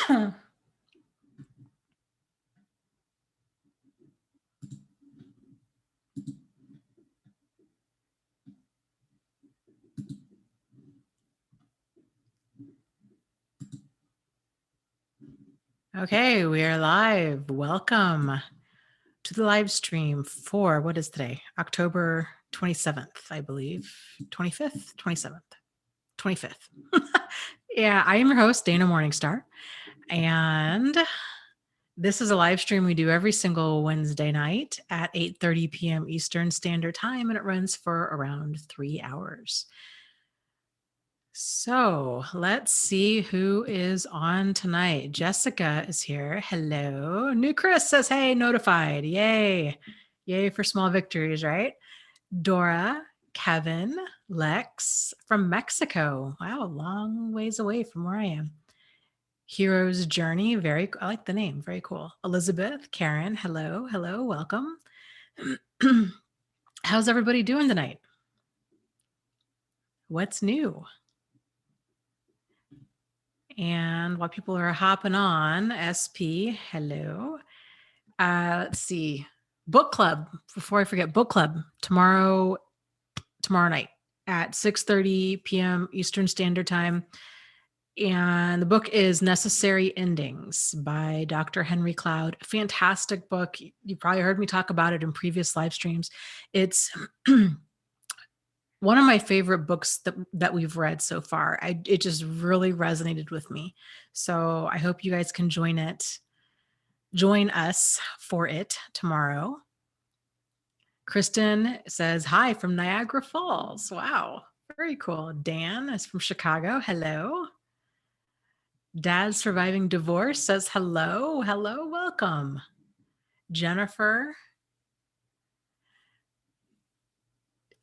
Okay, we are live. Welcome to the live stream for, what is today? October 27th, I believe. 25th, 27th, 25th. Yeah, I am your host, Dana Morningstar. And this is a live stream we do every single Wednesday night at 8:30 p.m. Eastern Standard Time, and it runs for around 3 hours. So let's see who is on tonight. Jessica is here. Hello. New Chris says, hey, notified. Yay. Yay for small victories, right? Dora, Kevin, Lex from Mexico. Wow, long ways away from where I am. Hero's Journey. I like the name. Very cool. Elizabeth, Karen, hello. Hello. Welcome. How's everybody doing tonight? What's new? And while people are hopping on, SP, hello. Let's see. Book club. Before I forget, book club tomorrow night at 6:30 p.m. Eastern Standard Time. And the book is Necessary Endings by Dr. Henry Cloud. Fantastic book. You probably heard me talk about it in previous live streams. It's one of my favorite books that we've read so far. It just really resonated with me. So I hope you guys can join us for it tomorrow. Kristen says, hi from Niagara Falls. Wow, very cool. Dan is from Chicago. Hello. Dad's Surviving Divorce says, hello. Hello, welcome. Jennifer.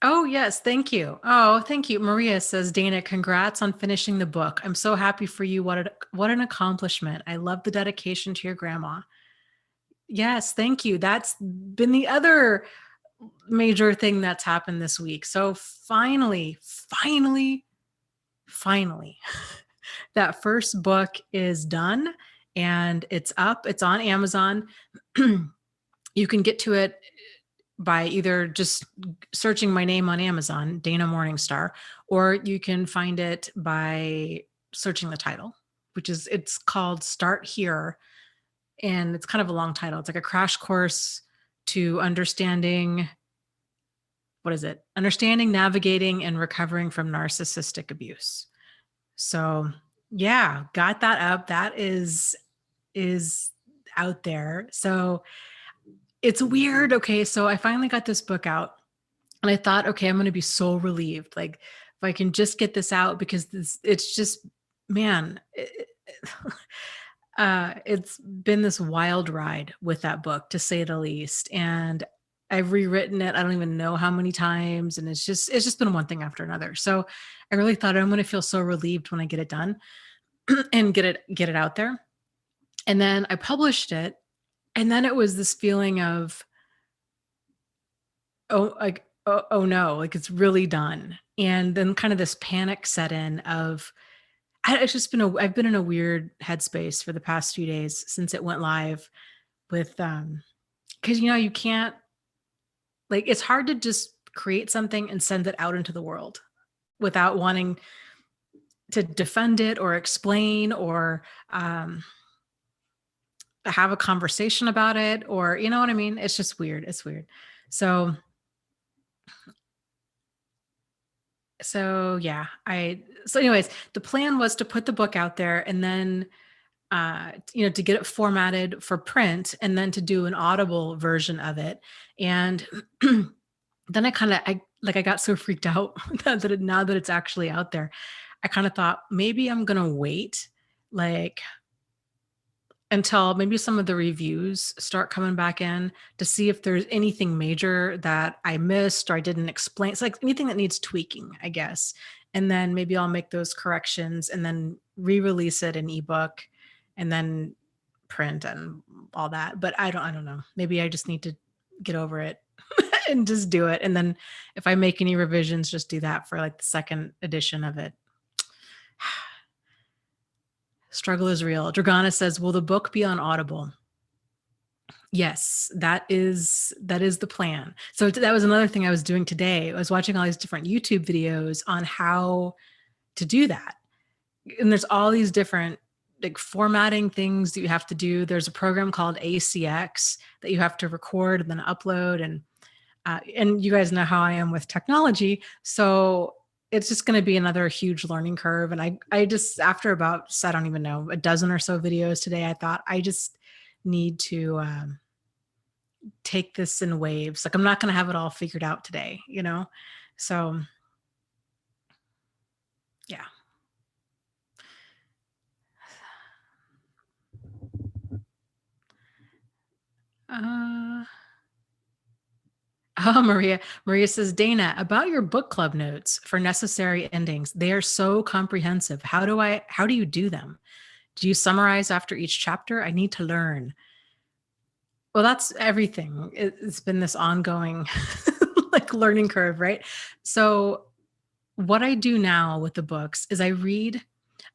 Oh, yes. Thank you. Oh, thank you. Maria says, Dana, congrats on finishing the book. I'm so happy for you. What an accomplishment. I love the dedication to your grandma. Yes, thank you. That's been the other major thing that's happened this week. So finally, that first book is done and it's up. It's on Amazon. You can get to it by either just searching my name on Amazon, Dana Morningstar, or you can find it by searching the title, it's called Start Here. And it's kind of a long title. It's like a crash course to understanding, navigating, and recovering from narcissistic abuse. So yeah, got that up. That is out there. So it's weird. Okay, so I finally got this book out and I thought, okay, I'm going to be so relieved. Like if I can just get this out, because it's just, man, it's been this wild ride with that book, to say the least. And I've rewritten it. I don't even know how many times. And it's just been one thing after another. So I really thought I'm going to feel so relieved when I get it done and get it out there. And then I published it. And then it was this feeling of, oh no, like it's really done. And then kind of this panic set in of, I've been in a weird headspace for the past few days since it went live with, because, you can't, like, it's hard to just create something and send it out into the world without wanting to defend it or explain or have a conversation about it, or, you know what I mean? It's just weird. It's weird. So yeah, so anyways, the plan was to put the book out there and then, to get it formatted for print and then to do an Audible version of it. And then I got so freaked out that now that it's actually out there, I kind of thought maybe I'm going to wait like until maybe some of the reviews start coming back in to see if there's anything major that I missed or I didn't explain. It's like anything that needs tweaking, I guess. And then maybe I'll make those corrections and then re-release it in ebook and then print and all that. But I don't know. Maybe I just need to get over it and just do it. And then if I make any revisions, just do that for like the second edition of it. Struggle is real. Dragana says, will the book be on Audible? Yes, that is the plan. So that was another thing I was doing today. I was watching all these different YouTube videos on how to do that. And there's all these different like formatting things that you have to do. There's a program called ACX that you have to record and then upload. And you guys know how I am with technology. So it's just going to be another huge learning curve. And I just, after about, I don't even know, a dozen or so videos today, I thought I just need to take this in waves. Like I'm not going to have it all figured out today, you know? So yeah. Uh, oh, Maria. Maria says, Dana, about your book club notes for necessary endings. They are so comprehensive. How do you do them? Do you summarize after each chapter? I need to learn. Well, that's everything. It's been this ongoing like learning curve, right? So what I do now with the books is I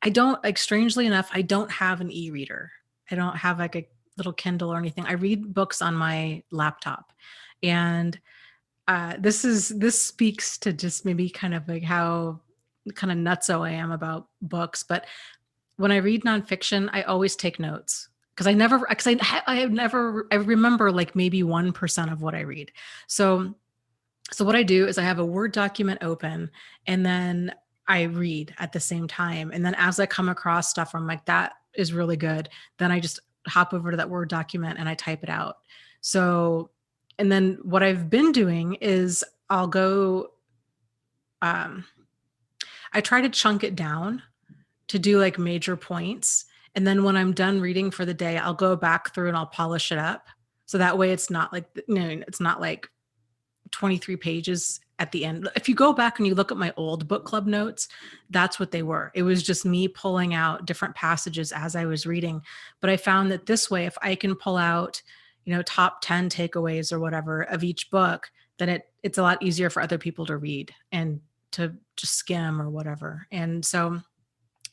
don't, like, strangely enough, I don't have an e-reader. I don't have like a little Kindle or anything. I read books on my laptop. And this speaks to just maybe kind of like how kind of nutso I am about books. But when I read nonfiction, I always take notes because I remember like maybe 1% of what I read. So what I do is I have a Word document open and then I read at the same time. And then as I come across stuff where I'm like, that is really good, then I just hop over to that Word document and I type it out. So, and then what I've been doing is I'll go, um, I try to chunk it down to do like major points. And then when I'm done reading for the day, I'll go back through and I'll polish it up. So that way it's not like, it's not like 23 pages at the end. If you go back and you look at my old book club notes, that's what they were. It was just me pulling out different passages as I was reading. But I found that this way, if I can pull out, top 10 takeaways or whatever of each book, then it's a lot easier for other people to read and to just skim or whatever. And so,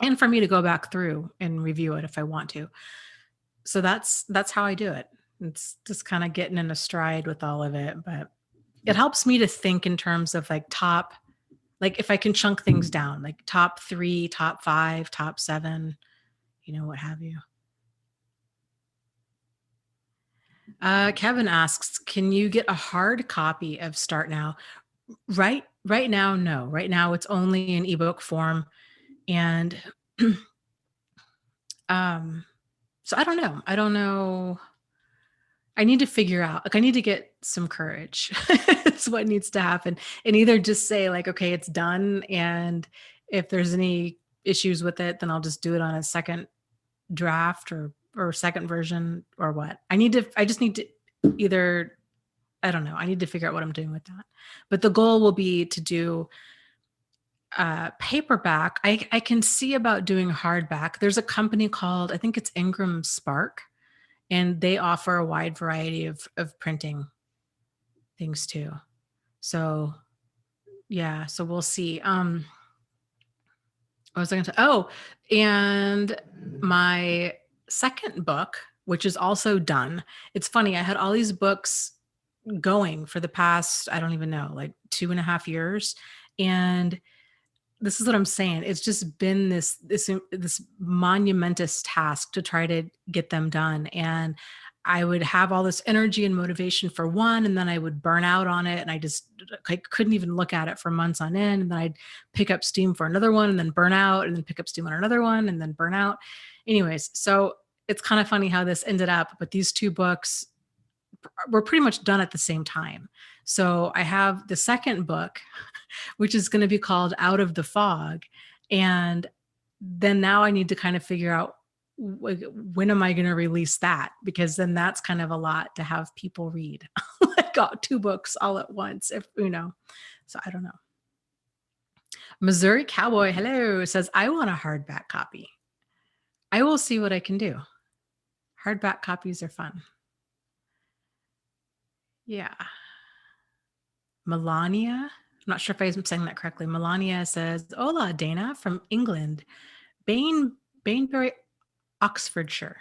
and for me to go back through and review it if I want to. So that's how I do it. It's just kind of getting in a stride with all of it, but it helps me to think in terms of like like if I can chunk things down, like top 3, top 5, top 7, what have you. Kevin asks, can you get a hard copy of Start Now? Right now, no. Right now it's only in ebook form. And so I don't know. I need to figure out, like, I need to get some courage. It's what needs to happen. And either just say like, okay, it's done. And if there's any issues with it, then I'll just do it on a second draft or second version or what. I just need to either, I don't know. I need to figure out what I'm doing with that. But the goal will be to do paperback. I can see about doing hardback. There's a company called, I think it's Ingram Spark, and they offer a wide variety of printing things too. So yeah, so we'll see. What was I going to? Oh, and my second book, which is also done. It's funny. I had all these books going for the past, I don't even know, like 2.5 years. And this is what I'm saying. It's just been this monumentous task to try to get them done. And I would have all this energy and motivation for one, and then I would burn out on it. And I couldn't even look at it for months on end. And then I'd pick up steam for another one and then burn out and then pick up steam on another one and then burn out. Anyways, so it's kind of funny how this ended up, but these two books were pretty much done at the same time. So I have the second book, which is going to be called Out of the Fog. And then now I need to kind of figure out when am I going to release that? Because then that's kind of a lot to have people read. I got 2 books all at once, so I don't know. Missouri Cowboy, hello, says, I want a hardback copy. I will see what I can do. Hardback copies are fun. Yeah. Melania, I'm not sure if I'm saying that correctly. Melania says, hola, Dana from England. Bainbury Oxfordshire.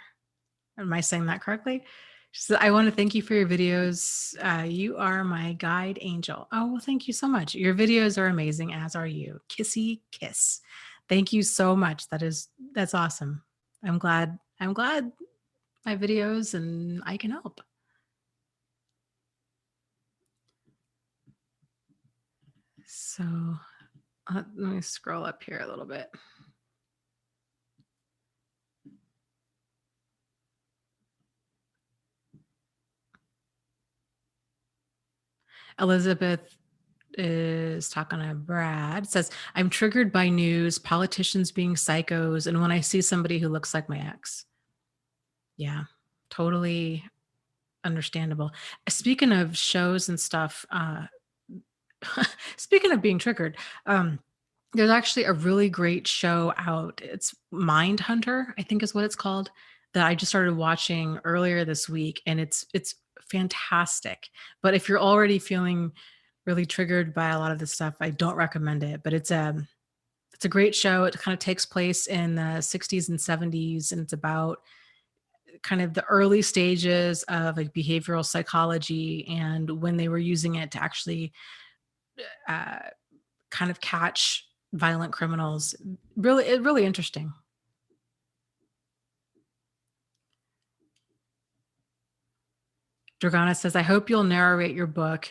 Am I saying that correctly? She said, I want to thank you for your videos. You are my guide angel. Oh, well, thank you so much. Your videos are amazing, as are you. Kissy kiss. Thank you so much. That's awesome. I'm glad my videos and I can help. So let me scroll up here a little bit. Elizabeth is talking to Brad. Says, I'm triggered by news, politicians being psychos, and when I see somebody who looks like my ex. Yeah, totally understandable. Speaking of shows and stuff, speaking of being triggered, there's actually a really great show out. It's Mindhunter, I think is what it's called, that I just started watching earlier this week, and it's fantastic. But if you're already feeling really triggered by a lot of this stuff, I don't recommend it. But it's a great show. It kind of takes place in the 60s and 70s, and it's about kind of the early stages of like behavioral psychology and when they were using it to actually uh, kind of catch violent criminals. Really interesting. Dragana says, I hope you'll narrate your book.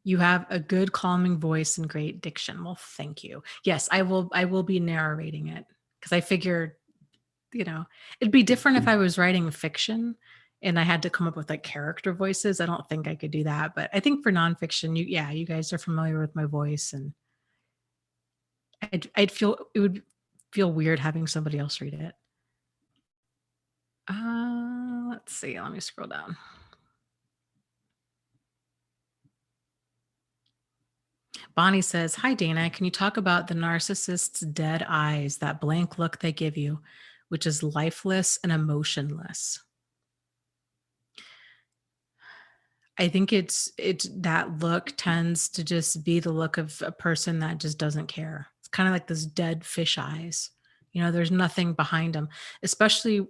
You have a good calming voice and great diction. Well, thank you. Yes, I will be narrating it because I figured, it'd be different if I was writing fiction and I had to come up with like character voices. I don't think I could do that, but I think for nonfiction, you guys are familiar with my voice, and it would feel weird having somebody else read it. Let's see. Let me scroll down. Bonnie says, Hi, Dana. Can you talk about the narcissist's dead eyes, that blank look they give you, which is lifeless and emotionless? I think it's that look tends to just be the look of a person that just doesn't care. It's kind of like this dead fish eyes. There's nothing behind them, especially,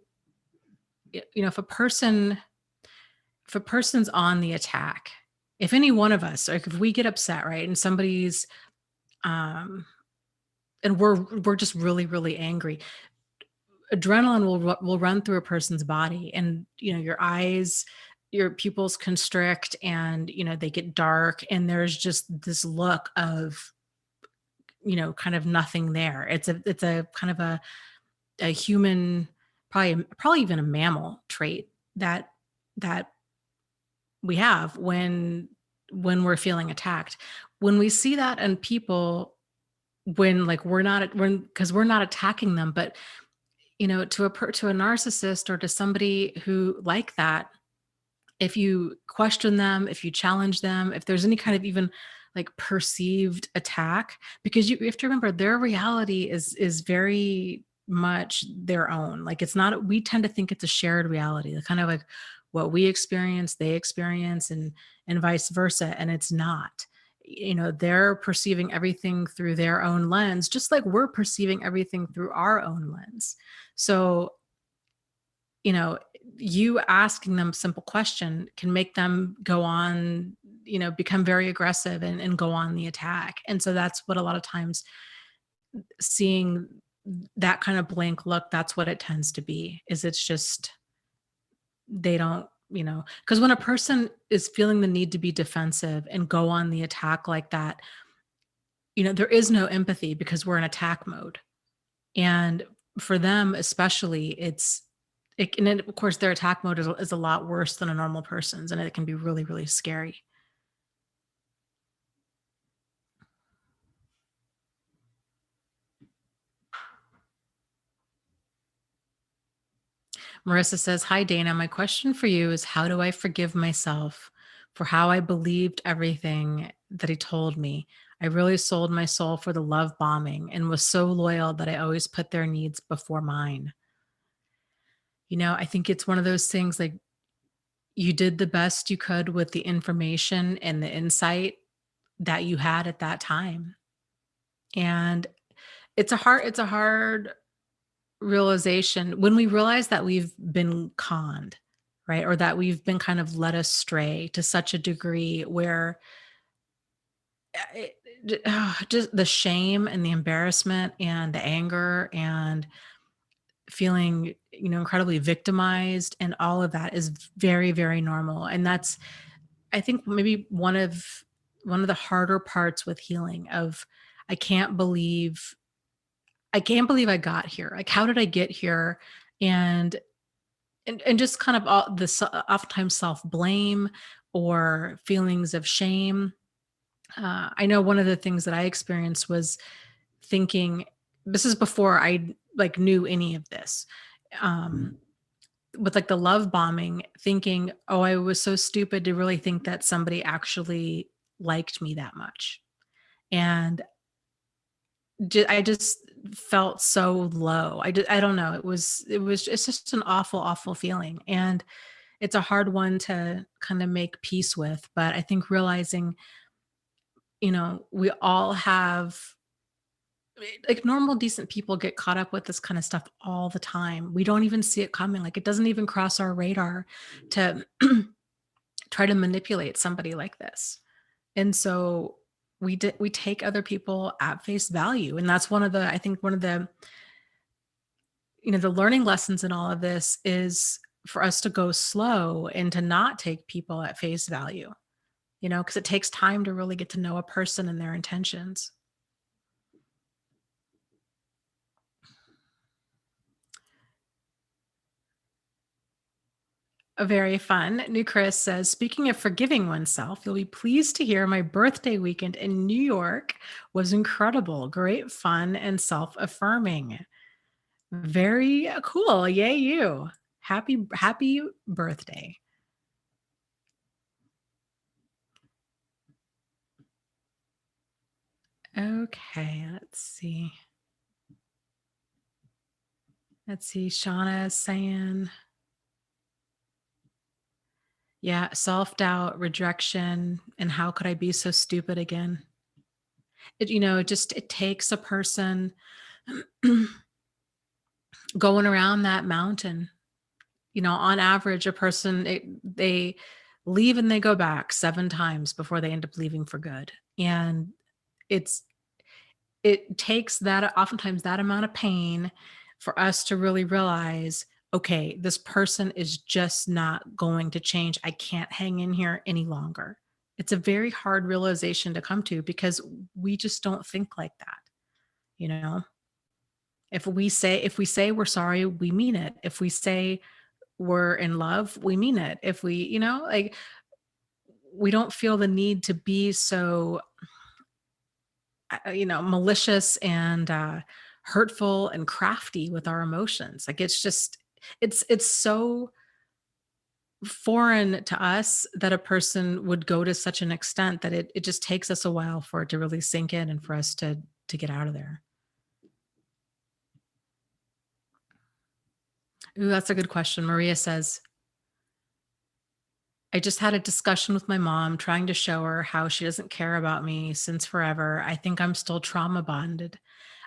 if a person's on the attack, if any one of us, like if we get upset, right, and somebody's um and we're just really really angry, adrenaline will run through a person's body, and your eyes, your pupils constrict, and they get dark, and there's just this look of kind of nothing there. It's a kind of a human, probably even a mammal trait that we have when we're feeling attacked. When we see that in people, when like when because we're not attacking them, but to a narcissist or to somebody who like that, if you question them, if you challenge them, if there's any kind of even like perceived attack, because you have to remember their reality is very much their own. Like it's not, we tend to think it's a shared reality, the kind of like what we experience, they experience, and vice versa. And it's not. They're perceiving everything through their own lens, just like we're perceiving everything through our own lens. So you know, you asking them a simple question can make them go on, become very aggressive and go on the attack. And so that's what a lot of times, seeing that kind of blank look, that's what it tends to be, is it's just they don't, because when a person is feeling the need to be defensive and go on the attack like that, there is no empathy because we're in attack mode. And for them, especially, and then, of course, their attack mode is a lot worse than a normal person's, and it can be really, really scary. Marissa says, Hi, Dana. My question for you is, how do I forgive myself for how I believed everything that he told me? I really sold my soul for the love bombing and was so loyal that I always put their needs before mine. I think it's one of those things, like, you did the best you could with the information and the insight that you had at that time. And it's a hard realization when we realize that we've been conned, right? Or that we've been kind of led astray to such a degree where just the shame and the embarrassment and the anger and feeling, incredibly victimized and all of that is very, very normal. And that's, I think, maybe one of the harder parts with healing of I can't believe I can't believe I got here. Like, how did I get here? And and just kind of all this oftentimes self-blame or feelings of shame. I know one of the things that I experienced was thinking, this is before I like knew any of this. Um, with like the love bombing, thinking, oh, I was so stupid to really think that somebody actually liked me that much. And I just felt so low. I don't know. It's just an awful, awful feeling. And it's a hard one to kind of make peace with. But I think realizing, we all have like normal, decent people get caught up with this kind of stuff all the time. We don't even see it coming. Like it doesn't even cross our radar to try to manipulate somebody like this. And so we take other people at face value. And that's I think one of the, the learning lessons in all of this is for us to go slow and to not take people at face value, because it takes time to really get to know a person and their intentions. Very fun. New Chris says, speaking of forgiving oneself, you'll be pleased to hear my birthday weekend in New York was incredible, great fun, and self affirming. Very cool. Yay, you. Happy birthday. Okay, let's see. Shauna is saying, yeah, self doubt, rejection, and how could I be so stupid again? It takes a person going around that mountain. On average, a person, they leave and they go back 7 times before they end up leaving for good. And it's, it takes that oftentimes that amount of pain for us to really realize, okay, this person is just not going to change. I can't hang in here any longer. It's a very hard realization to come to because we just don't think like that. You know, if we say we're sorry, we mean it. If we say we're in love, we mean it. If we, like, we don't feel the need to be so malicious and hurtful and crafty with our emotions. Like it's so foreign to us that a person would go to such an extent that it just takes us a while for it to really sink in and for us to get out of there. Ooh, that's a good question. Maria says, I just had a discussion with my mom trying to show her how she doesn't care about me since forever. I think I'm still trauma bonded.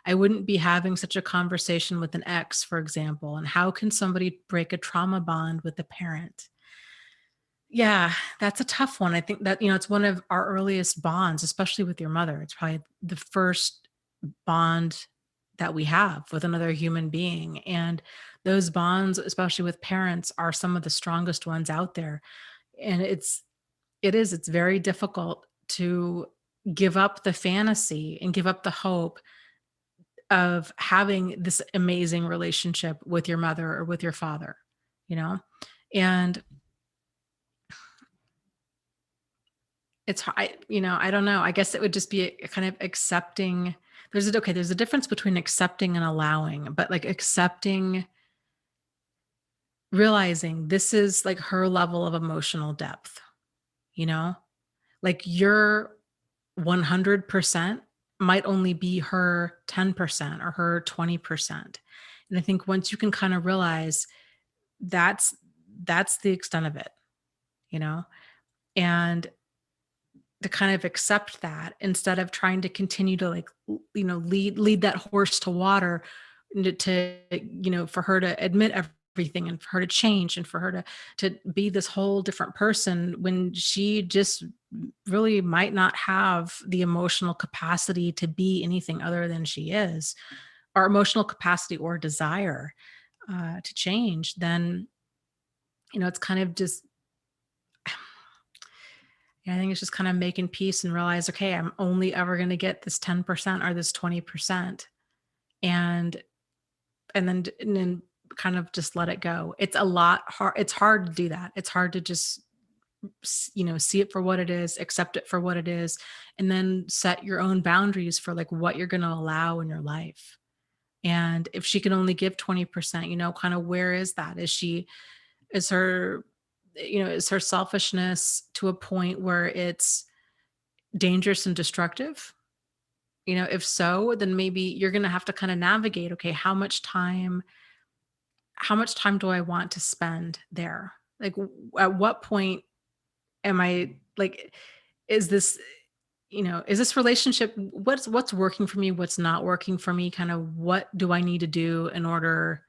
I wouldn't be having such a conversation with an ex, for example. And how can somebody break a trauma bond with a parent? Yeah, that's a tough one. I think that, it's one of our earliest bonds, especially with your mother. It's probably the first bond that we have with another human being. And those bonds, especially with parents, are some of the strongest ones out there. And it's very difficult to give up the fantasy and give up the hope of having this amazing relationship with your mother or with your father, you know? And I don't know. I guess it would just be a kind of accepting. There's a difference between accepting and allowing, but like accepting, realizing this is like her level of emotional depth, you know? Like your 100% might only be her 10% or her 20%. And I think once you can kind of realize that's that's the extent of it, you know, and to kind of accept that instead of trying to continue to like lead that horse to water, to, for her to admit everything and for her to change and for her to be this whole different person when she just really might not have the emotional capacity to be anything other than she is, or emotional capacity or desire to change. Then, it's kind of just, yeah, I think it's just kind of making peace and realize, okay, I'm only ever going to get this 10% or this 20%. And and then kind of just let it go. It's a lot hard. It's hard to do that. It's hard to just see it for what it is, accept it for what it is, and then set your own boundaries for like what you're going to allow in your life. And if she can only give 20%, kind of where is that? Is her, is her selfishness to a point where it's dangerous and destructive? If so, then maybe you're going to have to kind of navigate, okay, how much time do I want to spend there? Like, at what point am I like, is this, is this relationship, what's working for me, what's not working for me? Kind of what do I need to do in order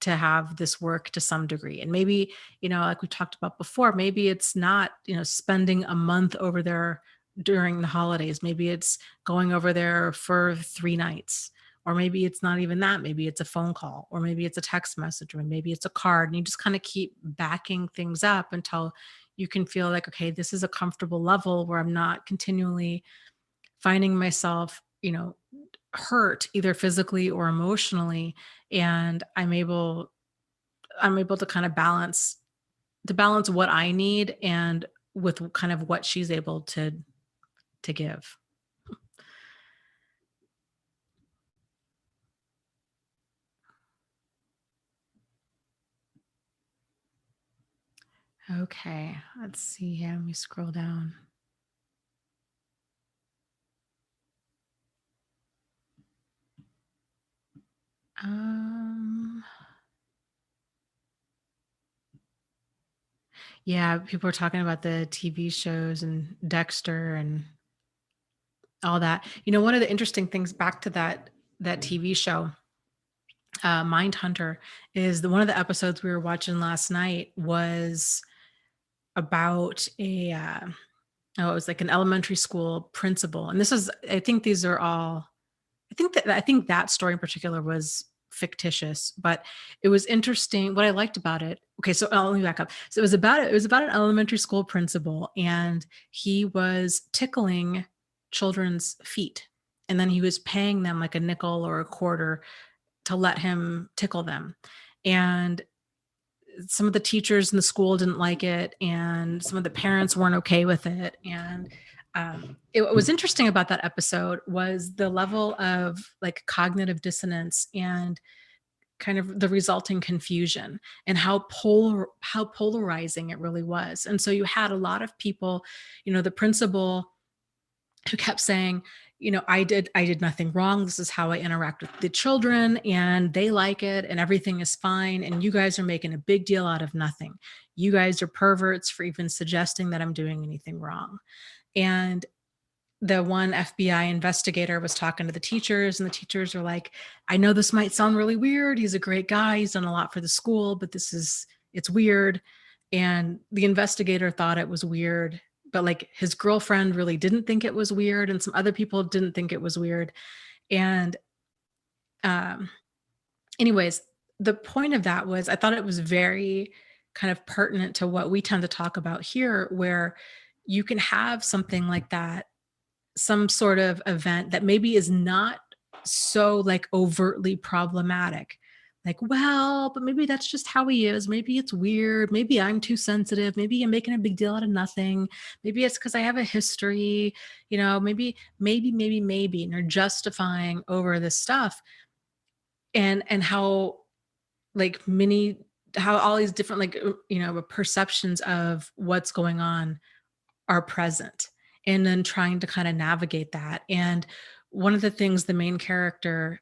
to have this work to some degree? And maybe, like we talked about before, maybe it's not, spending a month over there during the holidays. Maybe it's going over there for 3 nights. Or maybe it's not even that. Maybe it's a phone call, or maybe it's a text message, or maybe it's a card. And you just kind of keep backing things up until you can feel like, okay, this is a comfortable level where I'm not continually finding myself, hurt either physically or emotionally. And I'm able to kind of balance what I need and with kind of what she's able to give. Okay, let's see here. Let me scroll down. Um, yeah, people are talking about the TV shows and Dexter and all that. One of the interesting things back to that TV show, Mindhunter, is one of the episodes we were watching last night was about it was like an elementary school principal, and this is, I think these are all, I think that story in particular was fictitious, but it was interesting. What I liked about it. Okay, so let me back up. So it was about an elementary school principal, and he was tickling children's feet, and then he was paying them like a nickel or a quarter to let him tickle them. And some of the teachers in the school didn't like it, and some of the parents weren't okay with it. And what was interesting about that episode was the level of like cognitive dissonance and kind of the resulting confusion, and how polarizing it really was. And so you had a lot of people, the principal, who kept saying, I did nothing wrong. This is how I interact with the children, and they like it, and everything is fine. And you guys are making a big deal out of nothing. You guys are perverts for even suggesting that I'm doing anything wrong. And the one FBI investigator was talking to the teachers, and the teachers are like, I know this might sound really weird. He's a great guy. He's done a lot for the school, but it's weird. And the investigator thought it was weird, but like his girlfriend really didn't think it was weird. And some other people didn't think it was weird. And, um, anyways, the point of that was, I thought it was very kind of pertinent to what we tend to talk about here, where you can have something like that, some sort of event that maybe is not so like overtly problematic. Like, well, but maybe that's just how he is. Maybe it's weird. Maybe I'm too sensitive. Maybe I'm making a big deal out of nothing. Maybe it's because I have a history, maybe, and they're justifying over this stuff. And how like many, how all these different like, perceptions of what's going on are present, and then trying to kind of navigate that. And one of the things the main character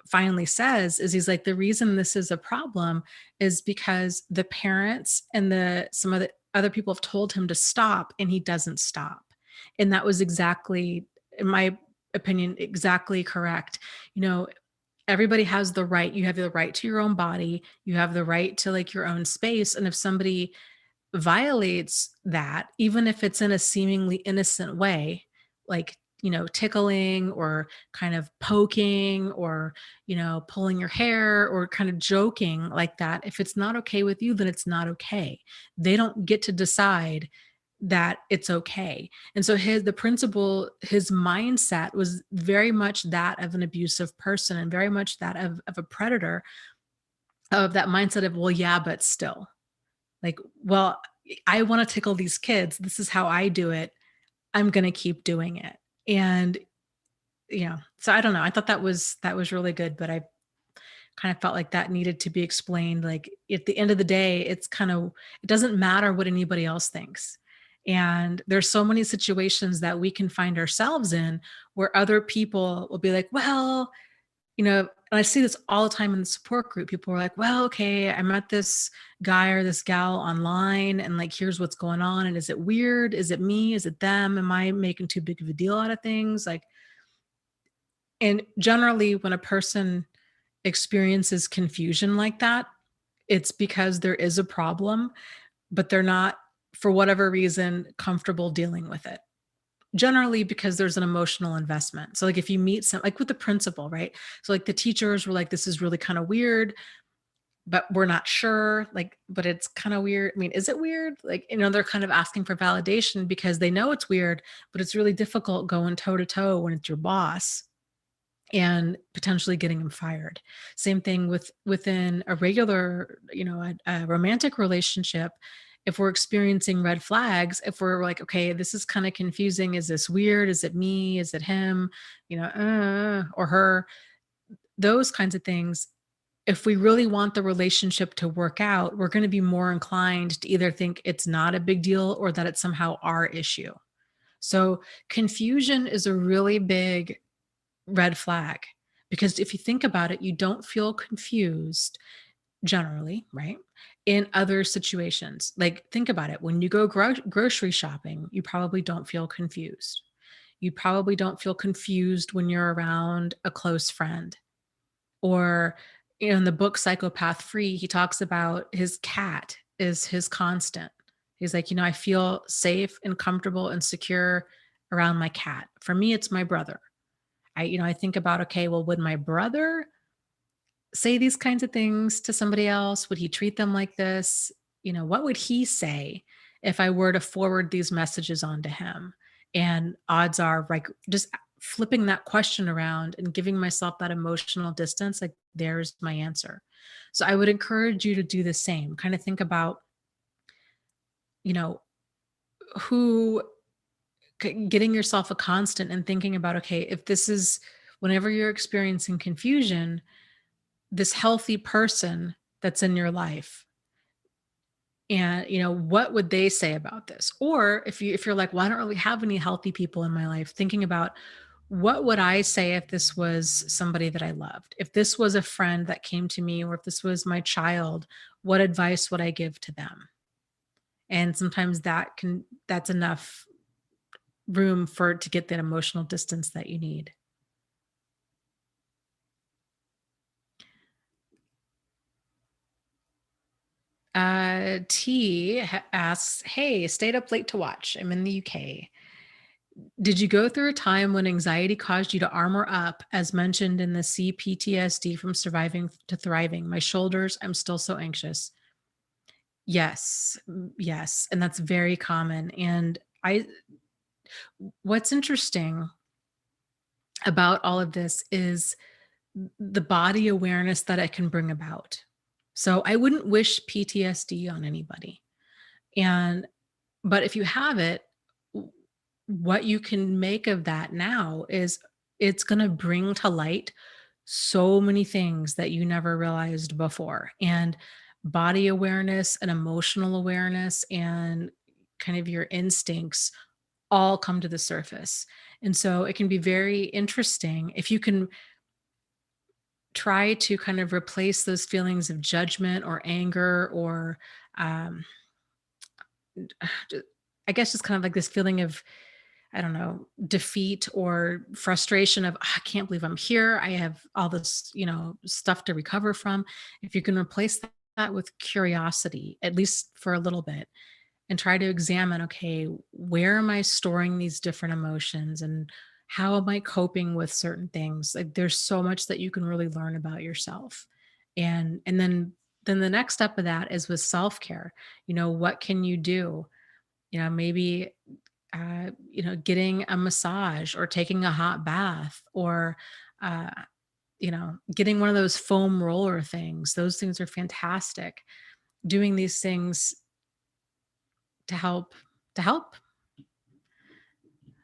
finally says is, he's like, the reason this is a problem is because the parents and the some of the other people have told him to stop, and he doesn't stop. And that was exactly, in my opinion, exactly correct. you know everybody has the right. You have the right to your own body. You have the right to like your own space. And if somebody violates that, even if it's in a seemingly innocent way, like, tickling or kind of poking or, pulling your hair or kind of joking like that, if it's not okay with you, then it's not okay. They don't get to decide that it's okay. And so the principal, his mindset was very much that of an abusive person and very much that of a predator, of that mindset of, well, yeah, but still. Like, well, I wanna tickle these kids. This is how I do it. I'm gonna keep doing it. And, so I don't know. I thought that was really good, but I kind of felt like that needed to be explained. Like, at the end of the day, it doesn't matter what anybody else thinks. And there's so many situations that we can find ourselves in where other people will be like, well, and I see this all the time in the support group. People are like, well, okay, I met this guy or this gal online, and like, here's what's going on. And is it weird? Is it me? Is it them? Am I making too big of a deal out of things? Like, and generally, when a person experiences confusion like that, it's because there is a problem, but they're not, for whatever reason, comfortable dealing with it. Generally because there's an emotional investment. So like if you meet some, like with the principal, right? So like the teachers were like, this is really kind of weird, but we're not sure. Like, but it's kind of weird. I mean, is it weird? Like, they're kind of asking for validation because they know it's weird, but it's really difficult going toe to toe when it's your boss and potentially getting him fired. Same thing within a regular, a romantic relationship. If we're experiencing red flags, if we're like, okay, this is kind of confusing. Is this weird? Is it me? Is it him? Or her? Those kinds of things. If we really want the relationship to work out, we're going to be more inclined to either think it's not a big deal or that it's somehow our issue. So confusion is a really big red flag, because if you think about it, you don't feel confused generally, right? In other situations. Like, think about it. When you go grocery shopping, you probably don't feel confused. You probably don't feel confused when you're around a close friend. Or, in the book Psychopath Free, he talks about his cat is his constant. He's like, I feel safe and comfortable and secure around my cat. For me, it's my brother. I think about, okay, well, would my brother say these kinds of things to somebody else? Would he treat them like this? What would he say if I were to forward these messages on to him? And odds are, like, just flipping that question around and giving myself that emotional distance, like, there's my answer. So I would encourage you to do the same. Kind of think about, you know, who getting yourself a constant and thinking about, okay, if this is, whenever you're experiencing confusion, this healthy person that's in your life, and what would they say about this? Or if you're like, well, I don't really have any healthy people in my life, thinking about, what would I say if this was somebody that I loved, if this was a friend that came to me, or if this was my child, what advice would I give to them? And sometimes that's enough room to get that emotional distance that you need. Asks, hey, stayed up late to watch. I'm in the UK. Did you go through a time when anxiety caused you to armor up, as mentioned in the CPTSD from surviving to thriving? My shoulders, I'm still so anxious. Yes, yes. And that's very common. And what's interesting about all of this is the body awareness that it can bring about. So I wouldn't wish PTSD on anybody. And but if you have it, what you can make of that now is, it's going to bring to light so many things that you never realized before. And body awareness and emotional awareness and kind of your instincts all come to the surface. And so it can be very interesting if you can try to kind of replace those feelings of judgment or anger or um, I guess just kind of like this feeling of, I don't know, defeat or frustration of, "Ah, I can't believe I'm here. I have all this, stuff to recover from." If you can replace that with curiosity, at least for a little bit, and try to examine, okay, where am I storing these different emotions and how am I coping with certain things? Like there's so much that you can really learn about yourself. And then the next step of that is with self-care. What can you do? Maybe getting a massage or taking a hot bath or uh, getting one of those foam roller things. Those things are fantastic. Doing these things to help.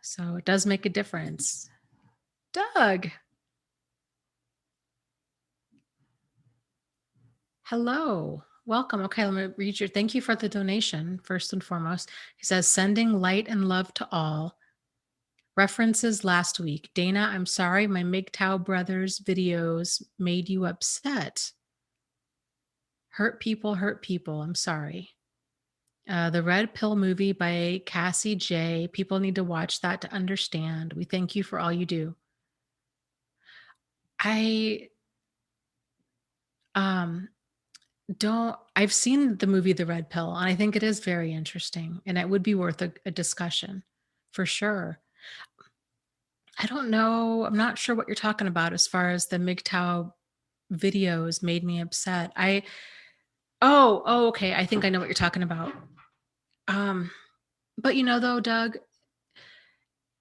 So it does make a difference. Doug, hello. Welcome. Okay, let me read your thank you for the donation, first and foremost. He says, sending light and love to all. References last week. Dana, I'm sorry my MGTOW brothers videos made you upset. Hurt people, hurt people. I'm sorry. The Red Pill movie by Cassie J. People need to watch that to understand. We thank you for all you do. I um don't I've seen the movie The Red Pill, and I think it is very interesting, and it would be worth a discussion for sure. I don't know. I'm not sure what you're talking about as far as the MGTOW videos made me upset. Okay. I think I know what you're talking about. Um, but though, Doug,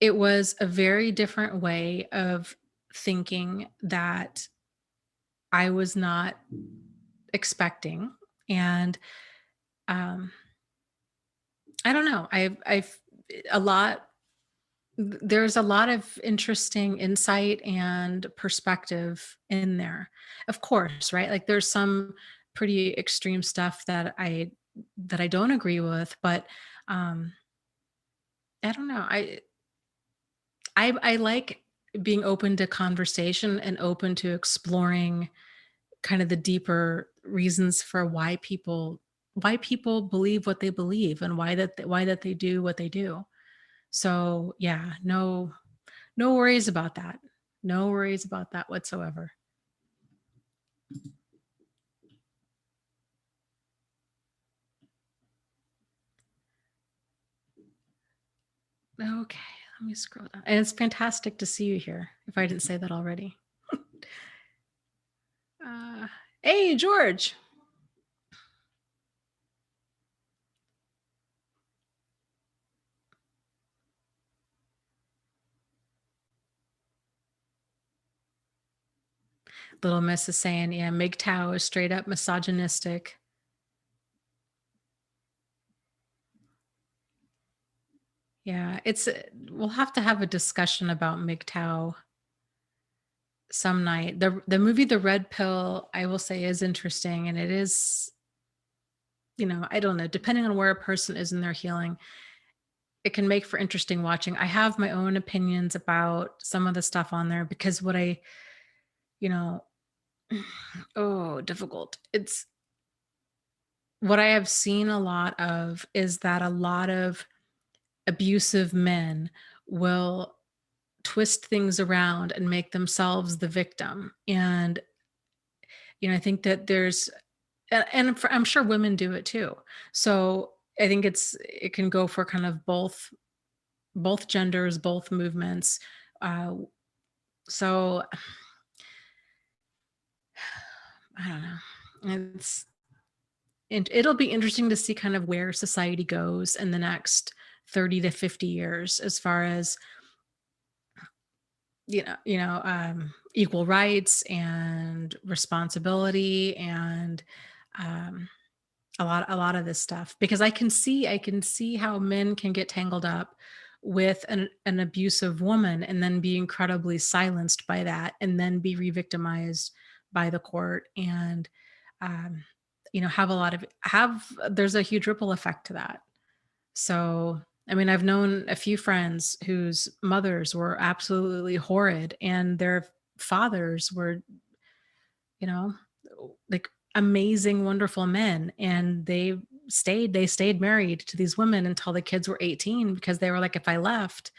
it was a very different way of thinking that I was not expecting. And um, I don't know. I've a lot there's a lot of interesting insight and perspective in there. Of course, right? Like there's some pretty extreme stuff that I don't agree with, but um I don't know. I like being open to conversation and open to exploring kind of the deeper reasons for why people believe what they believe and why that they do what they do. So, yeah, no worries about that. No worries about that whatsoever. Okay, let me scroll down. And it's fantastic to see you here, if I didn't say that already. Uh, hey, George. Little Miss is saying, yeah, MGTOW is straight up misogynistic. Yeah, we'll have to have a discussion about MGTOW some night. The movie The Red Pill, I will say, is interesting, and it is, I don't know, depending on where a person is in their healing, it can make for interesting watching. I have my own opinions about some of the stuff on there because you know, oh, difficult. It's what I have seen a lot of is that a lot of abusive men will twist things around and make themselves the victim. And, I think that I'm sure women do it too. So I think it can go for kind of both genders, both movements. Uh, so I don't know. It'll be interesting to see kind of where society goes in the next 30 to 50 years as far as equal rights and responsibility and um, a lot of this stuff, because I can see how men can get tangled up with an abusive woman and then be incredibly silenced by that and then be re-victimized by the court and um, have a lot of have there's a huge ripple effect to that. So, I mean, I've known a few friends whose mothers were absolutely horrid and their fathers were, you know, like amazing, wonderful men. And they stayed married to these women until the kids were 18 because they were like, if I left,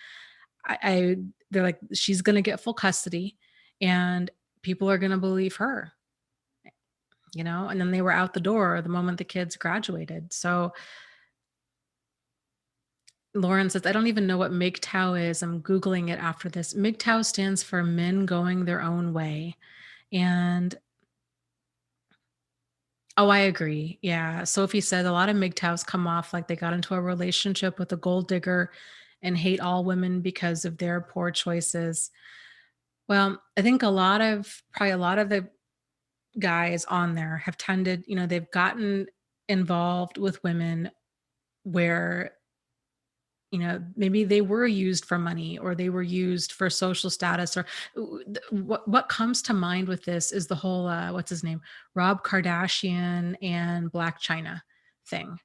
I they're like, she's going to get full custody and people are going to believe her, and then they were out the door the moment the kids graduated. So Lauren says, I don't even know what MGTOW is. I'm Googling it after this. MGTOW stands for men going their own way. And oh, I agree. Yeah. Sophie said a lot of MGTOWs come off like they got into a relationship with a gold digger and hate all women because of their poor choices. Well, I think probably a lot of the guys on there have tended, they've gotten involved with women where, maybe they were used for money or they were used for social status or what comes to mind with this is the whole what's his name, Rob Kardashian and Black China thing.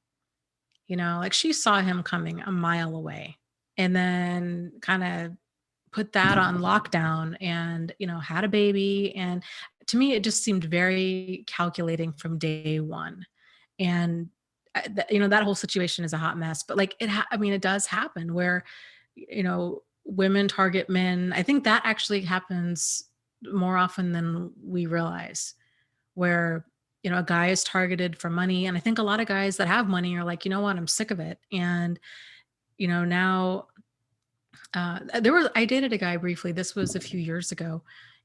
Like she saw him coming a mile away and then kind of put that on lockdown and had a baby. And to me it just seemed very calculating from day one. And that whole situation is a hot mess, but like I mean it does happen where women target men. I think that actually happens more often than we realize, where a guy is targeted for money. And I think a lot of guys that have money are like, you know what, I'm sick of it. And now I dated a guy briefly. This was a few years ago,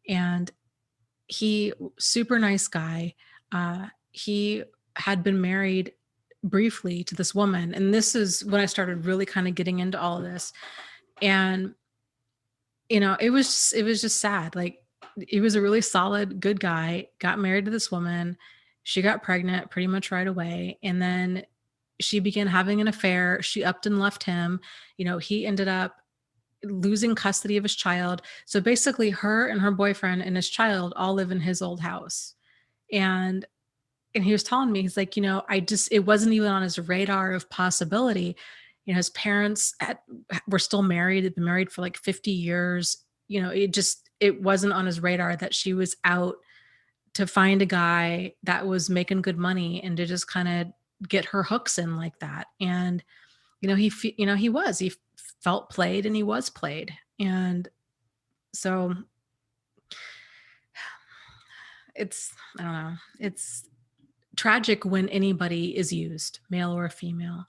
and he super nice guy. He had been married briefly to this woman, and this is when I started really kind of getting into all of this. And it was just sad. Like he was a really solid, good guy. Got married to this woman. She got pregnant pretty much right away, and then she began having an affair. She upped and left him. He ended up losing custody of his child. So basically her and her boyfriend and his child all live in his old house. And he was telling me, he's like, it wasn't even on his radar of possibility. His parents were still married. They'd been married for like 50 years. It wasn't on his radar that she was out to find a guy that was making good money and to just kind of get her hooks in like that. And he felt played and he was played. And so I don't know, it's tragic when anybody is used, male or female.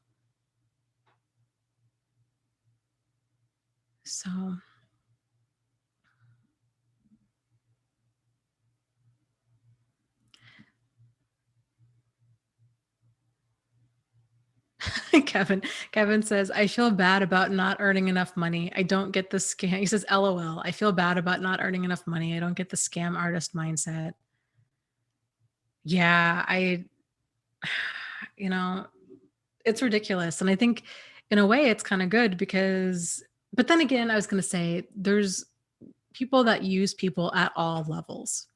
So Kevin says, I feel bad about not earning enough money. I don't get the scam. He says, LOL. I feel bad about not earning enough money. I don't get the scam artist mindset. Yeah, you know, it's ridiculous. And I think in a way it's kind of good because, but then again, I was going to say there's people that use people at all levels,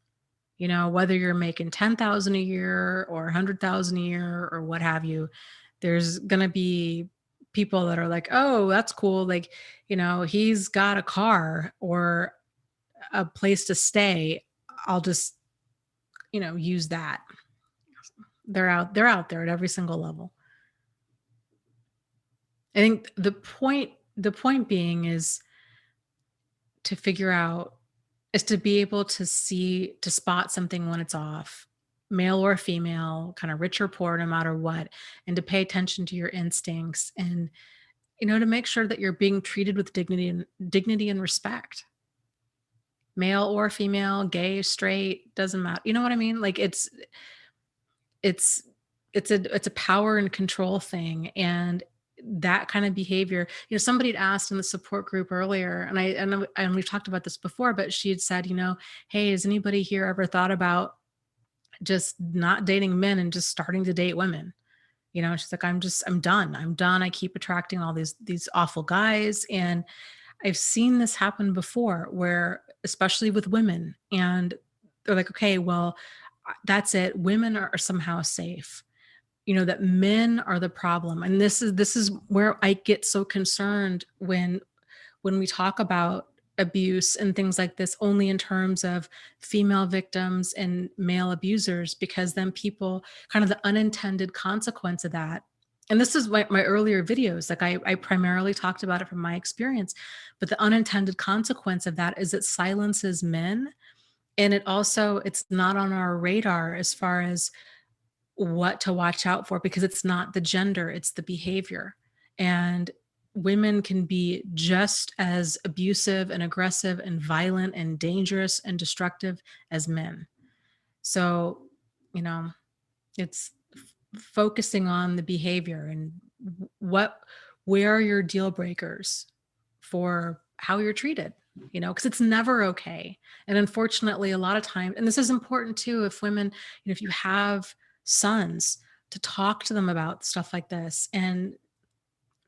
whether you're making 10,000 a year or 100,000 a year or what have you, there's going to be people that are like, oh, that's cool. Like, he's got a car or a place to stay. I'll just, use that. They're out there at every single level. I think the point being is to figure out is to be able to spot something when it's off, male or female, kind of rich or poor, no matter what, and to pay attention to your instincts and, to make sure that you're being treated with dignity and respect. Male or female, gay, straight, doesn't matter. You know what I mean? Like it's it's a power and control thing. And that kind of behavior, somebody had asked in the support group earlier, and we've talked about this before, but she had said, hey, has anybody here ever thought about just not dating men and just starting to date women? She's like, I'm done. I keep attracting all these awful guys. And I've seen this happen before where, especially with women, and they're like, okay, well, that's it. Women are somehow safe, that men are the problem. And this is where I get so concerned when we talk about abuse and things like this only in terms of female victims and male abusers, because then people, kind of the unintended consequence of that And this is my earlier videos, like I primarily talked about it from my experience, but the unintended consequence of that is it silences men, and it's not on our radar as far as what to watch out for, because it's not the gender, it's the behavior. And women can be just as abusive and aggressive and violent and dangerous and destructive as men. So, you know, it's focusing on the behavior and what where are your deal breakers for how you're treated, because it's never okay. And unfortunately, a lot of times, and this is important too, if women, if you have sons, to talk to them about stuff like this. And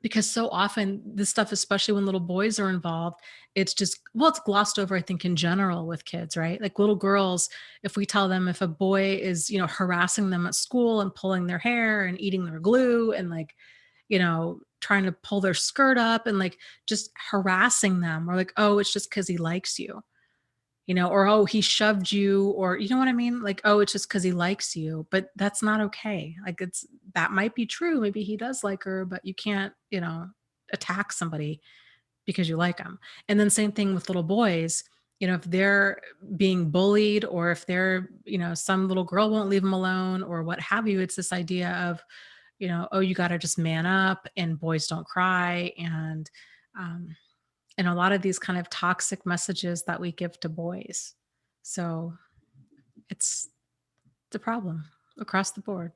because so often this stuff, especially when little boys are involved, it's just, well, it's glossed over, I think, in general with kids, right? Like little girls, if we tell them, if a boy is, harassing them at school and pulling their hair and eating their glue and like, trying to pull their skirt up and like just harassing them, or like, oh, it's just because he likes you, or oh, he shoved you, or you know what I mean? Like, oh, it's just because he likes you. But that's not okay. Like, that might be true. Maybe he does like her, but you can't, attack somebody because you like them. And then same thing with little boys. If they're being bullied, or if they're, some little girl won't leave them alone or what have you, it's this idea of, oh, you got to just man up and boys don't cry. Um, and a lot of these kind of toxic messages that we give to boys. So it's the problem across the board.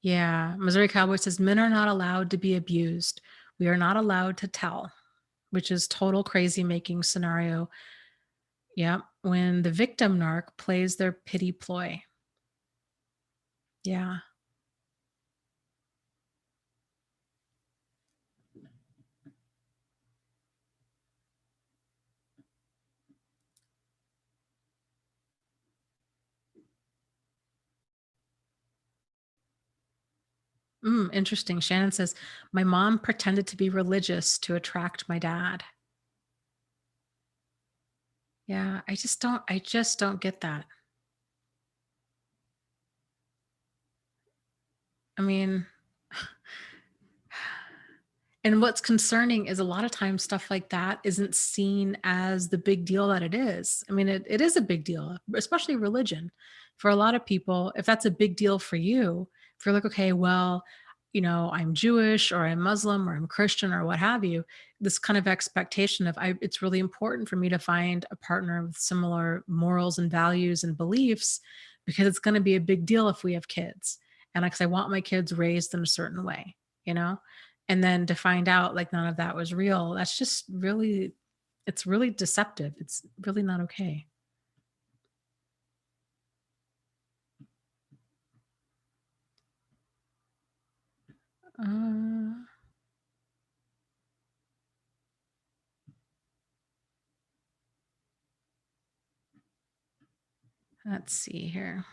Yeah. Missouri Cowboy says men are not allowed to be abused. We are not allowed to tell, which is total crazy making scenario. Yeah. When the victim narc plays their pity ploy. Yeah. Interesting. Shannon says, my mom pretended to be religious to attract my dad. Yeah. I just don't get that. I mean, and what's concerning is a lot of times stuff like that isn't seen as the big deal that it is. I mean, it is a big deal, especially religion. For a lot of people, if that's a big deal for you, if you're like, okay, well, I'm Jewish or I'm Muslim or I'm Christian or what have you, this kind of expectation of it's really important for me to find a partner with similar morals and values and beliefs, because it's going to be a big deal if we have kids. And because I want my kids raised in a certain way, you know? And then to find out like none of that was real, that's just really, it's really deceptive. It's really not okay. Uh, let's see here.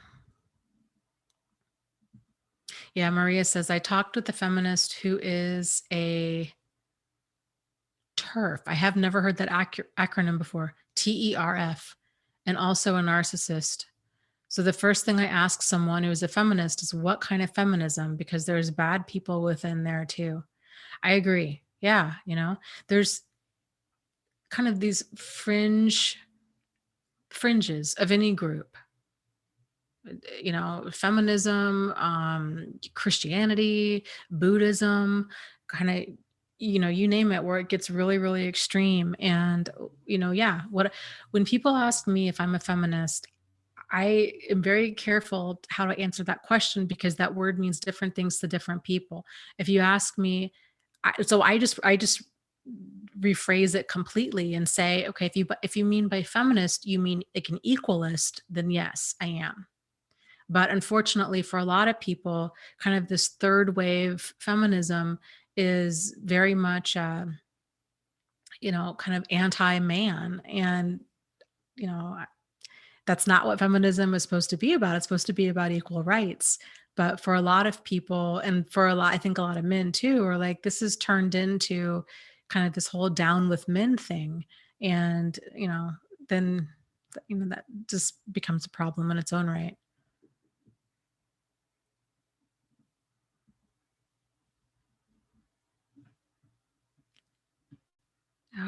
Yeah, Maria says, I talked with a feminist who is a TERF. I have never heard that acronym before. TERF, and also a narcissist. So the first thing I ask someone who is a feminist is what kind of feminism, because there's bad people within there too. I agree. Yeah, there's kind of these fringes of any group, feminism, Christianity, Buddhism, kind of, you name it, where it gets really, really extreme. And, yeah, when people ask me if I'm a feminist, I am very careful how to answer that question, because that word means different things to different people. If you ask me, I just rephrase it completely and say, okay, if you mean by feminist, you mean like an equalist, then yes, I am. But unfortunately, for a lot of people, kind of this third wave feminism is very much, kind of anti-man. And, you know, that's not what feminism is supposed to be about. It's supposed to be about equal rights. But for a lot of people, and for I think a lot of men too, are like, this is turned into kind of this whole down with men thing. And, then, that just becomes a problem in its own right.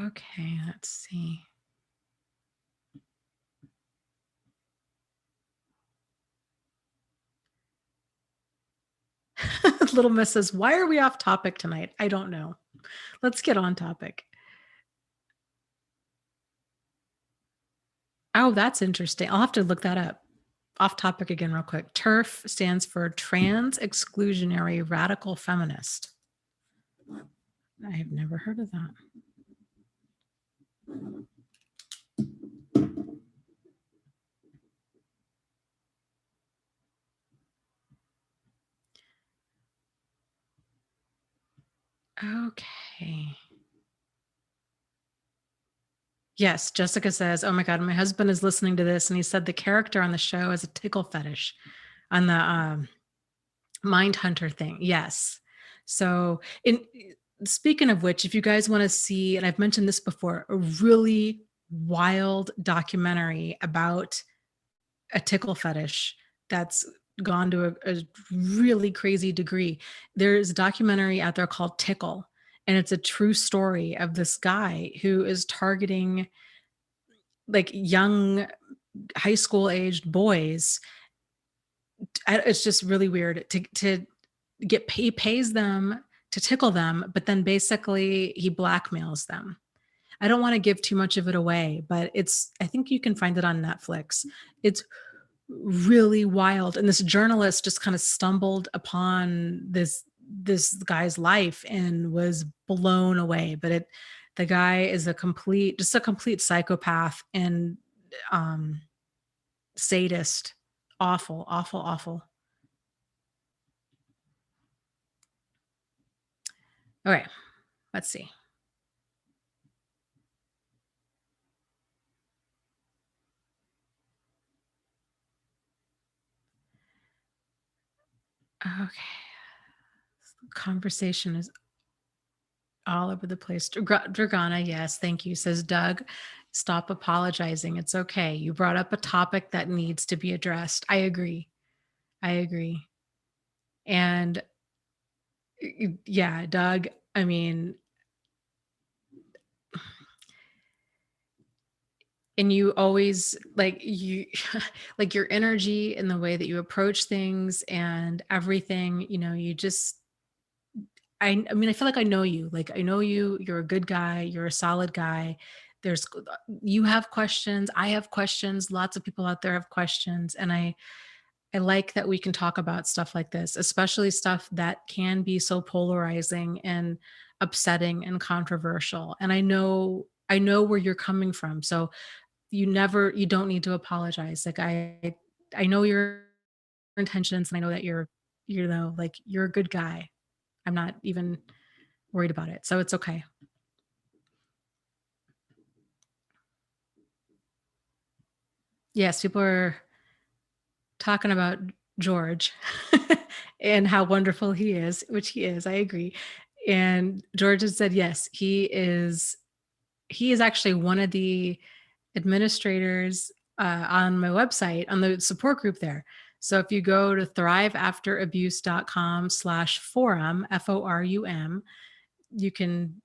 Okay, let's see. Little Miss says, why are we off topic tonight? I don't know. Let's get on topic. Oh, that's interesting. I'll have to look that up. Off topic again, real quick. TERF stands for Trans Exclusionary Radical Feminist. I have never heard of that. Okay. Yes, Jessica says, oh my God, my husband is listening to this and he said the character on the show is a tickle fetish on the Mindhunter thing. Yes. So speaking of which, if you guys want to see, and I've mentioned this before, a really wild documentary about a tickle fetish that's gone to a really crazy degree. There's a documentary out there called Tickle, and it's a true story of this guy who is targeting like young high school aged boys. It's just really weird to get he pays them to tickle them, but then basically he blackmails them. I don't want to give too much of it away, but I think you can find it on Netflix. It's really wild. And this journalist just kind of stumbled upon this guy's life and was blown away. But the guy is a complete psychopath and sadist. Awful, awful, awful. All right, let's see. Okay. Conversation is all over the place. Dragana, yes, thank you, says Doug. Stop apologizing. It's okay. You brought up a topic that needs to be addressed. I agree. I agree. And yeah, Doug, I mean, and you always like you like your energy and the way that you approach things and everything, you just I mean, I feel like I know you. Like I know you, you're a good guy, you're a solid guy. There's you have questions, I have questions, lots of people out there have questions, and I like that we can talk about stuff like this, especially stuff that can be so polarizing and upsetting and controversial. And I know where you're coming from. So you don't need to apologize. Like I know your intentions and I know that like you're a good guy. I'm not even worried about it. So it's okay. Yes, people are talking about George and how wonderful he is, which he is. I agree. And George has said, yes, he is actually one of the administrators on my website, on the support group there. So if you go to thriveafterabuse.com/forum, FORUM, you can,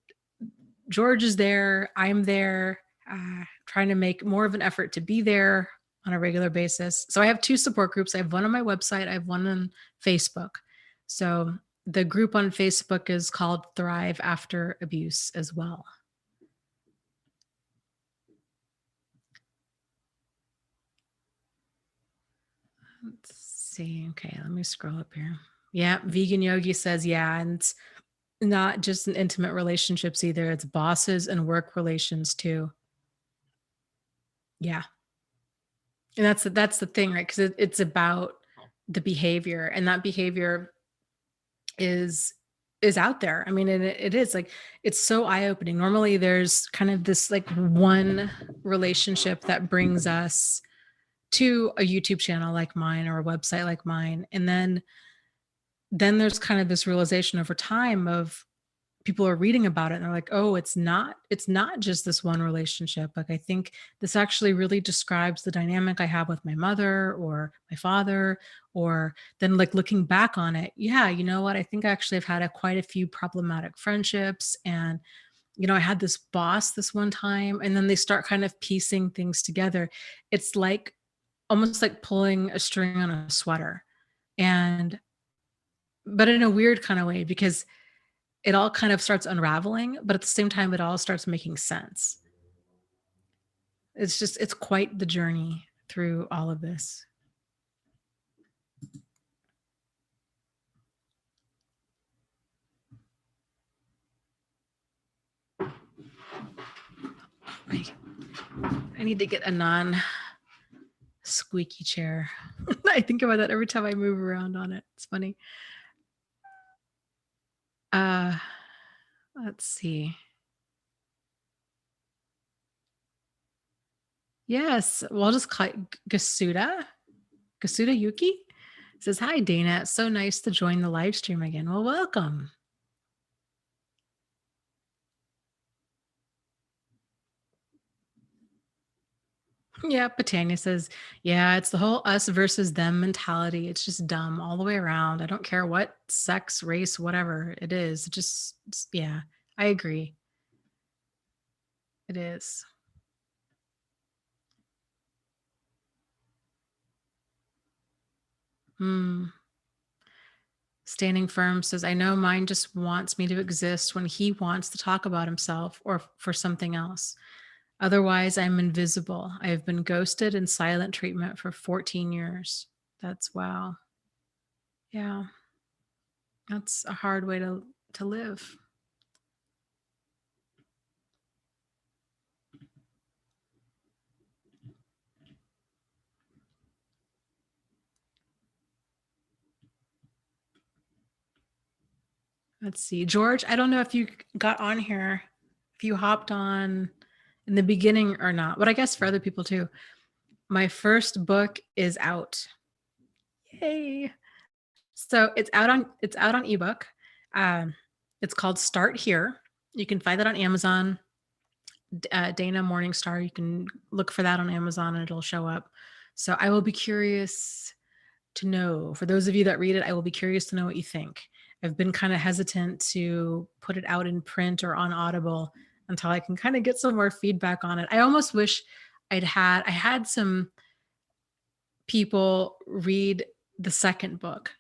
George is there. I'm there, trying to make more of an effort to be there on a regular basis. So I have two support groups. I have one on my website. I have one on Facebook. So the group on Facebook is called Thrive After Abuse as well. Let's see. Okay, let me scroll up here. Yeah, Vegan Yogi says, yeah, and it's not just in intimate relationships either. It's bosses and work relations too. Yeah. And that's the thing, right? Because it's about the behavior, and that behavior is out there. I mean, and it is like it's so eye-opening. Normally there's kind of this like one relationship that brings us to a YouTube channel like mine or a website like mine. And then there's kind of this realization over time of people are reading about it and they're like, oh, it's not just this one relationship. Like I think this actually really describes the dynamic I have with my mother or my father, or then like looking back on it, yeah, you know what, I think actually I've had quite a few problematic friendships, and I had this boss this one time, and then they start kind of piecing things together. It's like almost like pulling a string on a sweater. And but in a weird kind of way because it all kind of starts unraveling, but at the same time it all starts making sense. It's quite the journey through all of this. I, I need to get a non squeaky chair. I think about that every time I move around on it. It's funny. Uh let's see. Yes, well, I'll just call it Gasuda. Gasuda Yuki says, "Hi, Dana. It's so nice to join the live stream again." Well, welcome. Yeah, Patania says, "Yeah, it's the whole us versus them mentality. It's just dumb all the way around. I don't care what sex, race, whatever it is. Yeah, I agree. It is." Hmm. Standing Firm says, "I know mine just wants me to exist when he wants to talk about himself or for something else. Otherwise, I'm invisible. I have been ghosted in silent treatment for 14 years." That's wow. Yeah, that's a hard way to live. Let's see. George, I don't know if you got on here, if you hopped on in the beginning or not, but I guess for other people too. My first book is out. Yay. So it's out on ebook. Um, it's called Start Here. You can find that on Amazon. Dana Morningstar. You can look for that on Amazon and it'll show up. So I will be curious to know. For those of you that read it, I will be curious to know what you think. I've been kind of hesitant to put it out in print or on Audible until I can kind of get some more feedback on it. I almost wish I had some people read the second book,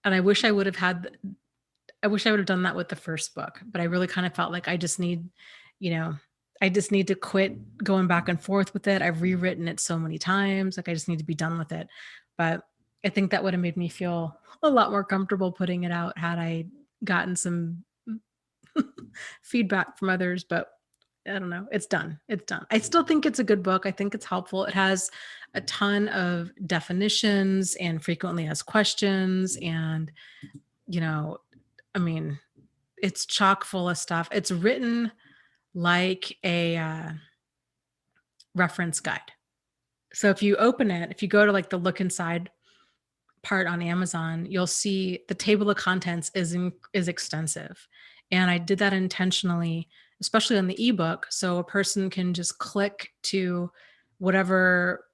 and I wish I would have done that with the first book, but I really kind of felt like you know, I just need to quit going back and forth with it. I've rewritten it so many times. Like I just need to be done with it. But I think that would have made me feel a lot more comfortable putting it out had I gotten some feedback from others. But I don't know. It's done. It's done. I still think it's a good book. I think it's helpful. It has a ton of definitions and frequently asked questions. And, you know, I mean, it's chock full of stuff. It's written like a reference guide. So if you open it, if you go to like the look inside part on Amazon, you'll see the table of contents is extensive. And I did that intentionally, especially on the ebook, so a person can just click to whatever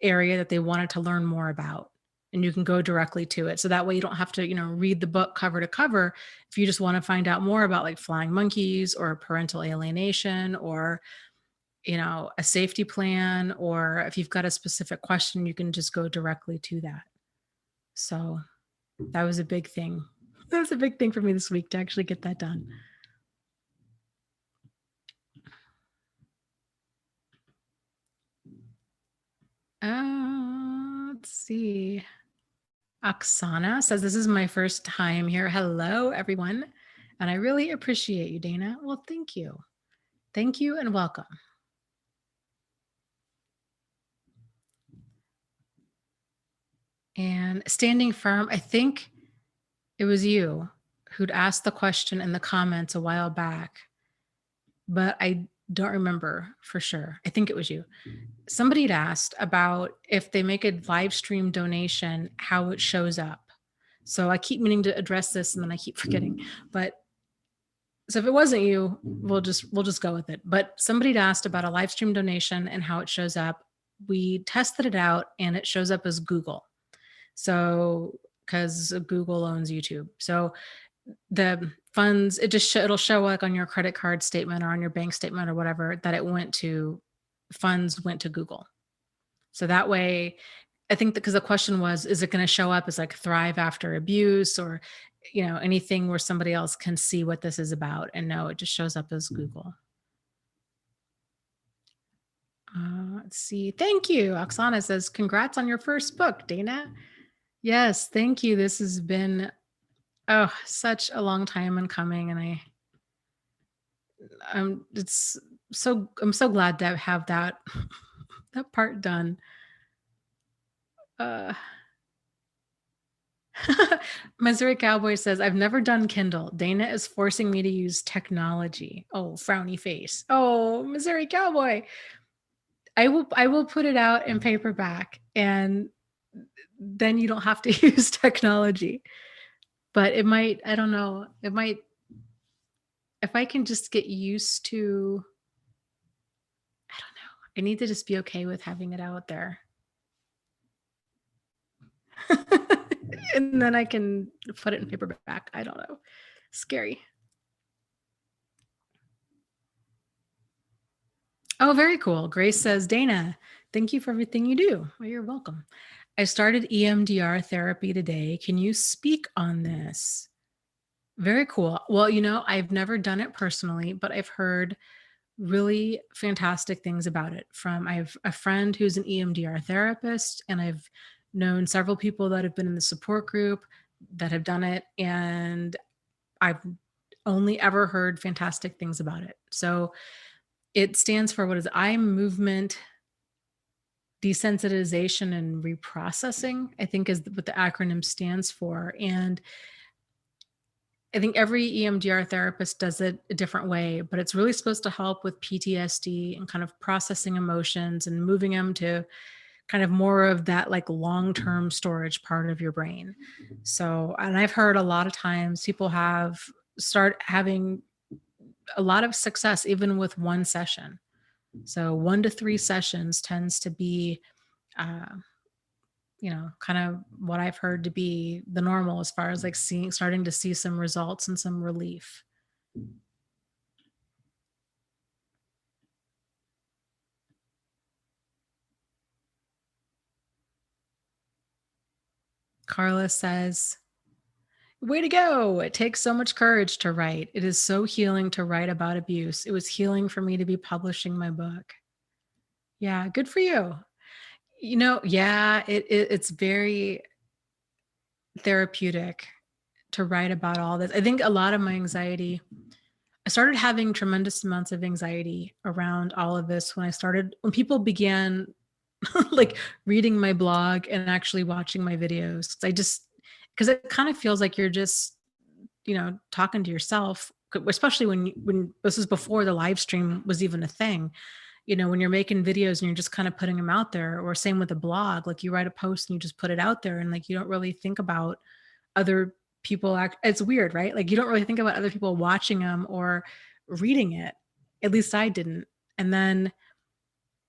area that they wanted to learn more about, and you can go directly to it. So that way you don't have to, read the book cover to cover. If you just want to find out more about like flying monkeys or parental alienation or, a safety plan, or if you've got a specific question, you can just go directly to that. So that was a big thing. That was a big thing for me this week to actually get that done. Let's see. Oksana says, "This is my first time here. Hello, everyone. And I really appreciate you, Dana." Well, thank you. Thank you and welcome. And Standing Firm, I think it was you who'd asked the question in the comments a while back, but I don't remember for sure. I think it was you. Somebody had asked about if they make a live stream donation, how it shows up. So I keep meaning to address this and then I keep forgetting. But so if it wasn't you, we'll just go with it. But somebody had asked about a live stream donation and how it shows up. We tested it out and it shows up as Google. So because Google owns YouTube. So the funds, it'll show like on your credit card statement or on your bank statement or whatever that it went to funds went to Google. So that way, I think because the question was, is it going to show up as like thrive after abuse or, anything where somebody else can see what this is about? And no, it just shows up as Google. Let's see. Thank you. Oksana says, congrats on your first book, Dana. Yes, thank you. This has been, such a long time in coming. And I'm so glad to have that, that part done. Uh, Missouri Cowboy says, I've never done Kindle. Dana is forcing me to use technology. Oh, frowny face. Oh, Missouri Cowboy. I will put it out in paperback and then you don't have to use technology. But it might, I don't know, it might, if I can just get used to, I don't know, I need to just be okay with having it out there. And then I can put it in paperback. I don't know. Scary. Oh, very cool. Grace says, Dana, thank you for everything you do. Well, you're welcome. I started EMDR therapy today. Can you speak on this? Very cool. Well, I've never done it personally, but I've heard really fantastic things about it. I have a friend who's an EMDR therapist, and I've known several people that have been in the support group that have done it. And I've only ever heard fantastic things about it. So it stands for what is it? Eye movement desensitization and reprocessing, I think is what the acronym stands for. And I think every EMDR therapist does it a different way, but it's really supposed to help with PTSD and kind of processing emotions and moving them to kind of more of that like long-term storage part of your brain. So, and I've heard a lot of times people start having a lot of success even with one session. So 1 to 3 sessions tends to be, uh, kind of what I've heard to be the normal as far as like starting to see some results and some relief. Carla says, way to go. It takes so much courage to write. It is so healing to write about abuse. It was healing for me to be publishing my book. Yeah, good for you. Yeah, it's very therapeutic to write about all this. I think a lot of my anxiety, I started having tremendous amounts of anxiety around all of this when people began like reading my blog and actually watching my videos. Because it kind of feels like you're just, talking to yourself, especially when this is before the live stream was even a thing. When you're making videos and you're just kind of putting them out there, or same with a blog, like you write a post and you just put it out there and like you don't really think about other people it's weird, right? Like you don't really think about other people watching them or reading it. At least I didn't. And then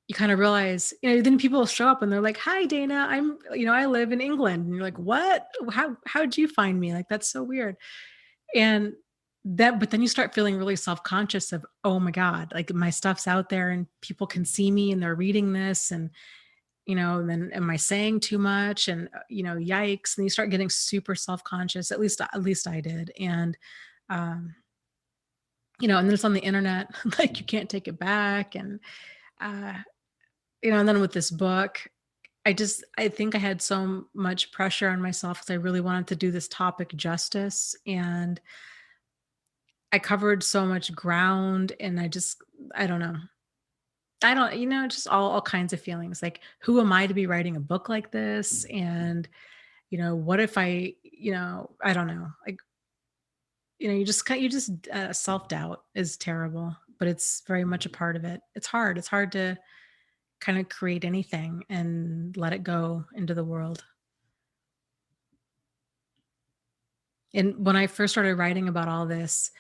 you kind of realize, then people show up and they're like, hi Dana, I live in England. And you're like, what? How'd you find me? Like, that's so weird. And but then you start feeling really self-conscious of, oh my God, like my stuff's out there and people can see me and they're reading this. And then am I saying too much? And yikes. And you start getting super self-conscious. At least I did. And um, and then it's on the internet, like you can't take it back. And uh, and then with this book, I think I had so much pressure on myself because I really wanted to do this topic justice. And I covered so much ground and I don't know. I don't, just all kinds of feelings. Like, who am I to be writing a book like this? And, what if I don't know. Like, self-doubt is terrible, but it's very much a part of it. It's hard. It's hard to kind of create anything and let it go into the world. And when I first started writing about all this,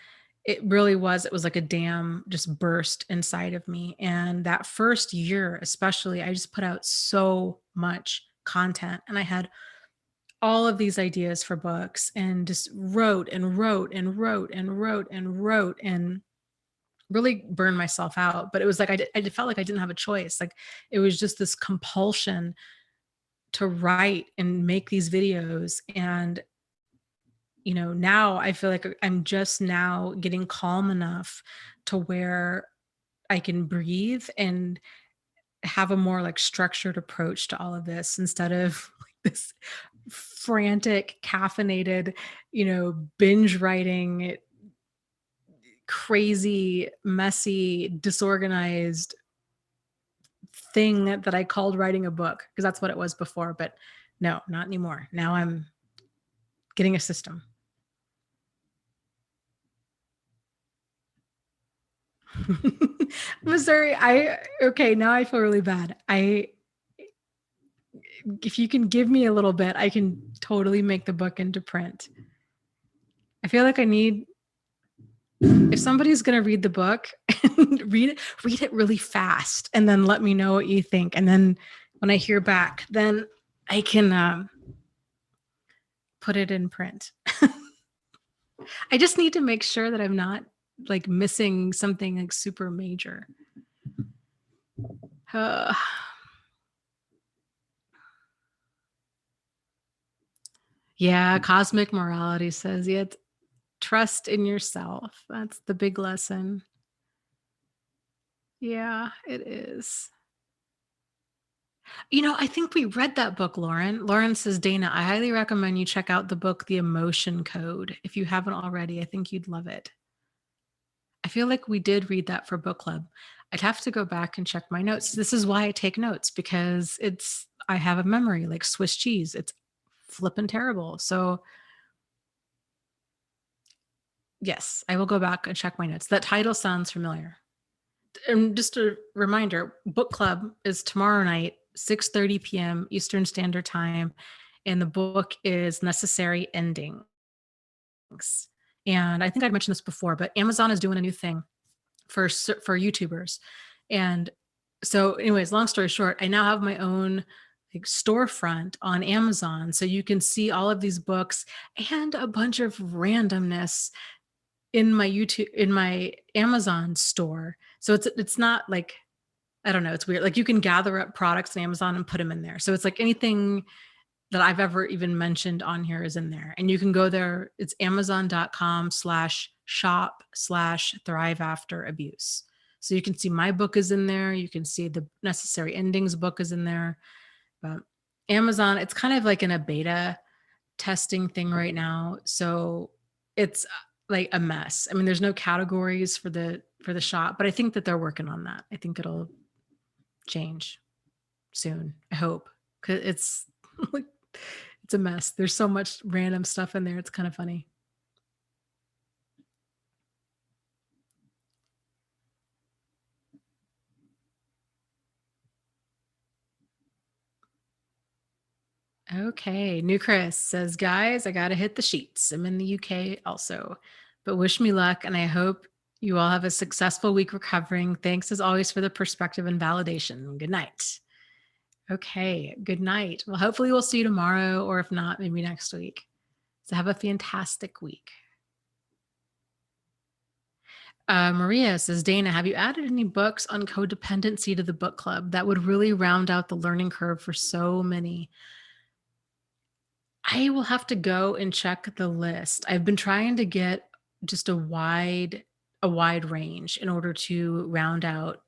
it was like a dam just burst inside of me. And that first year, especially, I just put out so much content and I had all of these ideas for books and just wrote and wrote and wrote and wrote and wrote and really burned myself out. But it was like I felt like I didn't have a choice. Like it was just this compulsion to write and make these videos. And now I feel like I'm just now getting calm enough to where I can breathe and have a more like structured approach to all of this instead of like this frantic, caffeinated, binge writing, crazy, messy, disorganized thing that I called writing a book, because that's what it was before. But no, not anymore. Now I'm getting a system. Missouri, okay, now I feel really bad. If you can give me a little bit, I can totally make the book into print. I feel like if somebody's going to read the book, read it really fast and then let me know what you think. And then when I hear back, then I can put it in print. I just need to make sure that I'm not like missing something like super major. Yeah, cosmic morality says yet trust in yourself. That's the big lesson. Yeah, it is. I think we read that book, Lauren. Lauren says, Dana, I highly recommend you check out the book, The Emotion Code. If you haven't already, I think you'd love it. I feel like we did read that for book club. I'd have to go back and check my notes. This is why I take notes, because I have a memory like Swiss cheese. It's flippin' terrible. So yes, I will go back and check my notes. That title sounds familiar. And just a reminder, book club is tomorrow night, 6:30 p.m. Eastern Standard Time. And the book is Necessary Endings. And I think I'd mentioned this before, but Amazon is doing a new thing for YouTubers. And so anyways, long story short, I now have my own like storefront on Amazon. So you can see all of these books and a bunch of randomness in my Amazon store. So it's not like, I don't know, it's weird. Like you can gather up products on Amazon and put them in there. So it's like anything that I've ever even mentioned on here is in there. And you can go there. It's amazon.com/shop/thrive after abuse. So you can see my book is in there. You can see the Necessary Endings book is in there. But Amazon, it's kind of like in a beta testing thing right now. So it's like a mess. I mean, there's no categories for the shop, but I think that they're working on that. I think it'll change soon. I hope, because it's like it's a mess. There's so much random stuff in there. It's kind of funny. Okay. New Chris says, guys, I got to hit the sheets. I'm in the UK also, but wish me luck. And I hope you all have a successful week recovering. Thanks as always for the perspective and validation. Good night. Okay. Good night. Well, hopefully we'll see you tomorrow, or if not, maybe next week. So have a fantastic week. Maria says, Dana, have you added any books on codependency to the book club? That would really round out the learning curve for so many. I will have to go and check the list. I've been trying to get just a wide range in order to round out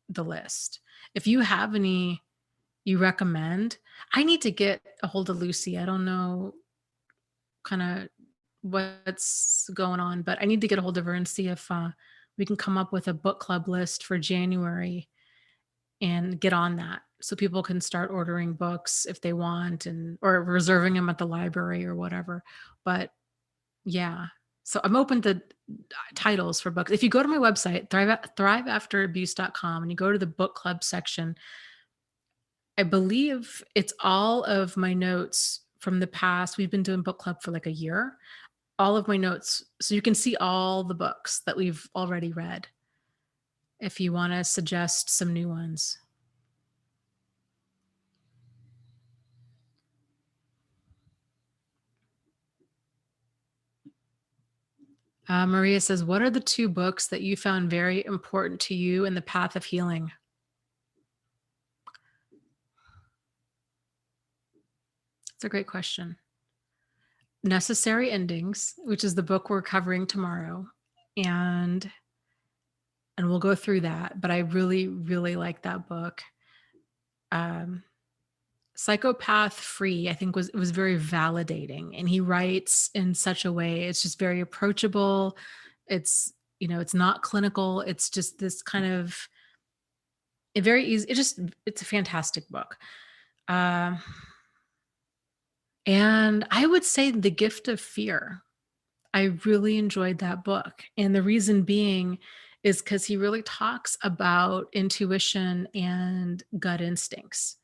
the list. If you have any you recommend, I need to get a hold of Lucy. I don't know kind of what's going on, but I need to get a hold of her and see if we can come up with a book club list for January and get on that so people can start ordering books if they want, or reserving them at the library or whatever. But yeah, so I'm open to titles for books. If you go to my website, thriveafterabuse.com, and you go to the book club section, I believe it's all of my notes from the past. We've been doing book club for like a year. All of my notes. So you can see all the books that we've already read if you want to suggest some new ones. Maria says, what are the two books that you found very important to you in the path of healing? It's a great question. Necessary Endings, which is the book we're covering tomorrow. And we'll go through that, but I really, really like that book. Um, Psychopath Free, I think was very validating, and he writes in such a way, it's just very approachable. It's, it's not clinical. It's just this kind of very easy. It's a fantastic book. Um, and I would say The Gift of Fear. I really enjoyed that book. And the reason being is because he really talks about intuition and gut instincts.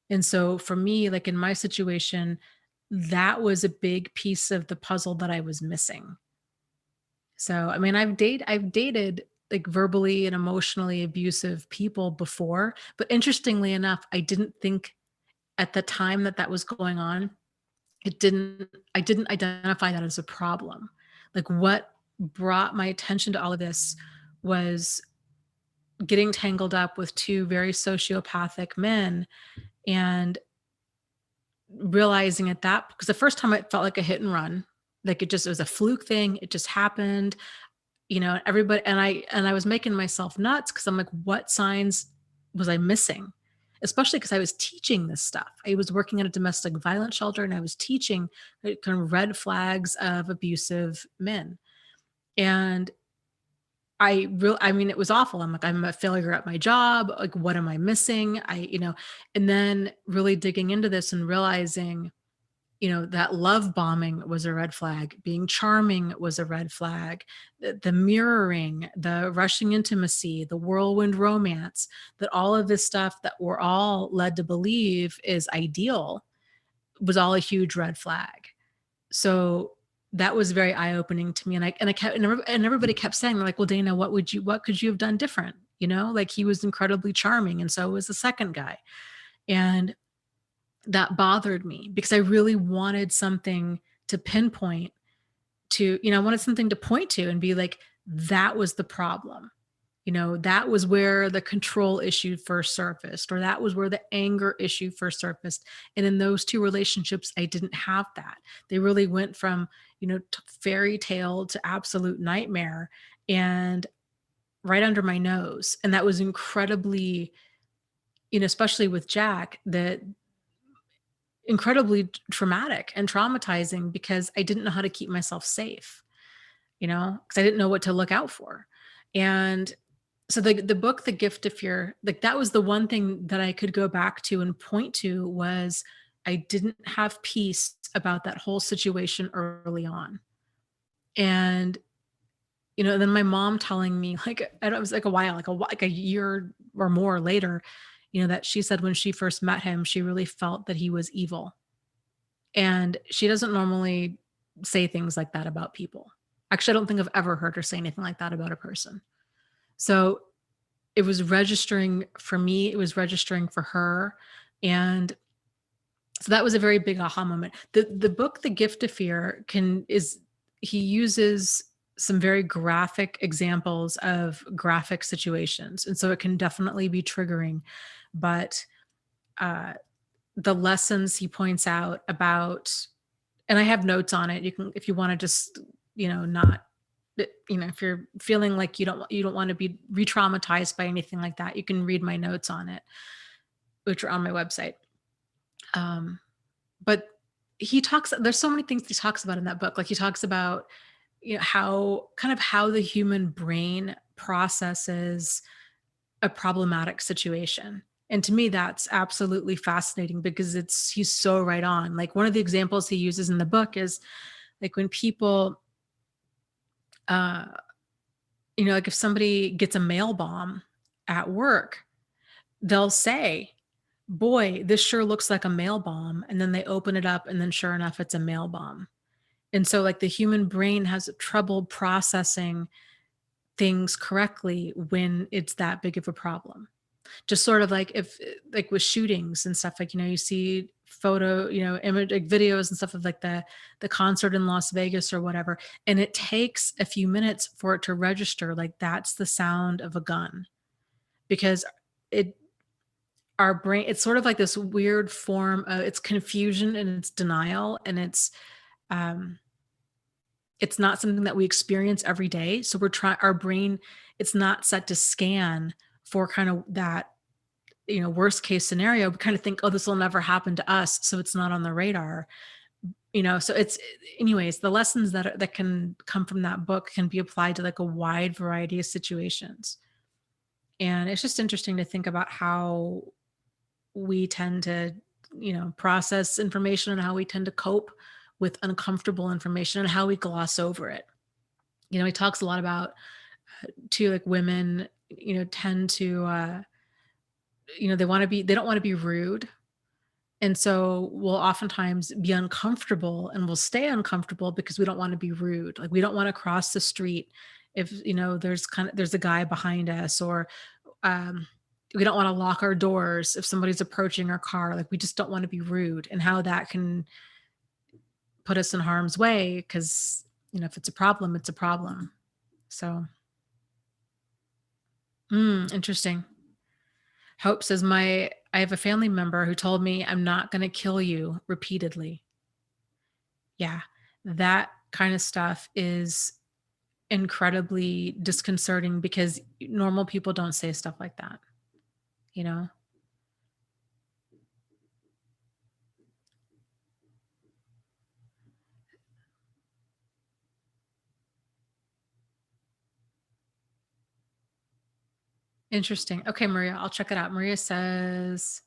And so for me, like in my situation, that was a big piece of the puzzle that I was missing. So, I mean, I've dated like verbally and emotionally abusive people before, but interestingly enough, I didn't think at the time that that was going on, I didn't identify that as a problem. Like what brought my attention to all of this was getting tangled up with two very sociopathic men and realizing at that, because the first time it felt like a hit and run, like it was a fluke thing, it just happened, everybody, and I was making myself nuts because I'm like, what signs was I missing? Especially because I was teaching this stuff. I was working at a domestic violence shelter and I was teaching kind of red flags of abusive men. And I mean, it was awful. I'm like, I'm a failure at my job. Like, what am I missing? And then really digging into this and realizing, that love bombing was a red flag, being charming was a red flag, the mirroring, the rushing intimacy, the whirlwind romance, that all of this stuff that we're all led to believe is ideal was all a huge red flag. So that was very eye-opening to me. And I kept, and everybody kept saying, like, well, Dana, what could you have done different? Like he was incredibly charming. And so was the second guy. And that bothered me because I really wanted something to pinpoint to, I wanted something to point to and be like, that was the problem. That was where the control issue first surfaced, or that was where the anger issue first surfaced. And in those two relationships, I didn't have that. They really went from, fairy tale to absolute nightmare and right under my nose. And that was incredibly, especially with Jack, that incredibly traumatic and traumatizing because I didn't know how to keep myself safe, because I didn't know what to look out for. And so the book, The Gift of Fear, like that was the one thing that I could go back to and point to was I didn't have peace about that whole situation early on. And, then my mom telling me like, I don't, it was like a while, like a year or more later, that she said when she first met him, she really felt that he was evil. And she doesn't normally say things like that about people. Actually, I don't think I've ever heard her say anything like that about a person. So it was registering for me, it was registering for her. And so that was a very big aha moment. The book, The Gift of Fear, he uses some very graphic examples of graphic situations. And so it can definitely be triggering. But uh, the lessons he points out about, and I have notes on it. You can, if you want to just, not, if you're feeling like you don't want to be re-traumatized by anything like that, you can read my notes on it, which are on my website. But there's so many things he talks about in that book. Like he talks about, how the human brain processes a problematic situation. And to me, that's absolutely fascinating because he's so right on. Like one of the examples he uses in the book is like when people, uh, like if somebody gets a mail bomb at work, they'll say, boy, this sure looks like a mail bomb. And then they open it up and then sure enough, it's a mail bomb. And so like the human brain has trouble processing things correctly when it's that big of a problem. Just sort of like if like with shootings and stuff, like, you see photo, image, like videos and stuff of like the concert in Las Vegas or whatever, and it takes a few minutes for it to register like that's the sound of a gun, because it our brain, it's sort of like this weird form of, it's confusion and it's denial, and um it's not something that we experience every day. So we're trying, our brain, it's not set to scan for kind of that, worst case scenario. We kind of think, oh, this will never happen to us. So it's not on the radar, so it's, anyways, the lessons that can come from that book can be applied to like a wide variety of situations. And it's just interesting to think about how we tend to, process information and how we tend to cope with uncomfortable information and how we gloss over it. He talks a lot about too, like women, tend to, they don't want to be rude. And so we'll oftentimes be uncomfortable and we'll stay uncomfortable because we don't want to be rude. Like we don't want to cross the street if, there's a guy behind us, or um, we don't want to lock our doors if somebody's approaching our car. Like we just don't want to be rude, and how that can put us in harm's way because, if it's a problem, it's a problem. So, interesting. Hope says, I have a family member who told me I'm not going to kill you repeatedly. Yeah, that kind of stuff is incredibly disconcerting because normal people don't say stuff like that, you know? Interesting. Okay, Maria, I'll check it out. Maria says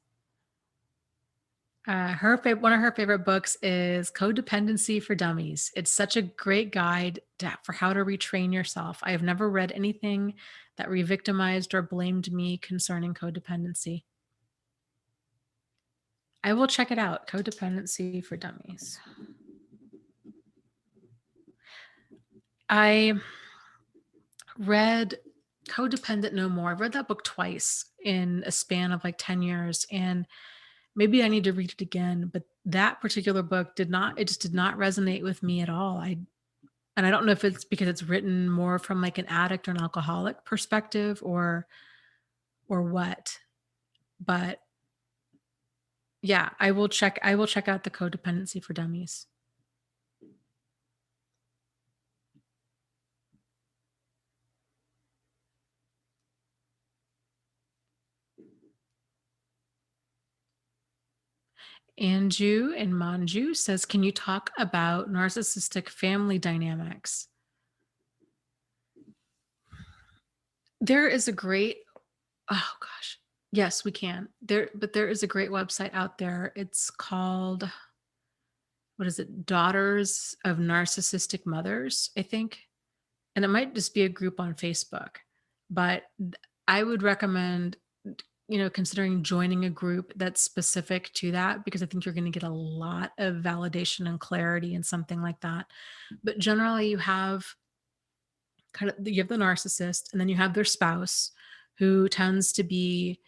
one of her favorite books is Codependency for Dummies. It's such a great guide for how to retrain yourself. I have never read anything that re-victimized or blamed me concerning codependency. I will check it out. Codependency for Dummies. I read Codependent No More. I've read that book twice in a span of like 10 years, and maybe I need to read it again, but that particular book it just did not resonate with me at all. And I don't know if it's because it's written more from like an addict or an alcoholic perspective, or what. But yeah, I will check out the Codependency for Dummies. Anju and Manju says, can you talk about narcissistic family dynamics? There is a great, oh gosh, yes, we can. But there is a great website out there. It's called, what is it? Daughters of Narcissistic Mothers, I think. And it might just be a group on Facebook. But I would recommend, considering joining a group that's specific to that, because I think you're going to get a lot of validation and clarity in something like that. But generally you have you have the narcissist, and then you have their spouse, who tends to be,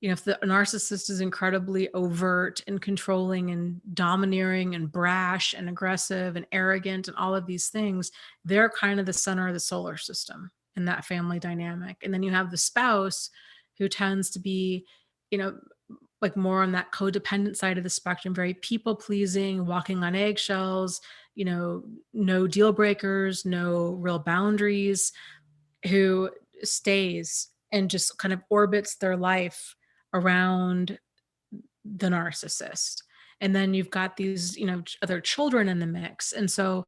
if the narcissist is incredibly overt and controlling and domineering and brash and aggressive and arrogant and all of these things, they're kind of the center of the solar system in that family dynamic. And then you have the spouse, who tends to be, like more on that codependent side of the spectrum, very people pleasing, walking on eggshells, no deal breakers, no real boundaries, who stays and just kind of orbits their life around the narcissist. And then you've got these, other children in the mix. And so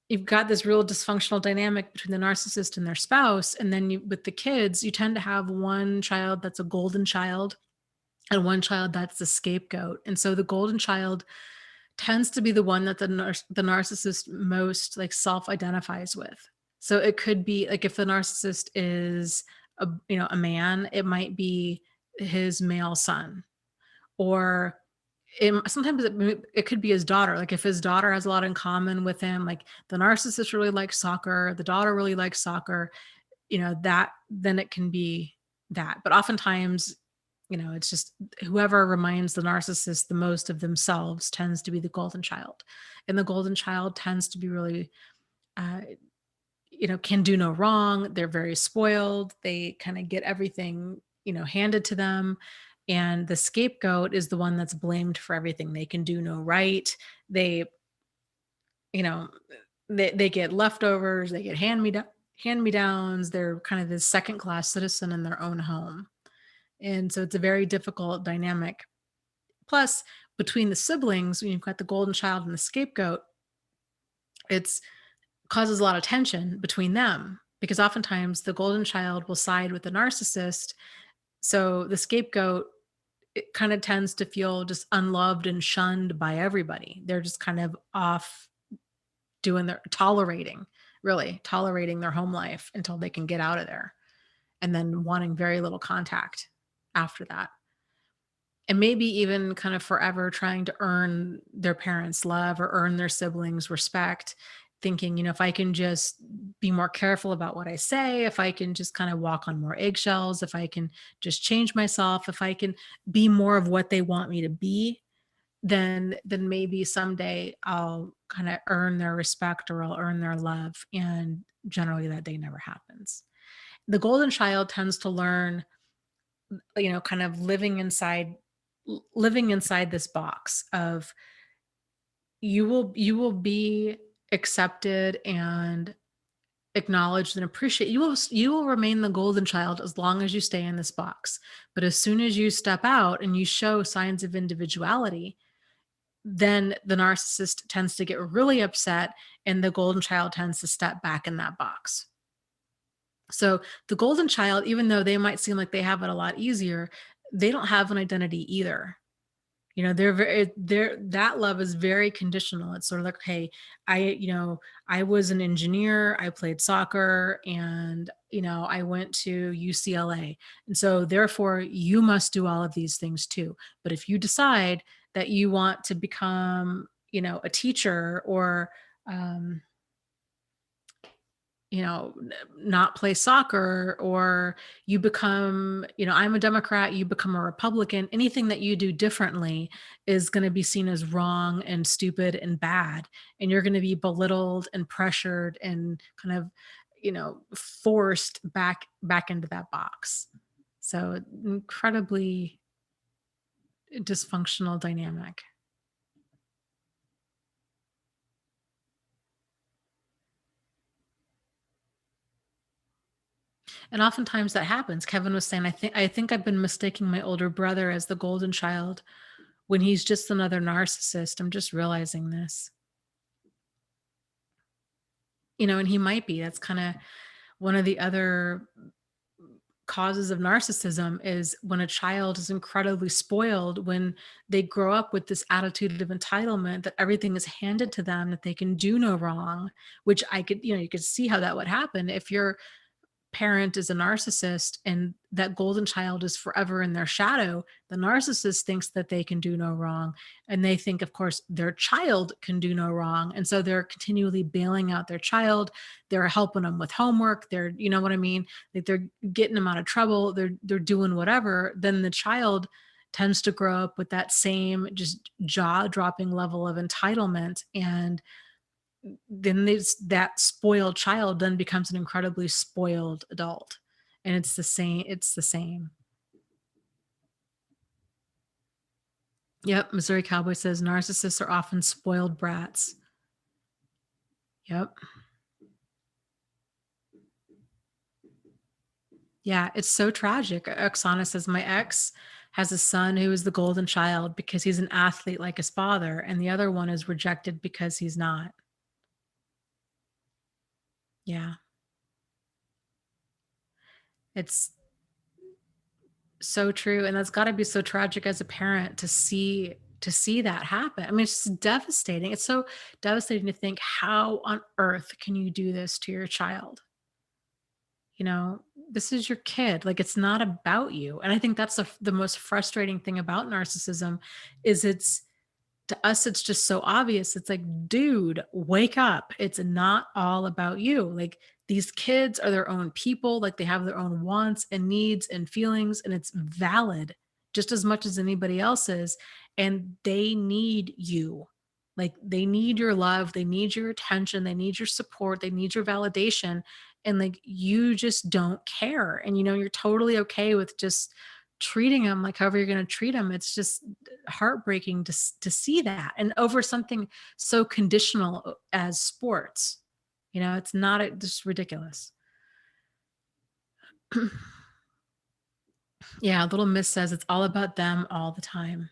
you've got this real dysfunctional dynamic between the narcissist and their spouse. And then with the kids, you tend to have one child that's a golden child and one child that's the scapegoat. And so the golden child tends to be the one that the narcissist most like self-identifies with. So it could be like, if the narcissist is a man, it might be his male son, or sometimes it could be his daughter. Like if his daughter has a lot in common with him, like the narcissist really likes soccer, the daughter really likes soccer, that then it can be that. But oftentimes, it's just whoever reminds the narcissist the most of themselves tends to be the golden child. And the golden child tends to be really, uh, can do no wrong. They're very spoiled. They kind of get everything, handed to them. And the scapegoat is the one that's blamed for everything. They can do no right. They, you know, they get leftovers, they get hand-me-downs. They're kind of this second-class citizen in their own home. And so it's a very difficult dynamic. Plus, between the siblings, when you've got the golden child and the scapegoat, it's causes a lot of tension between them because oftentimes the golden child will side with the narcissist. So the scapegoat, it kind of tends to feel just unloved and shunned by everybody. They're just kind of off doing their tolerating, really tolerating their home life until they can get out of there and then wanting very little contact after that. And maybe even kind of forever trying to earn their parents' love or earn their siblings' respect, thinking, if I can just be more careful about what I say, if I can just kind of walk on more eggshells, if I can just change myself, if I can be more of what they want me to be, then maybe someday I'll kind of earn their respect or I'll earn their love. And generally that day never happens. The golden child tends to learn, kind of living inside this box of you will be accepted and acknowledged and appreciated. You will remain the golden child as long as you stay in this box. But as soon as you step out and you show signs of individuality, then the narcissist tends to get really upset and the golden child tends to step back in that box. So the golden child, even though they might seem like they have it a lot easier, they don't have an identity either. They're that love is very conditional. It's sort of like, hey, I was an engineer, I played soccer, and I went to UCLA. And so therefore you must do all of these things too. But if you decide that you want to become, a teacher or um, not play soccer, or you become, I'm a Democrat, you become a Republican, anything that you do differently is going to be seen as wrong and stupid and bad. And you're going to be belittled and pressured and kind of, forced back into that box. So incredibly dysfunctional dynamic. And oftentimes that happens. Kevin was saying, I think I've been mistaking my older brother as the golden child when he's just another narcissist. I'm just realizing this. And he might be. That's kind of one of the other causes of narcissism is when a child is incredibly spoiled, when they grow up with this attitude of entitlement that everything is handed to them, that they can do no wrong, which you could see how that would happen if you're parent is a narcissist and that golden child is forever in their shadow. The narcissist thinks that they can do no wrong. And they think, of course, their child can do no wrong. And so they're continually bailing out their child. They're helping them with homework. They're, you know what I mean? Like they're getting them out of trouble. They're doing whatever. Then the child tends to grow up with that same just jaw-dropping level of entitlement. And then that spoiled child then becomes an incredibly spoiled adult. And it's the same. Yep, Missouri Cowboy says narcissists are often spoiled brats. Yep. Yeah, it's so tragic. Oksana says my ex has a son who is the golden child because he's an athlete like his father, and the other one is rejected because he's not. Yeah. It's so true, and that's gotta be so tragic as a parent to see that happen. I mean, it's just devastating. It's so devastating to think, how on earth can you do this to your child? You know, this is your kid. Like, it's not about you. And I think that's the most frustrating thing about narcissism is to us, it's just so obvious. It's like, dude, wake up. It's not all about you. Like, these kids are their own people. Like, they have their own wants and needs and feelings, and it's valid just as much as anybody else's. And they need you. Like, they need your love. They need your attention. They need your support. They need your validation. And like, you just don't care. And, you're totally okay with just treating them like however you're going to treat them. It's just heartbreaking to see that, and over something so conditional as sports. It's not just ridiculous. Yeah, Little Miss says it's all about them all the time.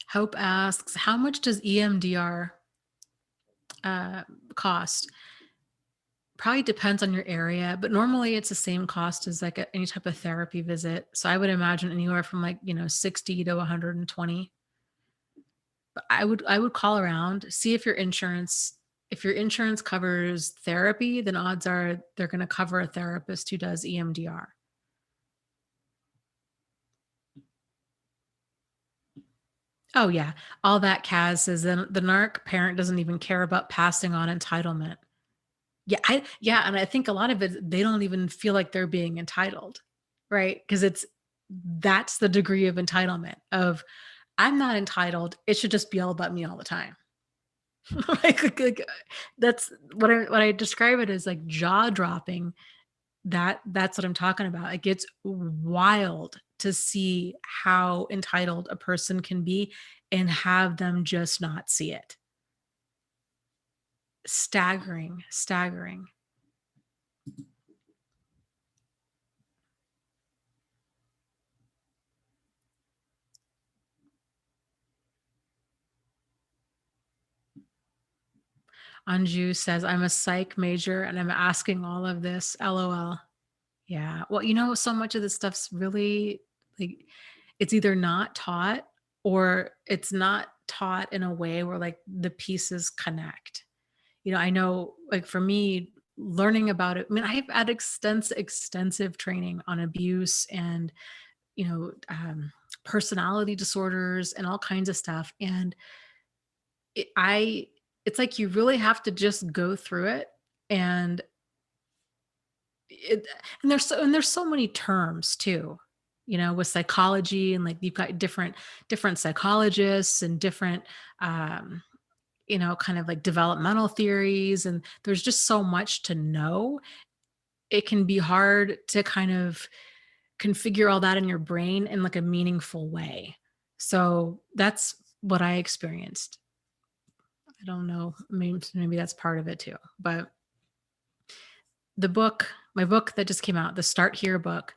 Hope asks, how much does EMDR cost? Probably depends on your area, but normally it's the same cost as like any type of therapy visit. So I would imagine anywhere from like, 60 to 120. But I would call around, see if your insurance covers therapy, then odds are they're going to cover a therapist who does EMDR. Oh yeah, all that Kaz says, then the narc parent doesn't even care about passing on entitlement. Yeah, and I think a lot of it, they don't even feel like they're being entitled, right? Because that's the degree of entitlement of, I'm not entitled. It should just be all about me all the time. That's what I describe it as, like, jaw dropping. That's what I'm talking about. It gets wild to see how entitled a person can be and have them just not see it. Staggering, staggering. Anju says, I'm a psych major and I'm asking all of this. LOL. Yeah. Well, so much of this stuff's really like, it's either not taught or it's not taught in a way where like the pieces connect. I know, like, for me, learning about it, I mean, I've had extensive training on abuse and, you know, um, personality disorders and all kinds of stuff. And it, I, it's like you really have to just go through it. And it, and there's so many terms too, with psychology, and like you've got different psychologists and different, um, kind of like developmental theories, and there's just so much to know. It can be hard to kind of configure all that in your brain in like a meaningful way. So that's what I experienced. I don't know, maybe that's part of it too. But my book that just came out, the Start Here book,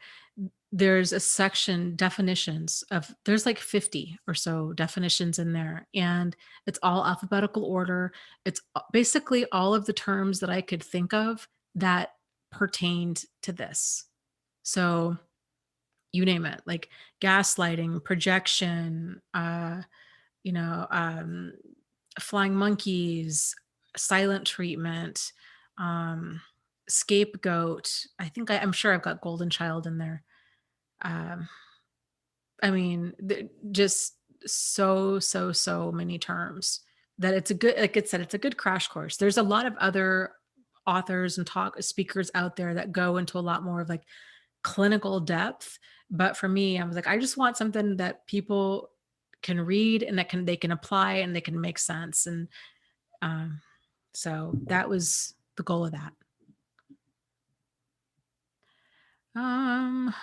there's a section definitions of, there's like 50 or so definitions in there, and it's all alphabetical order. It's basically all of the terms that I could think of that pertained to this. So you name it, like gaslighting, projection, you know, um, flying monkeys, silent treatment, um, scapegoat. I'm sure I've got golden child in there. Um, I mean, just so many terms that it's a good, like it said, it's a good crash course. There's a lot of other authors and talk speakers out there that go into a lot more of like clinical depth. But for me, I was like, I just want something that people can read and they can apply and they can make sense. And um, so that was the goal of that. Um,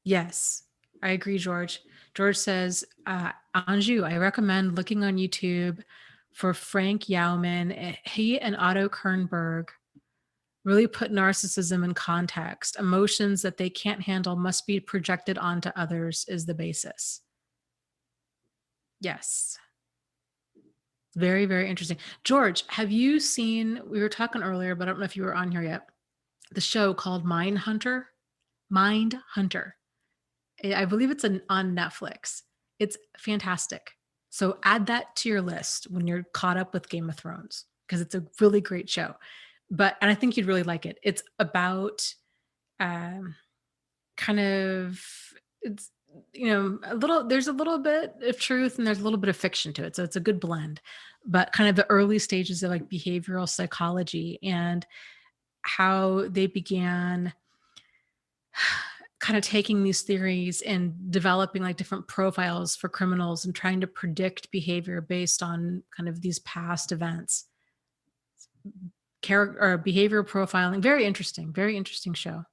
yes, I agree, George. George says, Anju, I recommend looking on YouTube for Frank Yauman. He and Otto Kernberg really put narcissism in context. Emotions that they can't handle must be projected onto others is the basis. Yes. Very, very interesting. George, have you seen, we were talking earlier, but I don't know if you were on here yet, the show called Mindhunter? Mindhunter. I believe it's on Netflix. It's fantastic. So add that to your list when you're caught up with Game of Thrones, because it's a really great show. And I think you'd really like it. It's about um, kind of it's there's a little bit of truth and there's a little bit of fiction to it. So it's a good blend. But kind of the early stages of like behavioral psychology and how they began kind of taking these theories and developing like different profiles for criminals and trying to predict behavior based on kind of these past events. Character or behavior profiling, very interesting show.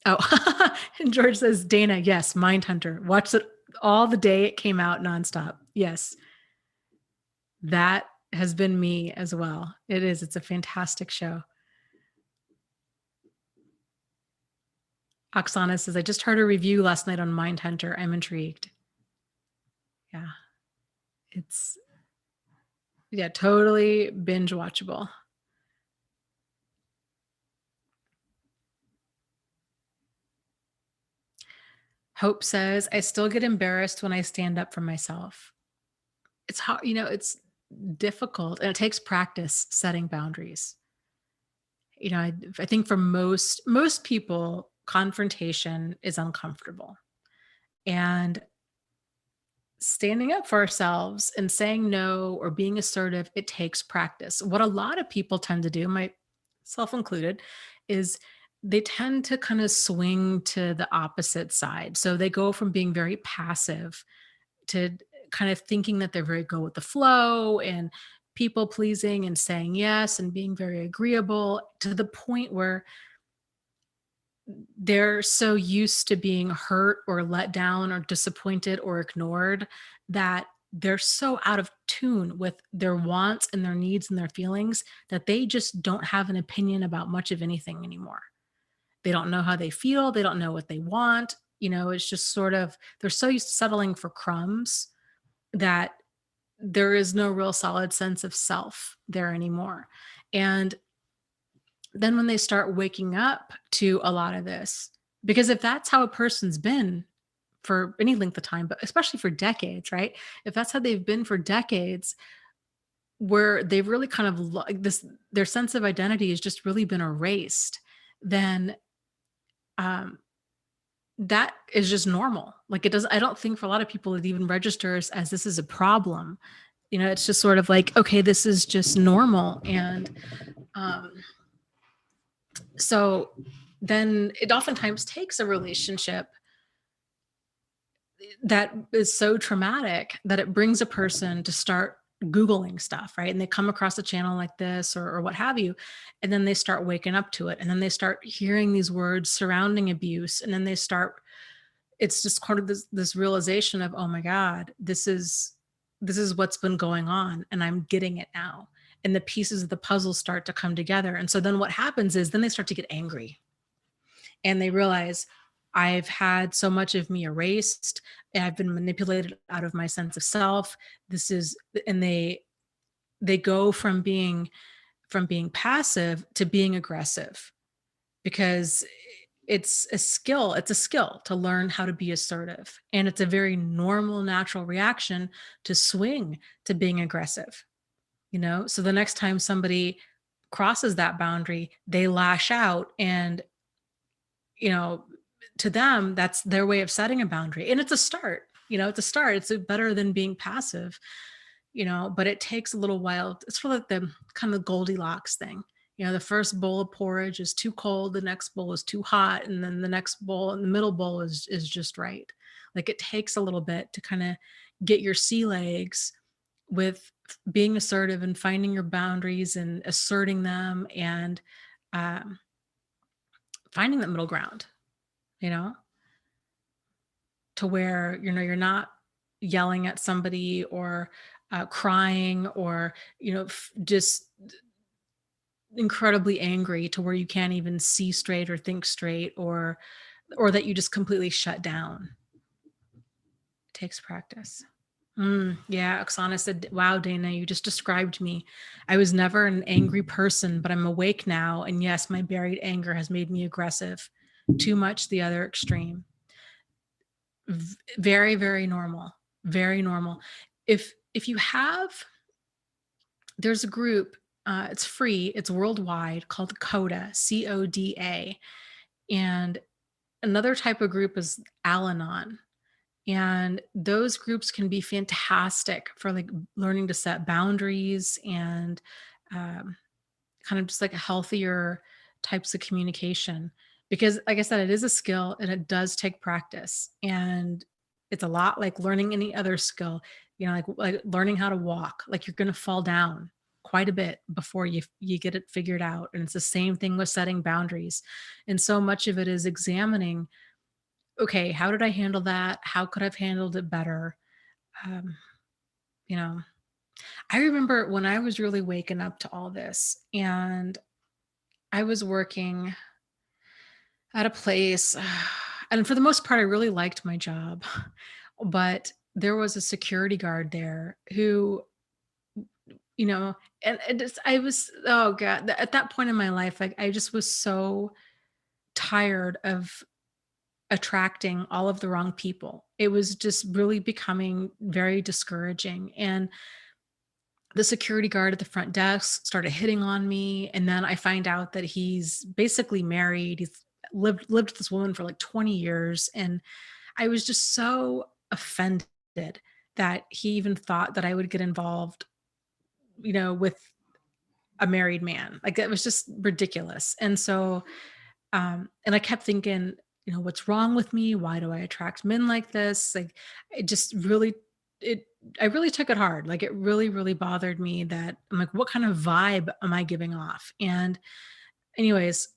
Oh, and George says, Dana, yes, Mindhunter. Watched it all the day it came out nonstop. Yes, that has been me as well. It is. It's a fantastic show. Oksana says, I just heard a review last night on Mindhunter. I'm intrigued. Yeah, it's, yeah, totally binge watchable. Hope says, I still get embarrassed when I stand up for myself. It's hard, it's difficult and it takes practice setting boundaries. I think for most people, confrontation is uncomfortable. And standing up for ourselves and saying no or being assertive, it takes practice. What a lot of people tend to do, myself included, is they tend to kind of swing to the opposite side. So they go from being very passive to kind of thinking that they're very go with the flow and people pleasing and saying yes and being very agreeable, to the point where they're so used to being hurt or let down or disappointed or ignored that they're so out of tune with their wants and their needs and their feelings that they just don't have an opinion about much of anything anymore. They don't know how they feel. They don't know what they want. It's just sort of, they're so used to settling for crumbs that there is no real solid sense of self there anymore. And then when they start waking up to a lot of this, because if that's how a person's been for any length of time, but especially for decades, right? If that's how they've been for decades, where they've really kind of this, their sense of identity has just really been erased, then um, that is just normal. Like it does, I don't think for a lot of people it even registers as this is a problem. It's just sort of like, okay, this is just normal. And um, so then it oftentimes takes a relationship that is so traumatic that it brings a person to start Googling stuff, right? And they come across a channel like this or what have you. And then they start waking up to it. And then they start hearing these words surrounding abuse. And then it's just kind of this realization of, oh my God, this is what's been going on. And I'm getting it now. And the pieces of the puzzle start to come together. And so then what happens is then they start to get angry and they realize, I've had so much of me erased. I've been manipulated out of my sense of self. This is, and they go from being passive to being aggressive, because it's a skill to learn how to be assertive, and it's a very normal, natural reaction to swing to being aggressive. So the next time somebody crosses that boundary, they lash out, and you know to them that's their way of setting a boundary, and it's a start. It's better than being passive. But it takes a little while. It's sort of like the kind of Goldilocks thing. The first bowl of porridge is too cold, the next bowl is too hot, and then the next bowl and the middle bowl is just right. Like it takes a little bit to kind of get your sea legs with being assertive and finding your boundaries and asserting them, and um, finding that middle ground, you know, to where, you're not yelling at somebody or crying or, just incredibly angry to where you can't even see straight or think straight, or that you just completely shut down. It takes practice. Yeah, Oksana said, wow, Dana, you just described me. I was never an angry person, but I'm awake now. And yes, my buried anger has made me aggressive. Too much the other extreme. Very, very normal. Very normal. If you have there's a group, it's free, it's worldwide called CODA, CODA. And another type of group is Al-Anon. And those groups can be fantastic for like learning to set boundaries and um, kind of just like healthier types of communication. Because, like I said, it is a skill and it does take practice. And it's a lot like learning any other skill, like learning how to walk. Like you're going to fall down quite a bit before you get it figured out. And it's the same thing with setting boundaries. And so much of it is examining, okay, how did I handle that? How could I have handled it better? Um, you know, I remember when I was really waking up to all this and I was working at a place, and for the most part, I really liked my job, but there was a security guard there who, you know, and it's, I was, oh God, at that point in my life, like I just was so tired of attracting all of the wrong people. It was just really becoming very discouraging. And the security guard at the front desk started hitting on me. And then I find out that he's basically married. He's lived with this woman for like 20 years. And I was just so offended that he even thought that I would get involved, with a married man. Like it was just ridiculous. And so and I kept thinking, what's wrong with me? Why do I attract men like this? Like it just really it I really took it hard. Like it really, really bothered me that I'm like, what kind of vibe am I giving off? And anyways,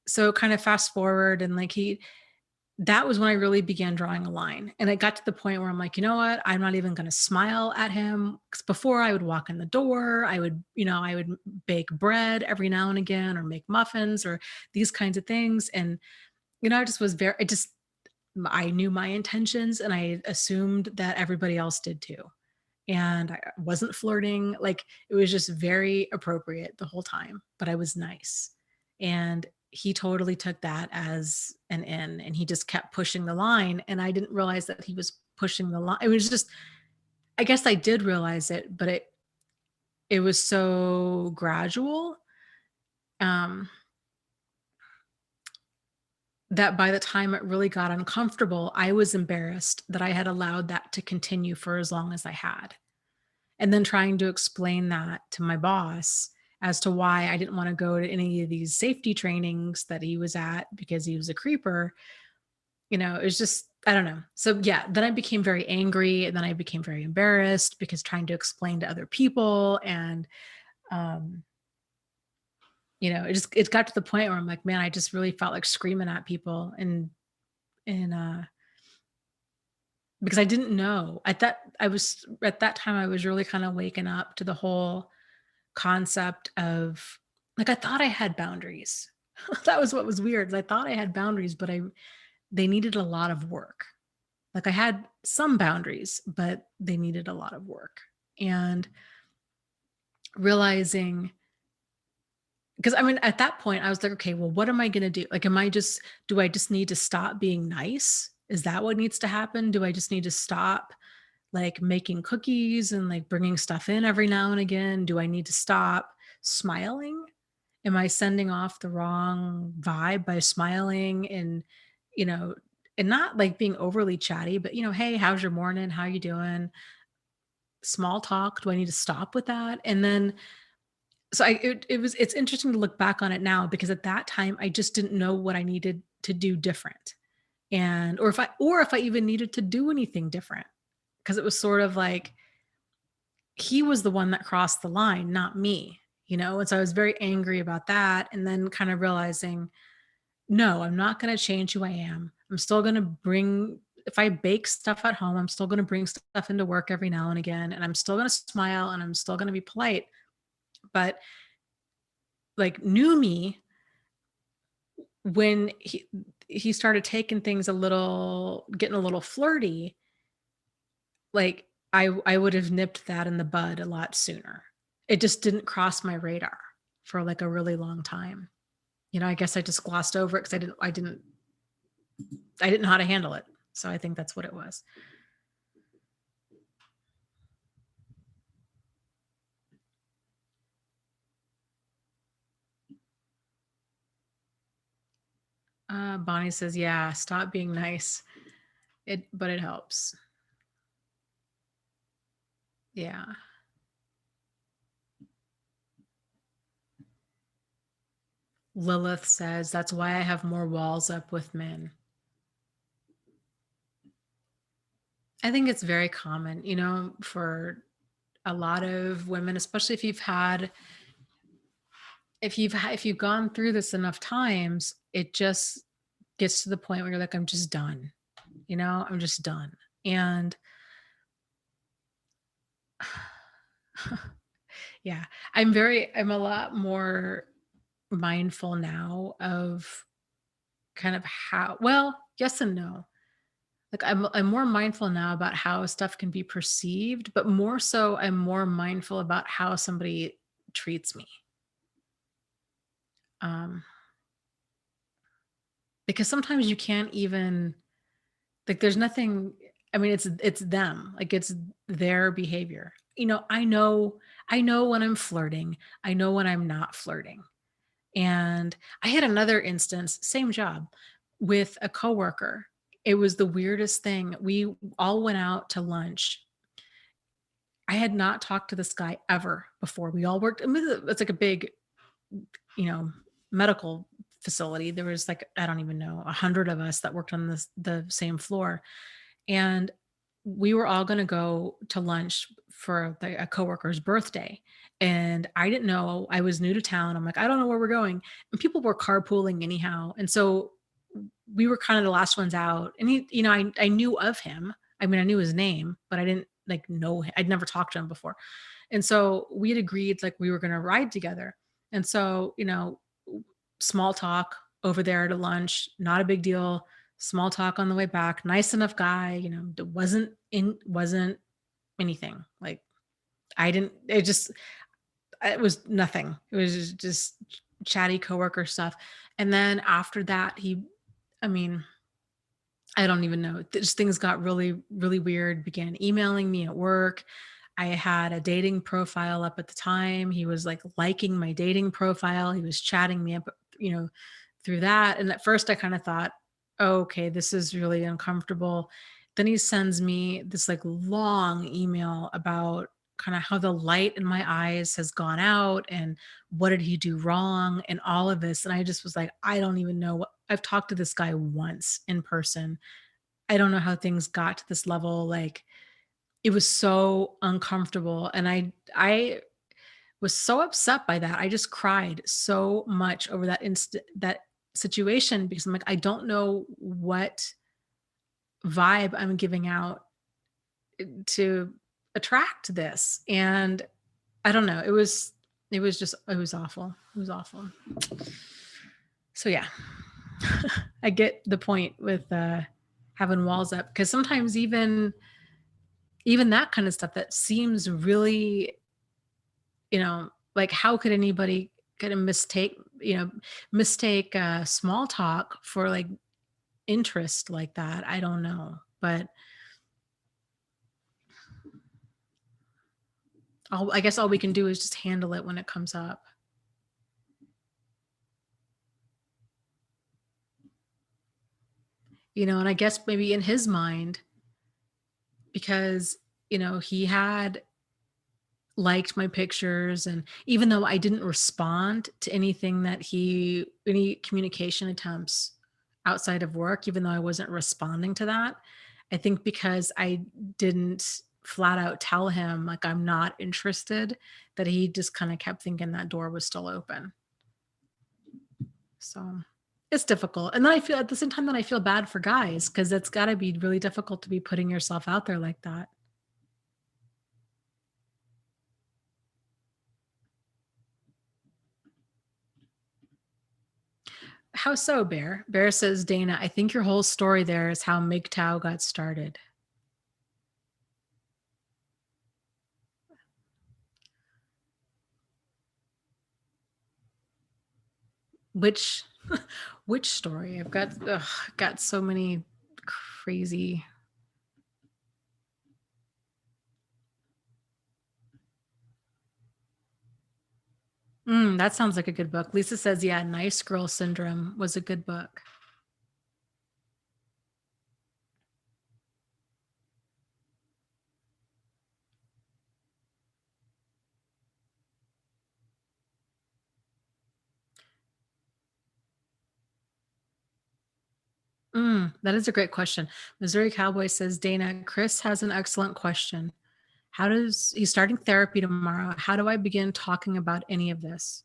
so kind of fast forward and like that was when I really began drawing a line. And it got to the point where I'm like, you know what? I'm not even going to smile at him. Because before I would walk in the door, I would bake bread every now and again or make muffins or these kinds of things. And, I just was I knew my intentions and I assumed that everybody else did too. And I wasn't flirting. Like it was just very appropriate the whole time, but I was nice. And he totally took that as an in and he just kept pushing the line. And I didn't realize that he was pushing the line. It was just, I guess I did realize it, but it was so gradual. Um, that by the time it really got uncomfortable, I was embarrassed that I had allowed that to continue for as long as I had. And then trying to explain that to my boss as to why I didn't want to go to any of these safety trainings that he was at because he was a creeper, it was just, I don't know. So yeah, then I became very angry and then I became very embarrassed because trying to explain to other people and, um, it got to the point where I'm like, man, I just really felt like screaming at people and because I didn't know at that time I was really kind of waking up to the whole concept of like I thought I had boundaries. That was what was weird. I thought I had boundaries, but they needed a lot of work. Like I had some boundaries, but they needed a lot of work. And realizing because I mean at that point I was like, okay, well, what am I going to do? Like do I just need to stop being nice? Is that what needs to happen? Do I just need to stop like making cookies and like bringing stuff in every now and again? Do I need to stop smiling? Am I sending off the wrong vibe by smiling you know, and not like being overly chatty, but hey, how's your morning? How you doing? Small talk. Do I need to stop with that? And then so it's interesting to look back on it now because at that time I just didn't know what I needed to do different. And or if I even needed to do anything different because it was sort of like he was the one that crossed the line, not me, And so I was very angry about that. And then kind of realizing, no, I'm not going to change who I am. I'm still going to if I bake stuff at home, I'm still going to bring stuff into work every now and again. And I'm still going to smile and I'm still going to be polite. But like new me, when he started taking things getting a little flirty, like I would have nipped that in the bud a lot sooner. It just didn't cross my radar for like a really long time. I guess I just glossed over it because I didn't know how to handle it. So I think that's what it was. Bonnie says, yeah, stop being nice. But it helps. Yeah. Lilith says, that's why I have more walls up with men. I think it's very common, for a lot of women, especially if you've gone through this enough times, it just gets to the point where you're like, I'm just done. I'm just done. And yeah, I'm a lot more mindful now of kind of how, well, yes and no. Like I'm more mindful now about how stuff can be perceived, but more so I'm more mindful about how somebody treats me. Um, because sometimes you can't even, like, there's nothing, I mean, it's them, like, it's their behavior. I know when I'm flirting, I know when I'm not flirting. And I had another instance, same job, with a coworker. It was the weirdest thing. We all went out to lunch. I had not talked to this guy ever before. We all worked, I mean, it's like a big, you know, medical facility. There was like, I don't even know, 100 of us that worked on the same floor. And we were all going to go to lunch for a coworker's birthday. And I didn't know, I was new to town. I'm like, I don't know where we're going. And people were carpooling anyhow. And so we were kind of the last ones out. And I knew of him. I mean, I knew his name, but I didn't like know him. I'd never talked to him before. And so we had agreed like we were going to ride together. And so, small talk over there to lunch, not a big deal. Small talk on the way back. Nice enough guy, it wasn't anything. Like I didn't, it was nothing. It was just chatty coworker stuff. And then after that, I mean, I don't even know. Just things got really, really weird. Began emailing me at work. I had a dating profile up at the time. He was like liking my dating profile. He was chatting me up, you know, through that. And at first I kind of thought, oh, okay, this is really uncomfortable. Then he sends me this like long email about kind of how the light in my eyes has gone out and what did he do wrong and all of this. And I just was like, I don't even know what I've talked to this guy once in person. I don't know how things got to this level. Like it was so uncomfortable. And I was so upset by that. I just cried so much over that situation because I'm like, I don't know what vibe I'm giving out to attract this. And I don't know. It was awful. It was awful. So yeah. I get the point with having walls up because sometimes even that kind of stuff that seems really, like how could anybody kind of mistake small talk for like interest like that? I don't know. But I guess all we can do is just handle it when it comes up. And I guess maybe in his mind, because, he had liked my pictures, and even though I didn't respond to any communication attempts outside of work, even though I wasn't responding to that, I think because I didn't flat out tell him like I'm not interested, that he just kind of kept thinking that door was still open. So it's difficult. And then I feel at the same time that I feel bad for guys because it's got to be really difficult to be putting yourself out there like that. How so, Bear? Bear says, Dana, I think your whole story there is how MGTOW got started. Which which story? I've got so many crazy. That sounds like a good book. Lisa says, yeah, Nice Girl Syndrome was a good book. That is a great question. Missouri Cowboy says, Dana, Chris has an excellent question. He's starting therapy tomorrow. How do I begin talking about any of this?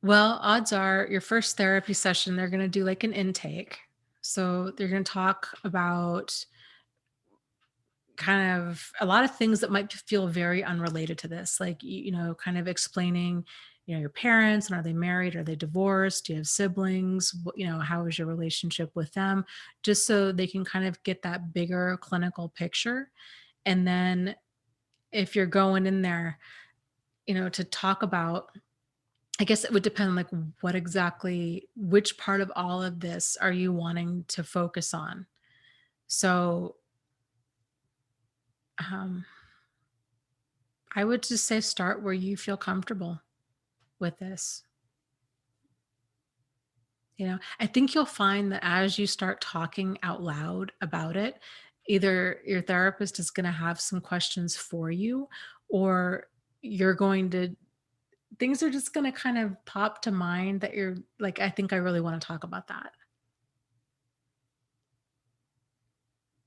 Well, odds are your first therapy session, they're going to do like an intake. So they're going to talk about kind of a lot of things that might feel very unrelated to this, like, kind of explaining, your parents, and are they married? Are they divorced? Do you have siblings? How is your relationship with them? Just so they can kind of get that bigger clinical picture. And then if you're going in there, to talk about, I guess it would depend on like which part of all of this are you wanting to focus on? So, um, I would just say start where you feel comfortable with this. I think you'll find that as you start talking out loud about it, either your therapist is going to have some questions for you, or you're going to, things are just going to kind of pop to mind that you're like, I think I really want to talk about that.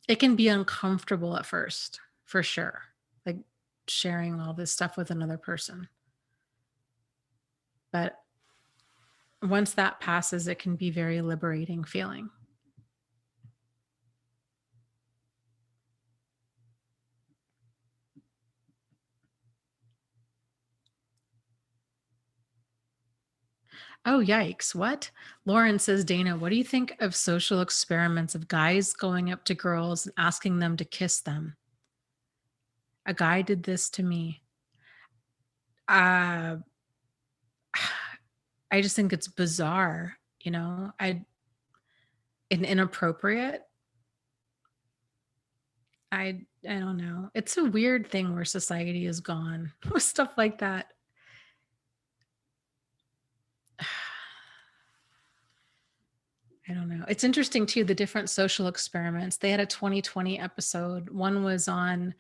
It can be uncomfortable at first, for sure. Like sharing all this stuff with another person. But once that passes, it can be very liberating feeling. Oh, yikes. What? Lauren says, Dana, what do you think of social experiments of guys going up to girls and asking them to kiss them? A guy did this to me. Uh, I just think it's bizarre, and inappropriate. I don't know. It's a weird thing where society has gone with stuff like that. I don't know. It's interesting too, the different social experiments. They had a 2020 episode. One was on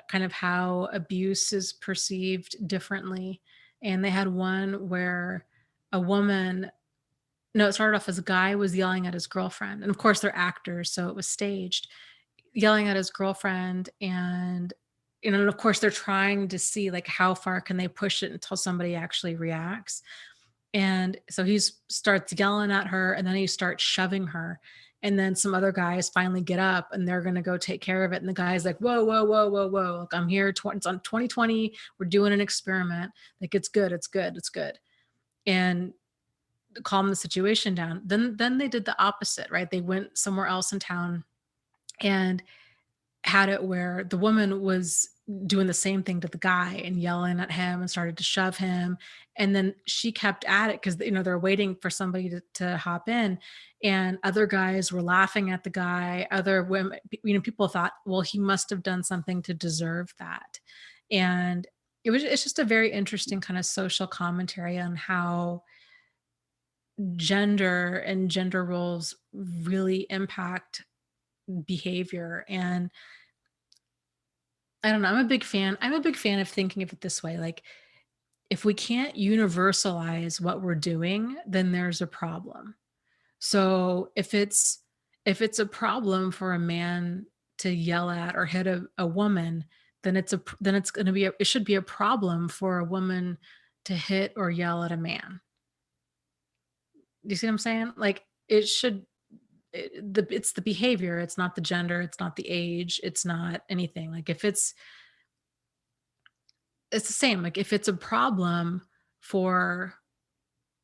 kind of how abuse is perceived differently. And they had one where a woman, no, it started off as a guy was yelling at his girlfriend. And of course, they're actors, so it was staged, yelling at his girlfriend. And of course, they're trying to see like how far can they push it until somebody actually reacts. And so he starts yelling at her, and then he starts shoving her. And then some other guys finally get up and they're going to go take care of it. And the guy's like, whoa, whoa, whoa, whoa, whoa. Like, I'm here. It's on 2020. We're doing an experiment. Like, it's good. It's good. It's good. And calm the situation down. Then they did the opposite, right? They went somewhere else in town and had it where the woman was doing the same thing to the guy and yelling at him and started to shove him. And then she kept at it because, they're waiting for somebody to hop in. And other guys were laughing at the guy. Other women, people thought, well, he must have done something to deserve that. And it's just a very interesting kind of social commentary on how gender and gender roles really impact behavior. And I don't know. I'm a big fan of thinking of it this way. Like, if we can't universalize what we're doing, then there's a problem. So if it's a problem for a man to yell at or hit a woman, then it's going to be it should be a problem for a woman to hit or yell at a man. Do you see what I'm saying? Like, it should it's the behavior, it's not the gender, it's not the age, it's not anything. Like, if it's the same. Like, if it's a problem for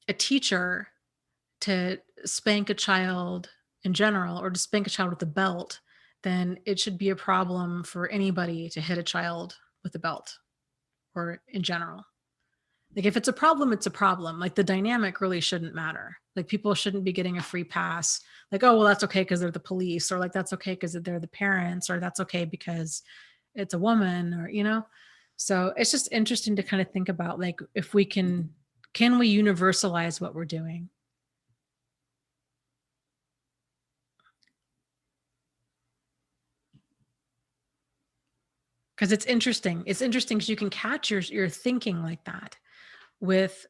a teacher to spank a child in general, or to spank a child with a belt, then it should be a problem for anybody to hit a child with a belt, or in general. Like if it's a problem, it's a problem. Like the dynamic really shouldn't matter. Like people shouldn't be getting a free pass. Like, oh, well, that's okay because they're the police, or like that's okay because they're the parents, or that's okay because it's a woman, or So it's just interesting to kind of think about like if we can we universalize what we're doing? Because it's interesting. It's interesting because you can catch your thinking like that with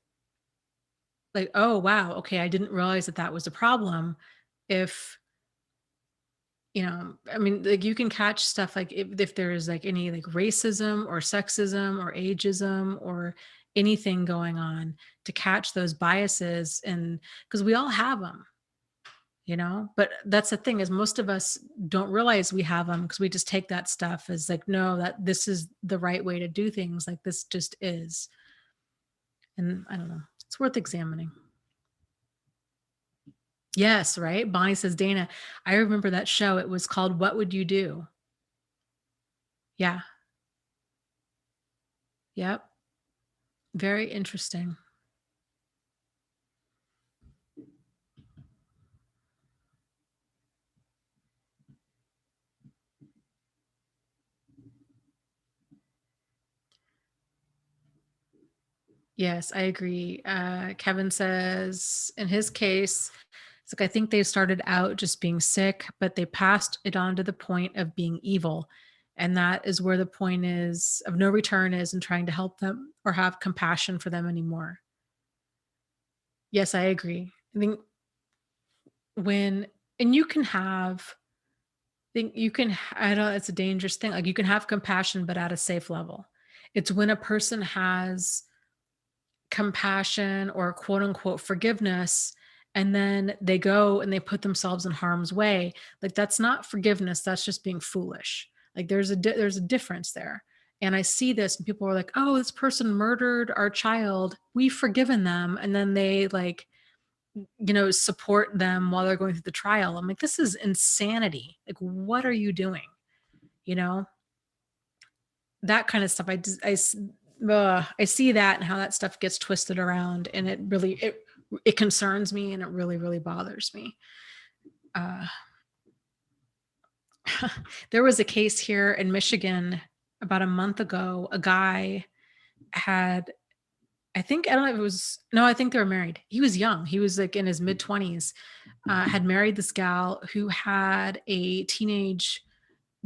like, oh wow, okay, I didn't realize that that was a problem. If I mean, like you can catch stuff like if there's like any like racism or sexism or ageism or anything going on, to catch those biases, and because we all have them, but that's the thing, is most of us don't realize we have them because we just take that stuff as like, no, that this is the right way to do things, like this just is. And I don't know, it's worth examining. Yes, right. Bonnie says, Dana, I remember that show. It was called What Would You Do? Yeah. Yep. Very interesting. Yes, I agree. Kevin says in his case, it's like, I think they started out just being sick, but they passed it on to the point of being evil. And that is where the point is of no return is, in trying to help them or have compassion for them anymore. Yes, I agree. I think when, and you can have, think you can, I don't, it's a dangerous thing. Like you can have compassion, but at a safe level. It's when a person has compassion or quote unquote forgiveness, and then they go and they put themselves in harm's way. Like that's not forgiveness, that's just being foolish. Like there's a difference there. And I see this and people are like, oh, this person murdered our child, we've forgiven them, and then they like support them while they're going through the trial. I'm like, this is insanity. Like what are you doing? you know that kind of stuff. I see that and how that stuff gets twisted around, and it concerns me, and it really really bothers me. Uh, there was a case here in Michigan about a month ago. A guy had, I don't know if it was, no, I think they were married. He was young. He was like in his mid 20s. Had married this gal who had a teenage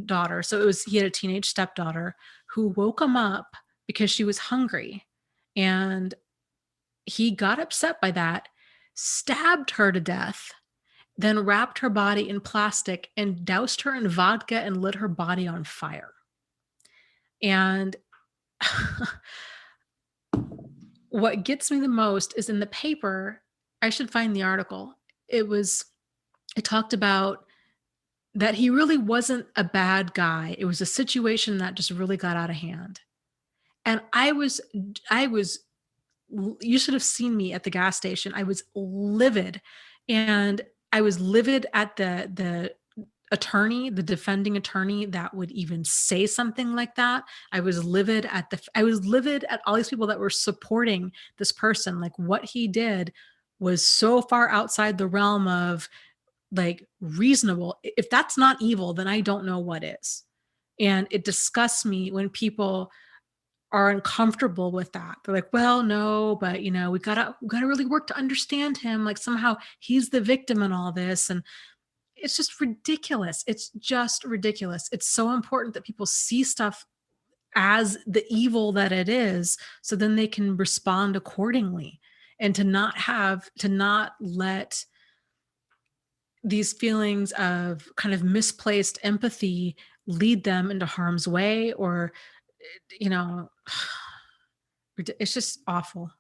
daughter. So he had a teenage stepdaughter who woke him up because she was hungry. And he got upset by that, stabbed her to death, then wrapped her body in plastic and doused her in vodka and lit her body on fire. And what gets me the most is in the paper. I should find the article. It talked about that he really wasn't a bad guy. It was a situation that just really got out of hand. And I was, you should have seen me at the gas station. I was livid. And I was livid at the attorney, the defending attorney, that would even say something like that. I was livid at all these people that were supporting this person. Like what he did was so far outside the realm of like reasonable. If that's not evil, then I don't know what is. And it disgusts me when people are uncomfortable with that. They're like, well, no, but we gotta really work to understand him. Like somehow he's the victim in all this. And it's just ridiculous. It's just ridiculous. It's so important that people see stuff as the evil that it is, so then they can respond accordingly, and to not let these feelings of kind of misplaced empathy lead them into harm's way, or you know it's just awful.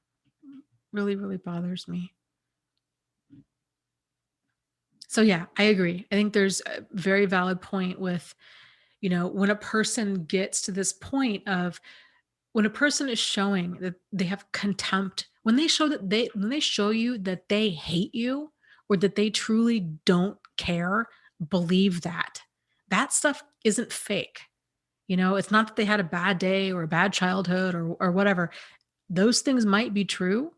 Really really bothers me. So yeah, I agree. I think there's a very valid point with, when a person gets to this point of, when a person is showing that they have contempt, when they show you that they hate you, or that they truly don't care, believe that. That stuff isn't fake. It's not that they had a bad day or a bad childhood or whatever. Those things might be true,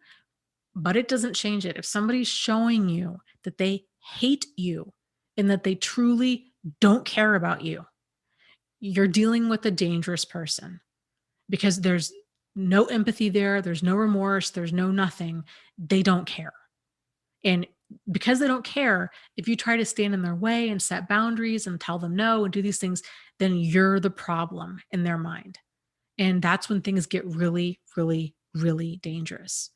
but it doesn't change it. If somebody's showing you that they hate you and that they truly don't care about you, you're dealing with a dangerous person because there's no empathy there, there's no remorse, there's no nothing. They don't care. And because they don't care, if you try to stand in their way and set boundaries and tell them no and do these things, then you're the problem in their mind. And that's when things get really, really, really dangerous.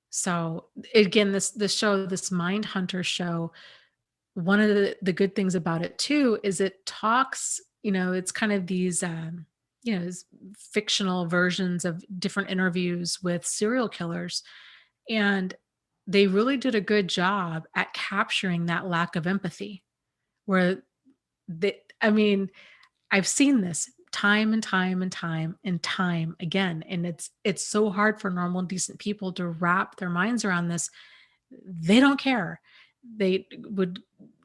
So again, this show, this Mindhunter show, one of the good things about it too is it talks, it's kind of these fictional versions of different interviews with serial killers. And they really did a good job at capturing that lack of empathy where I mean, I've seen this time and time and time and time again. And it's so hard for normal, decent people to wrap their minds around this. They don't care. They would,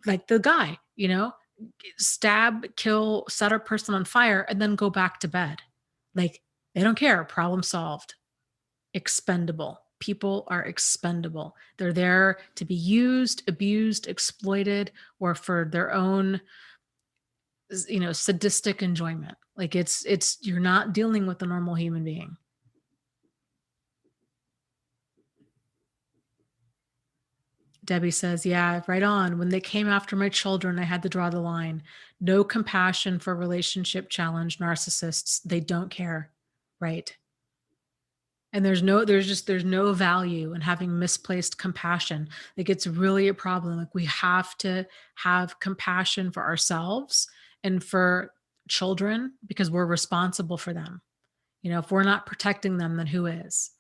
like the guy, stab, kill, set a person on fire, and then go back to bed. Like they don't care. Problem solved. Expendable. People are expendable. They're there to be used, abused, exploited, or for their own, sadistic enjoyment. Like you're not dealing with a normal human being. Debbie says, yeah, right on. When they came after my children, I had to draw the line. No compassion for relationship challenge narcissists. They don't care. Right. And there's no value in having misplaced compassion. Like it's really a problem. Like we have to have compassion for ourselves and for children because we're responsible for them. If we're not protecting them, then who is?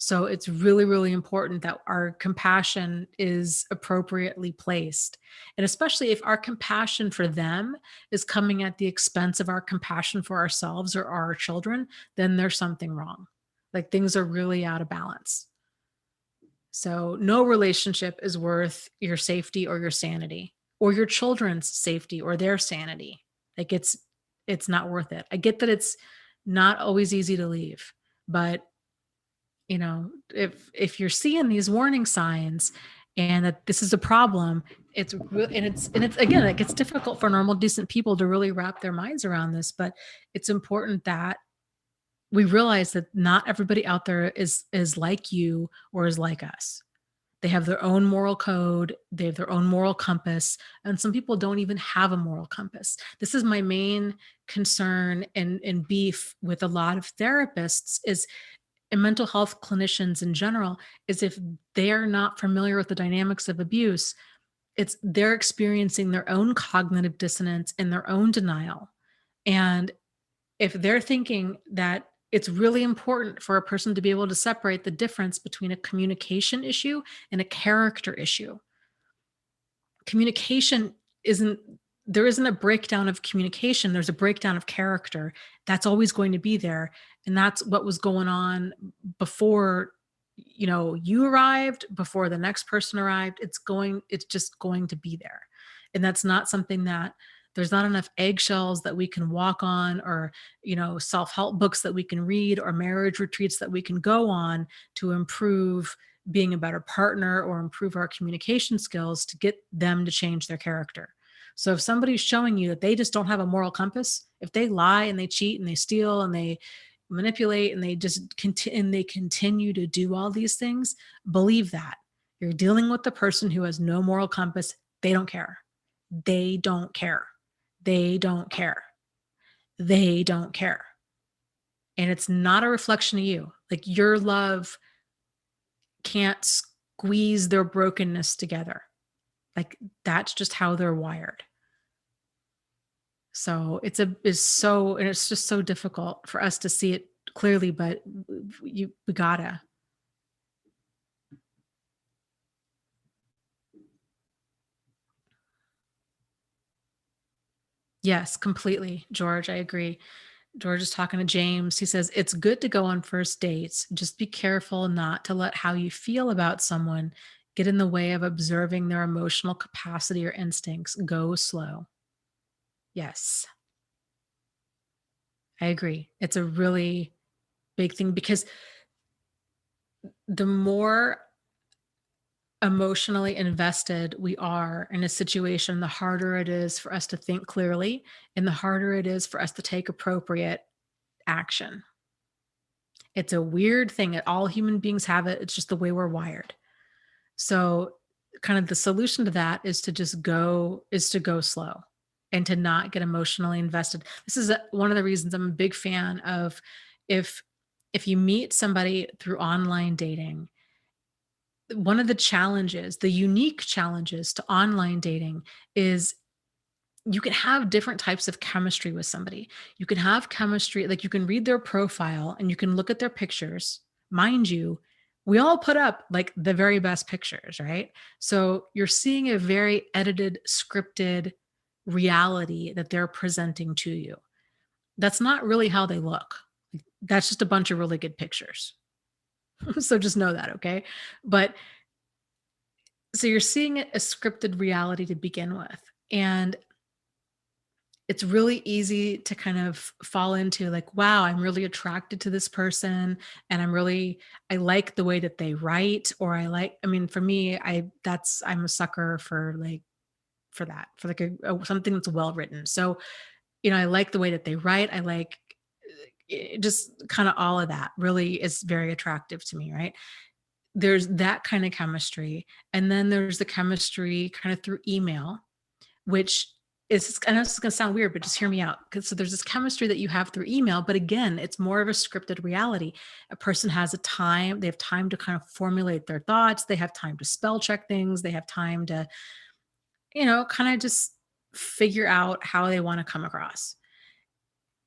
So it's really, really important that our compassion is appropriately placed. And especially if our compassion for them is coming at the expense of our compassion for ourselves or our children, then there's something wrong. Like things are really out of balance. So no relationship is worth your safety or your sanity or your children's safety or their sanity. Like it's not worth it. I get that it's not always easy to leave, but if you're seeing these warning signs and that this is a problem, it's real, and it's again, like it's difficult for normal decent people to really wrap their minds around this, but it's important that we realize that not everybody out there is like you or is like us. They have their own moral code, they have their own moral compass, and some people don't even have a moral compass. This is my main concern and beef with a lot of therapists is and mental health clinicians in general is if they're not familiar with the dynamics of abuse, it's they're experiencing their own cognitive dissonance and their own denial. And if they're thinking that it's really important for a person to be able to separate the difference between a communication issue and a character issue, communication isn't there isn't a breakdown of communication, there's a breakdown of character. That's always going to be there, and that's what was going on before you arrived, before the next person arrived. It's just going to be there. And that's not something that there's not enough eggshells that we can walk on or self-help books that we can read or marriage retreats that we can go on to improve being a better partner or improve our communication skills to get them to change their character. So if somebody's showing you that they just don't have a moral compass, if they lie and they cheat and they steal and they manipulate and they just continue to do all these things, believe that. You're dealing with the person who has no moral compass. They don't care. They don't care. They don't care. They don't care. And it's not a reflection of you. Like your love can't squeeze their brokenness together. Like that's just how they're wired. So it's just so difficult for us to see it clearly, but we gotta. Yes, completely, George. I agree. George is talking to James. He says, it's good to go on first dates. Just be careful not to let how you feel about someone get in the way of observing their emotional capacity or instincts. Go slow. Yes, I agree. It's a really big thing, because the more emotionally invested we are in a situation, the harder it is for us to think clearly, and the harder it is for us to take appropriate action. It's a weird thing that all human beings have it. It's just the way we're wired. So kind of the solution to that is to go slow and to not get emotionally invested. This is one of the reasons I'm a big fan of, if if you meet somebody through online dating, one of the challenges, the unique challenges to online dating is you can have different types of chemistry with somebody. You can have chemistry, like you can read their profile and you can look at their pictures. Mind you, we all put up like the very best pictures, right? So you're seeing a very edited, scripted reality that they're presenting to you. That's not really how they look. That's just a bunch of really good pictures. So just know that, okay? But so you're seeing a scripted reality to begin with. And it's really easy to kind of fall into like, wow, I'm really attracted to this person, and I like the way that they write, or I mean, for me, I'm a sucker for like, for like something that's well written. So, I like the way that they write. I like just kind of all of that really is very attractive to me, right? There's that kind of chemistry. And then there's the chemistry kind of through email, which is, I know this is going to sound weird, but just hear me out. So there's this chemistry that you have through email, but again, it's more of a scripted reality. A person has they have time to kind of formulate their thoughts. They have time to spell check things. They have time to, kind of just figure out how they want to come across.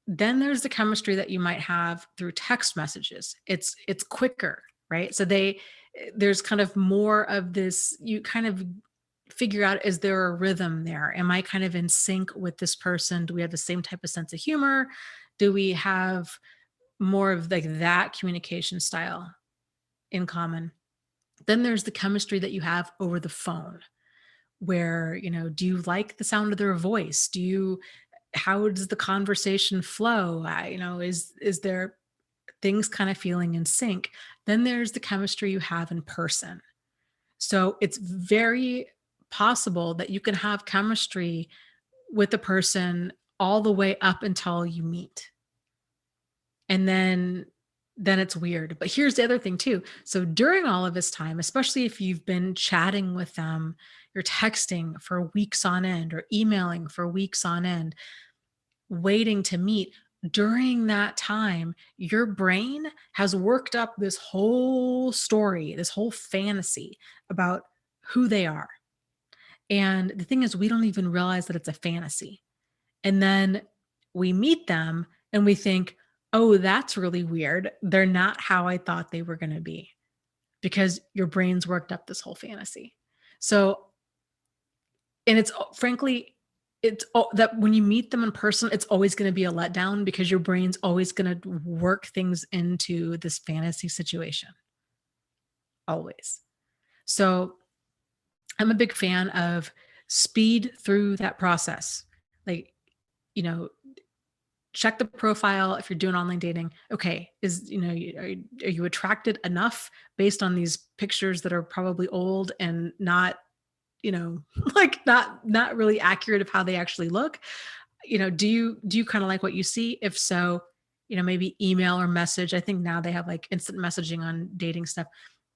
Then there's the chemistry that you might have through text messages. It's quicker, right? So there's kind of more of this, you kind of figure out, is there a rhythm there? Am I kind of in sync with this person? Do we have the same type of sense of humor? Do we have more of like that communication style in common? Then there's the chemistry that you have over the phone, where, do you like the sound of their voice? How does the conversation flow? Is there things kind of feeling in sync? Then there's the chemistry you have in person. So it's very possible that you can have chemistry with a person all the way up until you meet. And then it's weird. But here's the other thing too. So during all of this time, especially if you've been chatting with them, you're texting for weeks on end or emailing for weeks on end, waiting to meet, during that time, your brain has worked up this whole story, this whole fantasy about who they are. And the thing is, we don't even realize that it's a fantasy. And then we meet them and we think, oh, that's really weird. They're not how I thought they were going to be, because your brain's worked up this whole fantasy. So, and it's frankly, that when you meet them in person, it's always going to be a letdown, because your brain's always going to work things into this fantasy situation. Always. So I'm a big fan of speed through that process. Like, you know, check the profile if you're doing online dating. Okay, are you attracted enough based on these pictures that are probably old and not, like not really accurate of how they actually look? Do you kind of like what you see? If so, maybe email or message. I think now they have like instant messaging on dating stuff.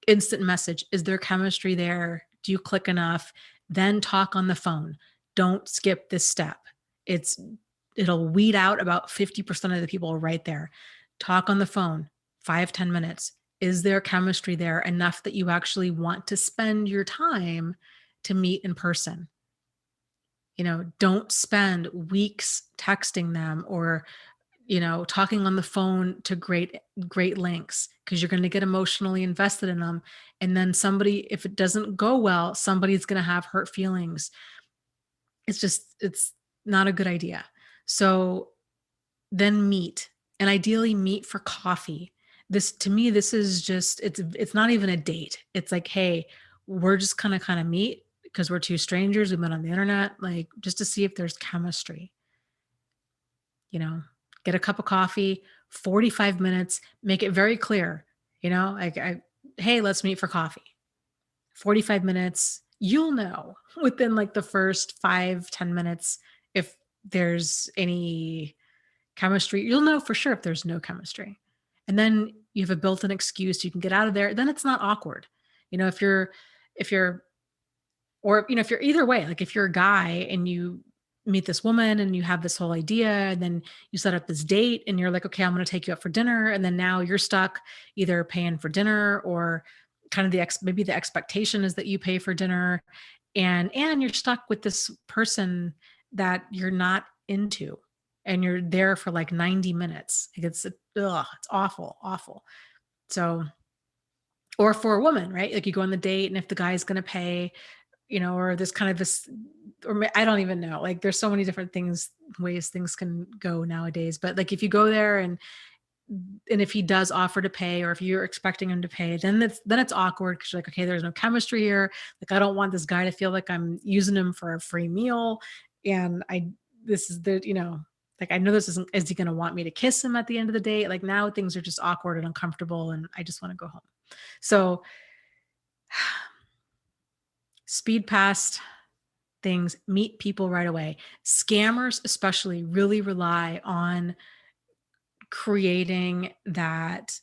Instant message. Is there chemistry there? Do you click enough? Then talk on the phone. Don't skip this step. It'll weed out about 50% of the people right there. Talk on the phone, 5-10 minutes. Is there chemistry there enough that you actually want to spend your time to meet in person? Don't spend weeks texting them or, talking on the phone to great lengths, because you're going to get emotionally invested in them. And then if it doesn't go well, somebody's going to have hurt feelings. It's not a good idea. So then meet, and ideally meet for coffee. To me, this is just, it's not even a date. It's like, hey, we're just kind of meet because we're two strangers. We've been on the internet, like just to see if there's chemistry, you know, get a cup of coffee, 45 minutes, make it very clear, like, hey, let's meet for coffee. 45 minutes, you'll know within like the first 5-10 minutes if there's any chemistry. You'll know for sure if there's no chemistry. And then you have a built-in excuse, you can get out of there. Then it's not awkward. If you're if you're either way, like if you're a guy and you meet this woman and you have this whole idea, and then you set up this date and you're like, okay, I'm going to take you out for dinner. And then now you're stuck either paying for dinner, or kind of maybe the expectation is that you pay for dinner, and you're stuck with this person that you're not into, and you're there for like 90 minutes. Like it's awful, awful. So, or for a woman, right? Like you go on the date, and if the guy's going to pay, or this kind of this, I don't even know. Like there's so many different ways things can go nowadays. But like if you go there and if he does offer to pay, or if you're expecting him to pay, then it's awkward, because you're like, okay, there's no chemistry here. Like I don't want this guy to feel like I'm using him for a free meal. And this is like, I know this is he going to want me to kiss him at the end of the day? Like now things are just awkward and uncomfortable, and I just want to go home. So speed past things, meet people right away. Scammers especially really rely on creating that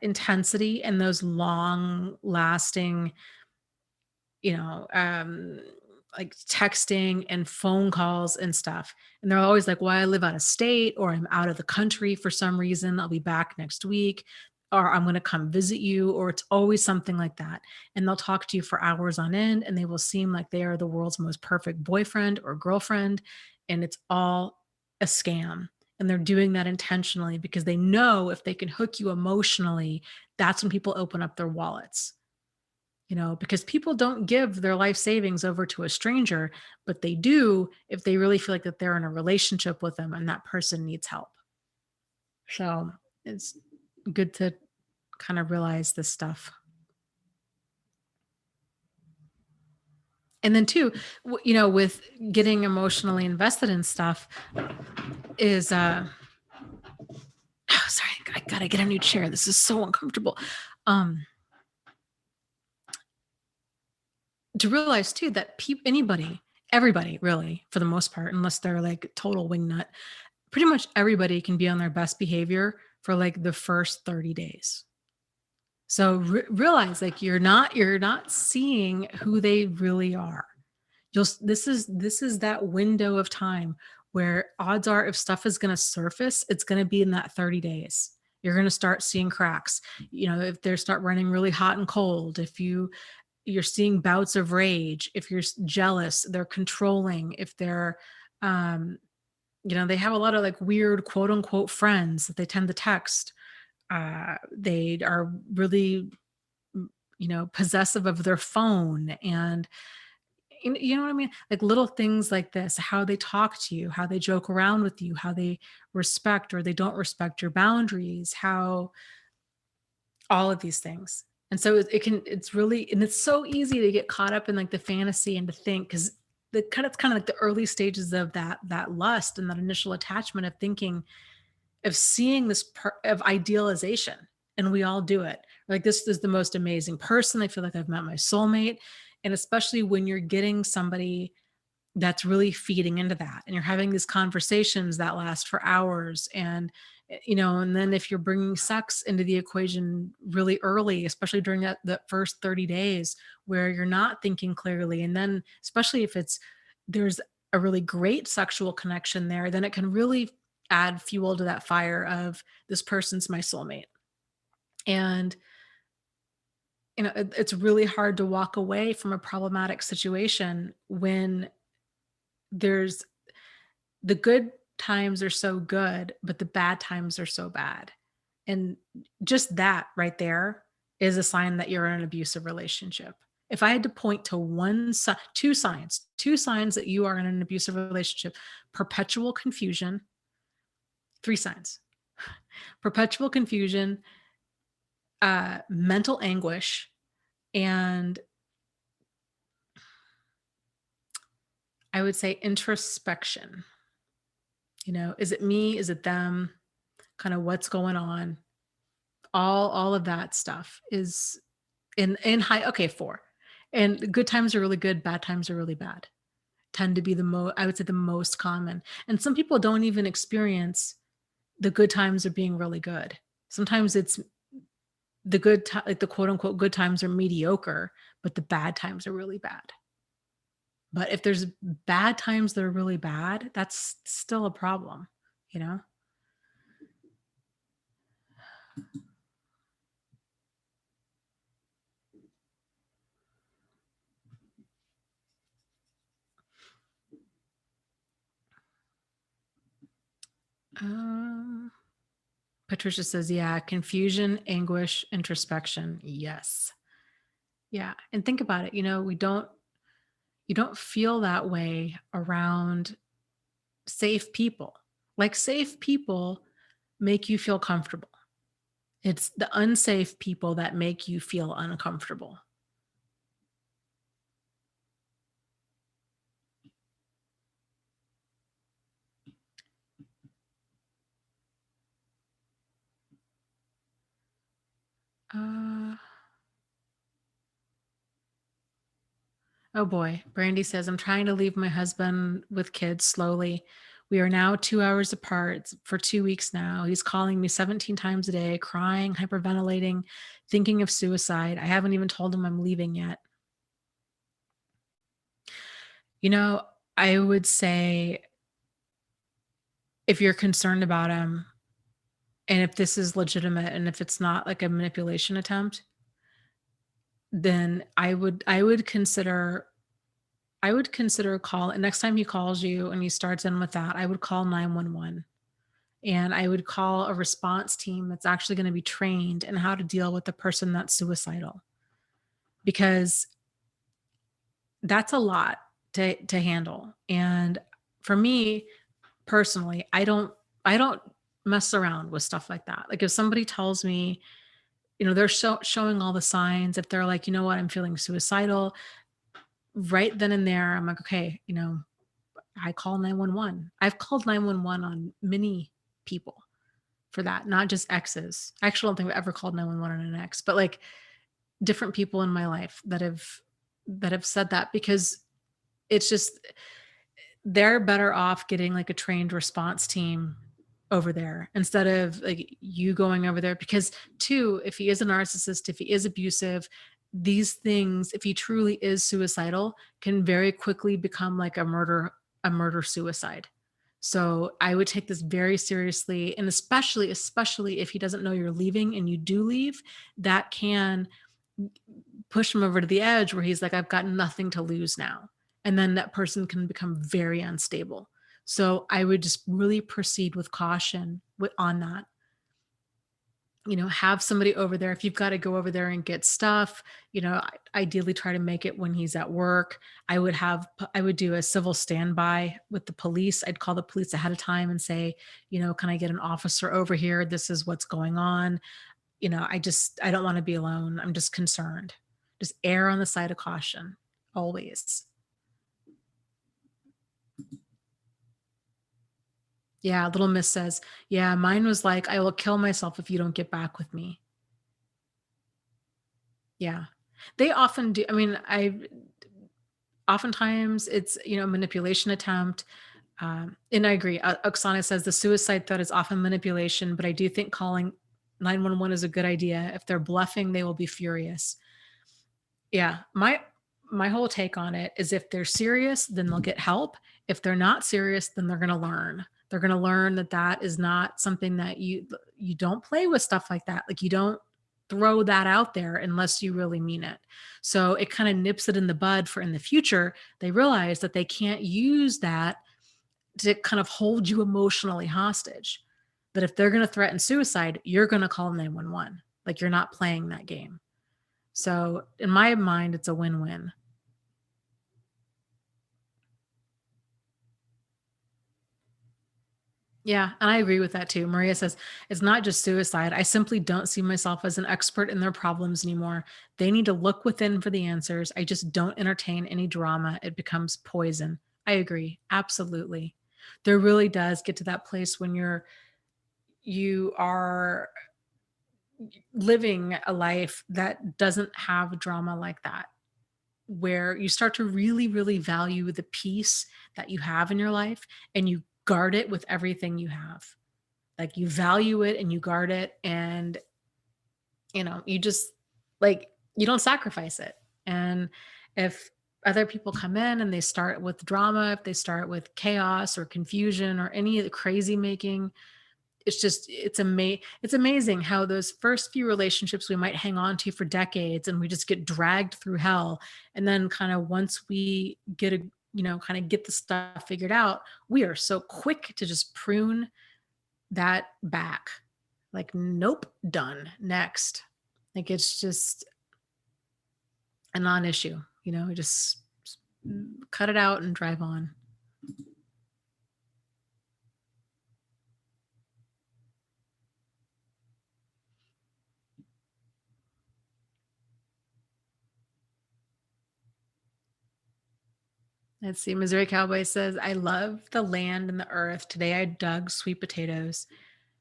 intensity and those long lasting, like texting and phone calls and stuff. And they're always like, well, I live out of state, or I'm out of the country for some reason. I'll be back next week, or I'm going to come visit you, or it's always something like that. And they'll talk to you for hours on end, and they will seem like they are the world's most perfect boyfriend or girlfriend. And it's all a scam. And they're doing that intentionally because they know if they can hook you emotionally, that's when people open up their wallets. Because people don't give their life savings over to a stranger, but they do if they really feel like that they're in a relationship with them and that person needs help. So it's good to kind of realize this stuff. And then too, with getting emotionally invested in stuff is, oh, sorry, I gotta get a new chair. This is so uncomfortable. To realize too that everybody really, for the most part, unless they're like total wingnut, pretty much everybody can be on their best behavior for like the first 30 days. So realize like you're not seeing who they really are. This is that window of time where odds are, if stuff is going to surface, it's going to be in that 30 days. You're going to start seeing cracks. If they start running really hot and cold, if you're seeing bouts of rage, if you're jealous, they're controlling, if they're they have a lot of like weird quote unquote friends that they tend to text. They are really possessive of their phone, and you know what I mean? Like little things like this, how they talk to you, how they joke around with you, how they respect or they don't respect your boundaries, how all of these things. And so it's really, and it's so easy to get caught up in like the fantasy and to think, because it's kind of like the early stages of that lust and that initial attachment of thinking, of seeing this of idealization. And we all do it. Like, this is the most amazing person. I feel like I've met my soulmate. And especially when you're getting somebody that's really feeding into that, and you're having these conversations that last for hours, and and then if you're bringing sex into the equation really early, especially during that first 30 days where you're not thinking clearly, and then especially if there's a really great sexual connection there, then it can really add fuel to that fire of, this person's my soulmate. And it's really hard to walk away from a problematic situation when there's the good times are so good, but the bad times are so bad. And just that right there is a sign that you're in an abusive relationship. If I had to point to two signs that you are in an abusive relationship: perpetual confusion, 3 signs: perpetual confusion, mental anguish, and I would say introspection. Is it me? Is it them? Kind of what's going on? All of that stuff is in high. Okay, 4. And good times are really good, bad times are really bad. Tend to be I would say the most common. And some people don't even experience the good times are being really good. Sometimes it's like the quote unquote good times are mediocre, but the bad times are really bad. But if there's bad times that are really bad, that's still a problem, you know? Um, Patricia says, yeah, confusion, anguish, introspection. Yes. Yeah. And think about it, you don't feel that way around safe people. Like safe people make you feel comfortable. It's the unsafe people that make you feel uncomfortable. Uh, oh boy. Brandy says, I'm trying to leave my husband with kids slowly. We are now 2 hours apart for 2 weeks now. He's calling me 17 times a day, crying, hyperventilating, thinking of suicide. I haven't even told him I'm leaving yet. You know, I would say if you're concerned about him and if this is legitimate and if it's not like a manipulation attempt, then I would consider call next time he calls you and he starts in with that, I would call 911 and I would call a response team that's actually going to be trained in how to deal with the person that's suicidal because that's a lot to handle. And for me personally, I don't mess around with stuff like that. Like if somebody tells me, they're showing all the signs, if they're like, you know what, I'm feeling suicidal, right then and there, I'm like, okay, I call 911. I've called 911 on many people for that, not just exes. I actually don't think I've ever called 911 on an ex, but like different people in my life that have said that because it's just they're better off getting like a trained response team over there instead of like you going over there because too, if he is a narcissist, if he is abusive, these things, if he truly is suicidal, can very quickly become like a murder suicide. So I would take this very seriously, and especially if he doesn't know you're leaving and you do leave, that can push him over to the edge where he's like, I've got nothing to lose now. And then that person can become very unstable. So I would just really proceed with caution on that. Have somebody over there. If you've got to go over there and get stuff, ideally try to make it when he's at work. I would do a civil standby with the police. I'd call the police ahead of time and say, can I get an officer over here? This is what's going on. I don't want to be alone. I'm just concerned. Just err on the side of caution always. Yeah, Little Miss says, yeah, mine was like, I will kill myself if you don't get back with me. Yeah. They often do. I mean, oftentimes it's, manipulation attempt. And I agree. Oksana says the suicide threat is often manipulation, but I do think calling 911 is a good idea. If they're bluffing, they will be furious. Yeah. My whole take on it is if they're serious, then they'll get help. If they're not serious, then they're going to learn. They're going to learn that that is not something that you don't play with stuff like that. Like you don't throw that out there unless you really mean it. So it kind of nips it in the bud for in the future. They realize that they can't use that to kind of hold you emotionally hostage. That if they're going to threaten suicide, you're going to call 911. Like you're not playing that game. So in my mind, it's a win-win. Yeah, and I agree with that too. Maria says, it's not just suicide. I simply don't see myself as an expert in their problems anymore. They need to look within for the answers. I just don't entertain any drama. It becomes poison. I agree. Absolutely. There really does get to that place when you are living a life that doesn't have drama like that, where you start to really, really value the peace that you have in your life and you guard it with everything you have. Like you value it and you guard it, and you just like you don't sacrifice it. And if other people come in and they start with drama, if they start with chaos or confusion or any of the crazy making, it's amazing how those first few relationships we might hang on to for decades and we just get dragged through hell. And then kind of once we get kind of get the stuff figured out, we are so quick to just prune that back. Like, nope, done. Next. Like it's just a non-issue, we just cut it out and drive on. Let's see. Missouri Cowboy says, I love the land and the earth. Today I dug sweet potatoes,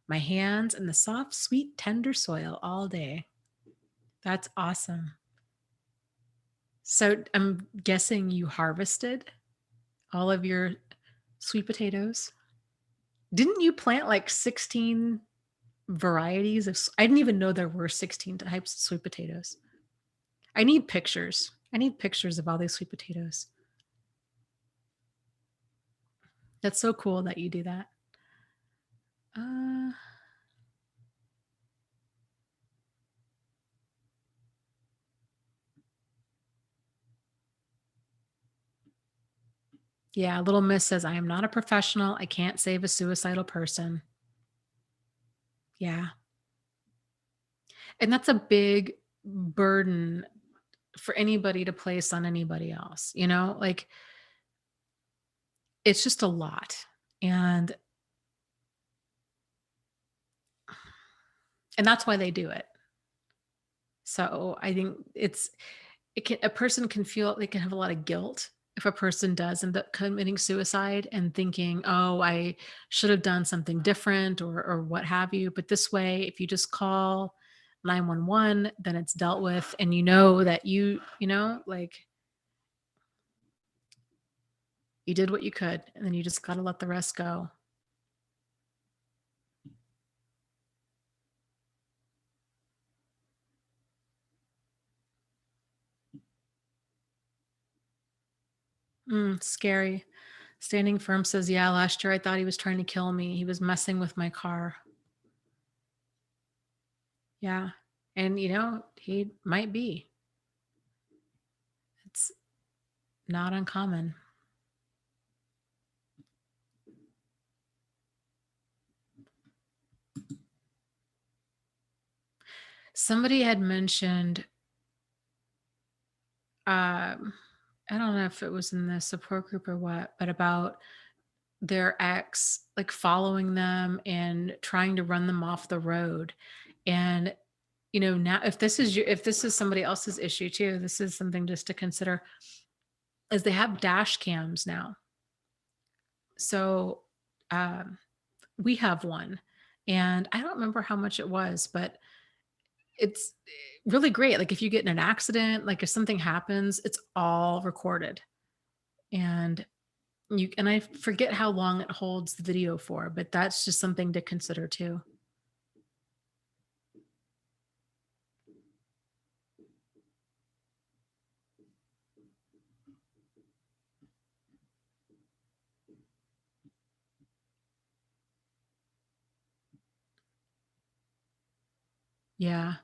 my hands in the soft, sweet, tender soil all day. That's awesome. So I'm guessing you harvested all of your sweet potatoes. Didn't you plant like 16 varieties of? I didn't even know there were 16 types of sweet potatoes. I need pictures. I need pictures of all these sweet potatoes. That's so cool that you do that. Yeah, Little Miss says, I am not a professional. I can't save a suicidal person. Yeah. And that's a big burden for anybody to place on anybody else, like it's just a lot. And that's why they do it. So I think a person can feel, they can have a lot of guilt if a person does end up committing suicide and thinking, oh, I should have done something different or what have you. But this way, if you just call 911, then it's dealt with, and that like you did what you could, and then you just got to let the rest go. Scary. Standing Firm says, yeah, last year I thought he was trying to kill me. He was messing with my car. Yeah. And, he might be. It's not uncommon. Somebody had mentioned, I don't know if it was in the support group or what, but about their ex like following them and trying to run them off the road. And now if this is somebody else's issue too, this is something just to consider, is they have dash cams now. So we have one, and I don't remember how much it was, but it's really great. Like if you get in an accident, like if something happens, it's all recorded. And I forget how long it holds the video for, but that's just something to consider too. Yeah.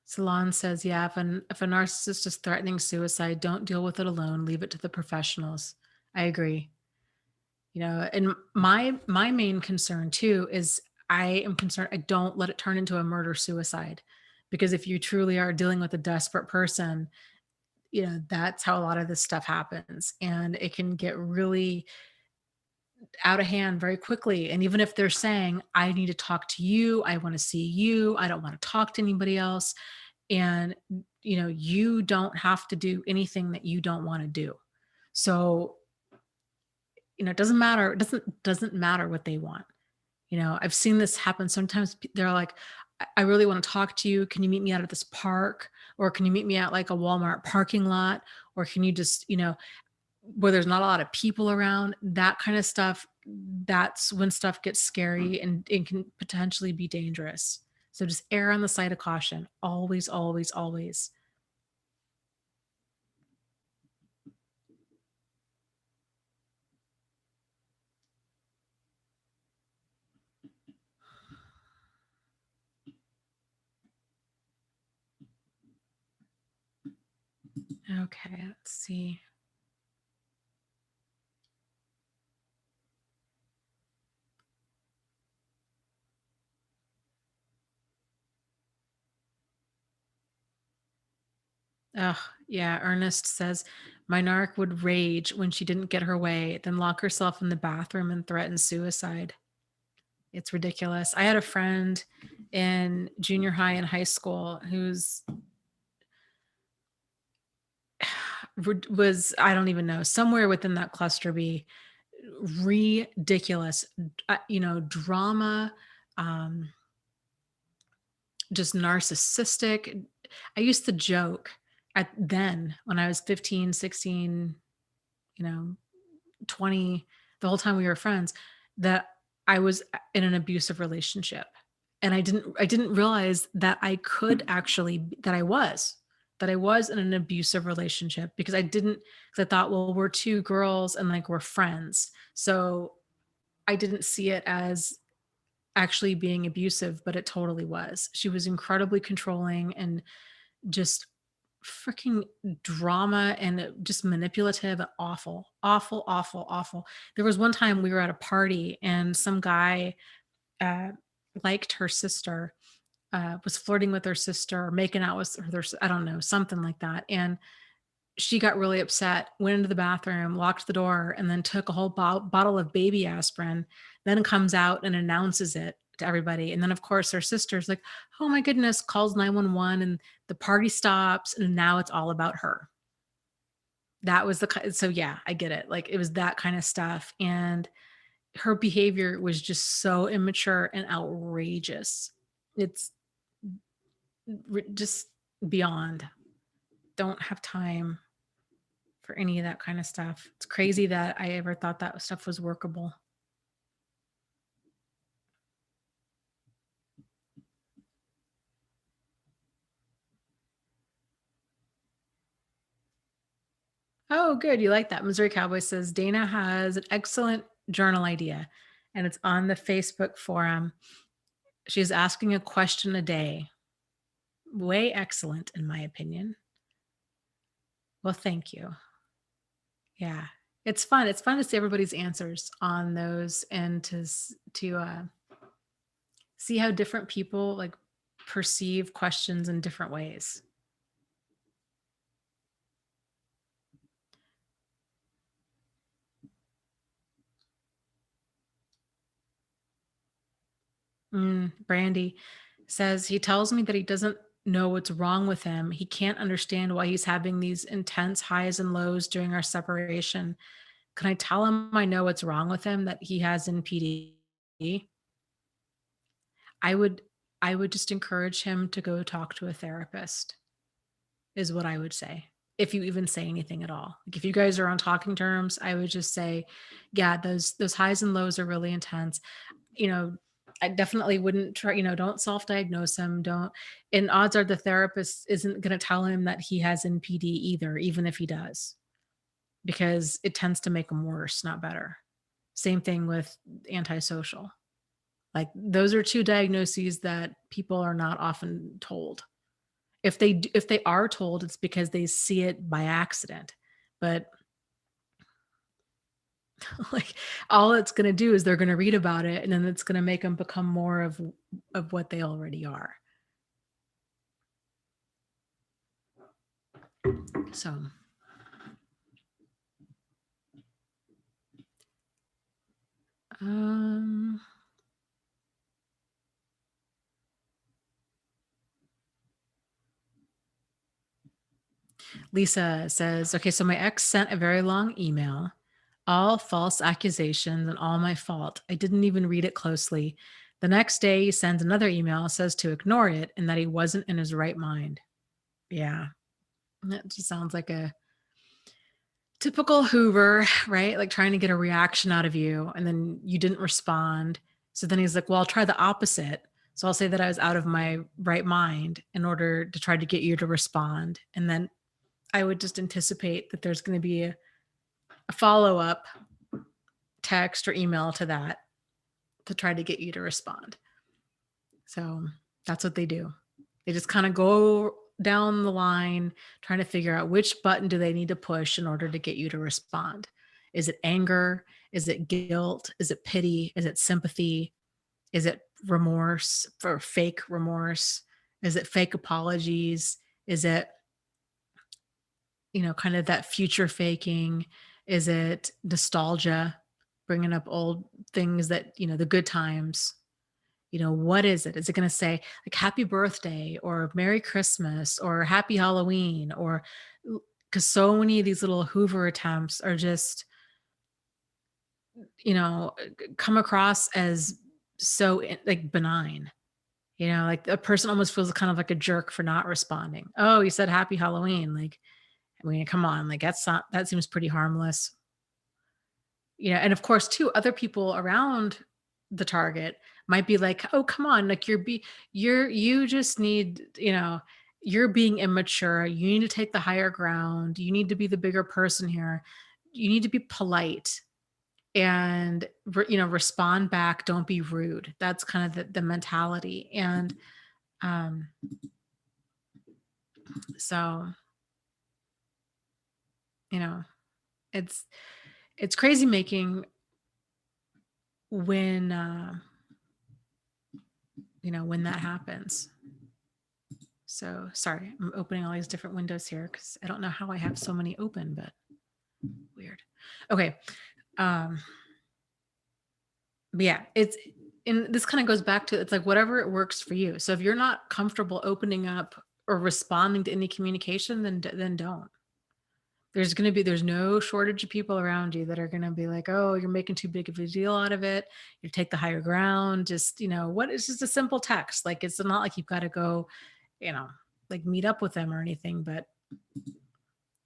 Salon says, yeah, if a narcissist is threatening suicide, don't deal with it alone. Leave it to the professionals. I agree. And my main concern too is I am concerned I don't let it turn into a murder suicide, because if you truly are dealing with a desperate person, that's how a lot of this stuff happens, and it can get really out of hand very quickly. And even if they're saying, I need to talk to you, I want to see you, I don't want to talk to anybody else, and you don't have to do anything that you don't want to do. So it doesn't matter. It doesn't matter what they want. I've seen this happen. Sometimes they're like, I really want to talk to you. Can you meet me out at this park? Or can you meet me at like a Walmart parking lot? Or can you just, where there's not a lot of people around, that kind of stuff. That's when stuff gets scary and it can potentially be dangerous. So just err on the side of caution. Always, always, always. Okay, let's see. Oh, yeah. Ernest says my narc would rage when she didn't get her way, then lock herself in the bathroom and threaten suicide. It's ridiculous. I had a friend in junior high and high school who's was, I don't even know, somewhere within that cluster B, ridiculous, drama, um, just narcissistic. I used to joke at then when I was 15, 16, you know, 20, the whole time we were friends, that I was in an abusive relationship. And I didn't realize that I could actually that I was in an abusive relationship because I thought, well, we're two girls and like we're friends. So I didn't see it as actually being abusive, but it totally was. She was incredibly controlling and just freaking drama and just manipulative, awful, awful, awful, awful. There was one time we were at a party and some guy uh, liked her sister, was flirting with her sister, making out with her, I don't know, something like that. And she got really upset, went into the bathroom, locked the door, and then took a whole bottle of baby aspirin, then comes out and announces it to everybody. And then, of course, her sister's like, oh my goodness, calls 911 and the party stops. And now it's all about her. That was so yeah, I get it. Like it was that kind of stuff. And her behavior was just so immature and outrageous. It's just beyond. Don't have time for any of that kind of stuff. It's crazy that I ever thought that stuff was workable. Oh, good. You like that. Missouri Cowboy says Dana has an excellent journal idea and it's on the Facebook forum. She's asking a question a day. Way excellent, in my opinion. Well, thank you. Yeah. It's fun. It's fun to see everybody's answers on those and to see how different people like perceive questions in different ways. Brandy says he tells me that he doesn't know what's wrong with him. He can't understand why he's having these intense highs and lows during our separation. Can I tell him I know what's wrong with him, that he has NPD? I would I would just encourage him to go talk to a therapist is what I would say. If you even say anything at all. Like if you guys are on talking terms, I would just say, yeah, those highs and lows are really intense. You know, I definitely wouldn't try, don't self-diagnose him. Don't, and odds are the therapist isn't going to tell him that he has NPD either, even if he does, because it tends to make him worse, not better. Same thing with antisocial. Like those are two diagnoses that people are not often told. If they are told, it's because they see it by accident. But like all it's going to do is they're going to read about it and then it's going to make them become more of what they already are. So um Lisa says, okay, so my ex sent a very long email All false accusations and all my fault. I didn't even read it closely. The next day, he sends another email, says to ignore it and that he wasn't in his right mind. Yeah, that just sounds like a typical Hoover, right? Like trying to get a reaction out of you and then you didn't respond. So then he's like, well, I'll try the opposite. So I'll say that I was out of my right mind in order to try to get you to respond. And then I would just anticipate that there's going to be a follow up text or email to that to try to get you to respond. So that's what they do. They just kind of go down the line trying to figure out which button do they need to push in order to get you to respond. Is it anger? Is it guilt? Is it pity? Is it sympathy? Is it remorse or fake remorse? Is it fake apologies? Is it, kind of that future faking? Is it nostalgia, bringing up old things that, the good times? What is it? Is it going to say like happy birthday or Merry Christmas or happy Halloween? Or because so many of these little Hoover attempts are just, come across as so like benign. Like a person almost feels kind of like a jerk for not responding. Oh, you said happy Halloween. Like, I mean, come on, like that seems pretty harmless. And of course, too, other people around the target might be like, "Oh, come on, like you just need, you're being immature. You need to take the higher ground. You need to be the bigger person here. You need to be polite and respond back. Don't be rude." That's kind of the mentality. And um, so, you know, it's crazy making when when that happens. So sorry, I'm opening all these different windows here because I don't know how I have so many open, but weird. Okay. But yeah, and this kind of goes back to, it's like whatever it works for you. So if you're not comfortable opening up or responding to any communication, then don't. There's no shortage of people around you that are going to be like, oh, you're making too big of a deal out of it. You take the higher ground. Just, it's just a simple text. Like, it's not like you've got to go, like meet up with them or anything. But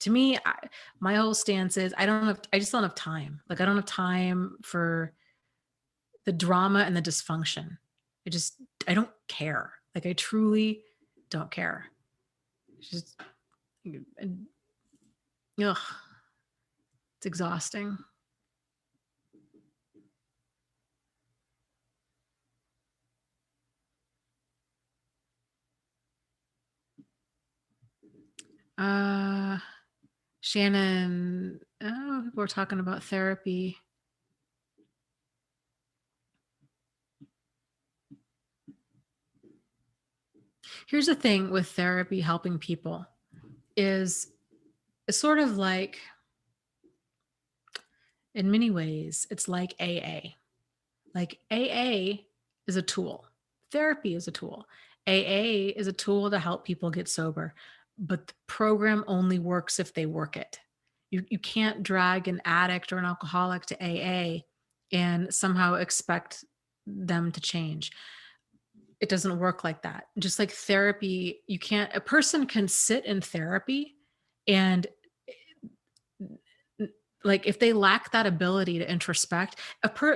to me, my whole stance is I just don't have time. Like, I don't have time for the drama and the dysfunction. I don't care. Like, I truly don't care. It's just, ugh, it's exhausting. Shannon, oh, people are talking about therapy. Here's the thing with therapy helping people is it's sort of like, in many ways, it's like AA. Like AA is a tool. Therapy is a tool. AA is a tool to help people get sober, but the program only works if they work it. You can't drag an addict or an alcoholic to AA and somehow expect them to change. It doesn't work like that. Just like therapy, a person can sit in therapy and like if they lack that ability to introspect,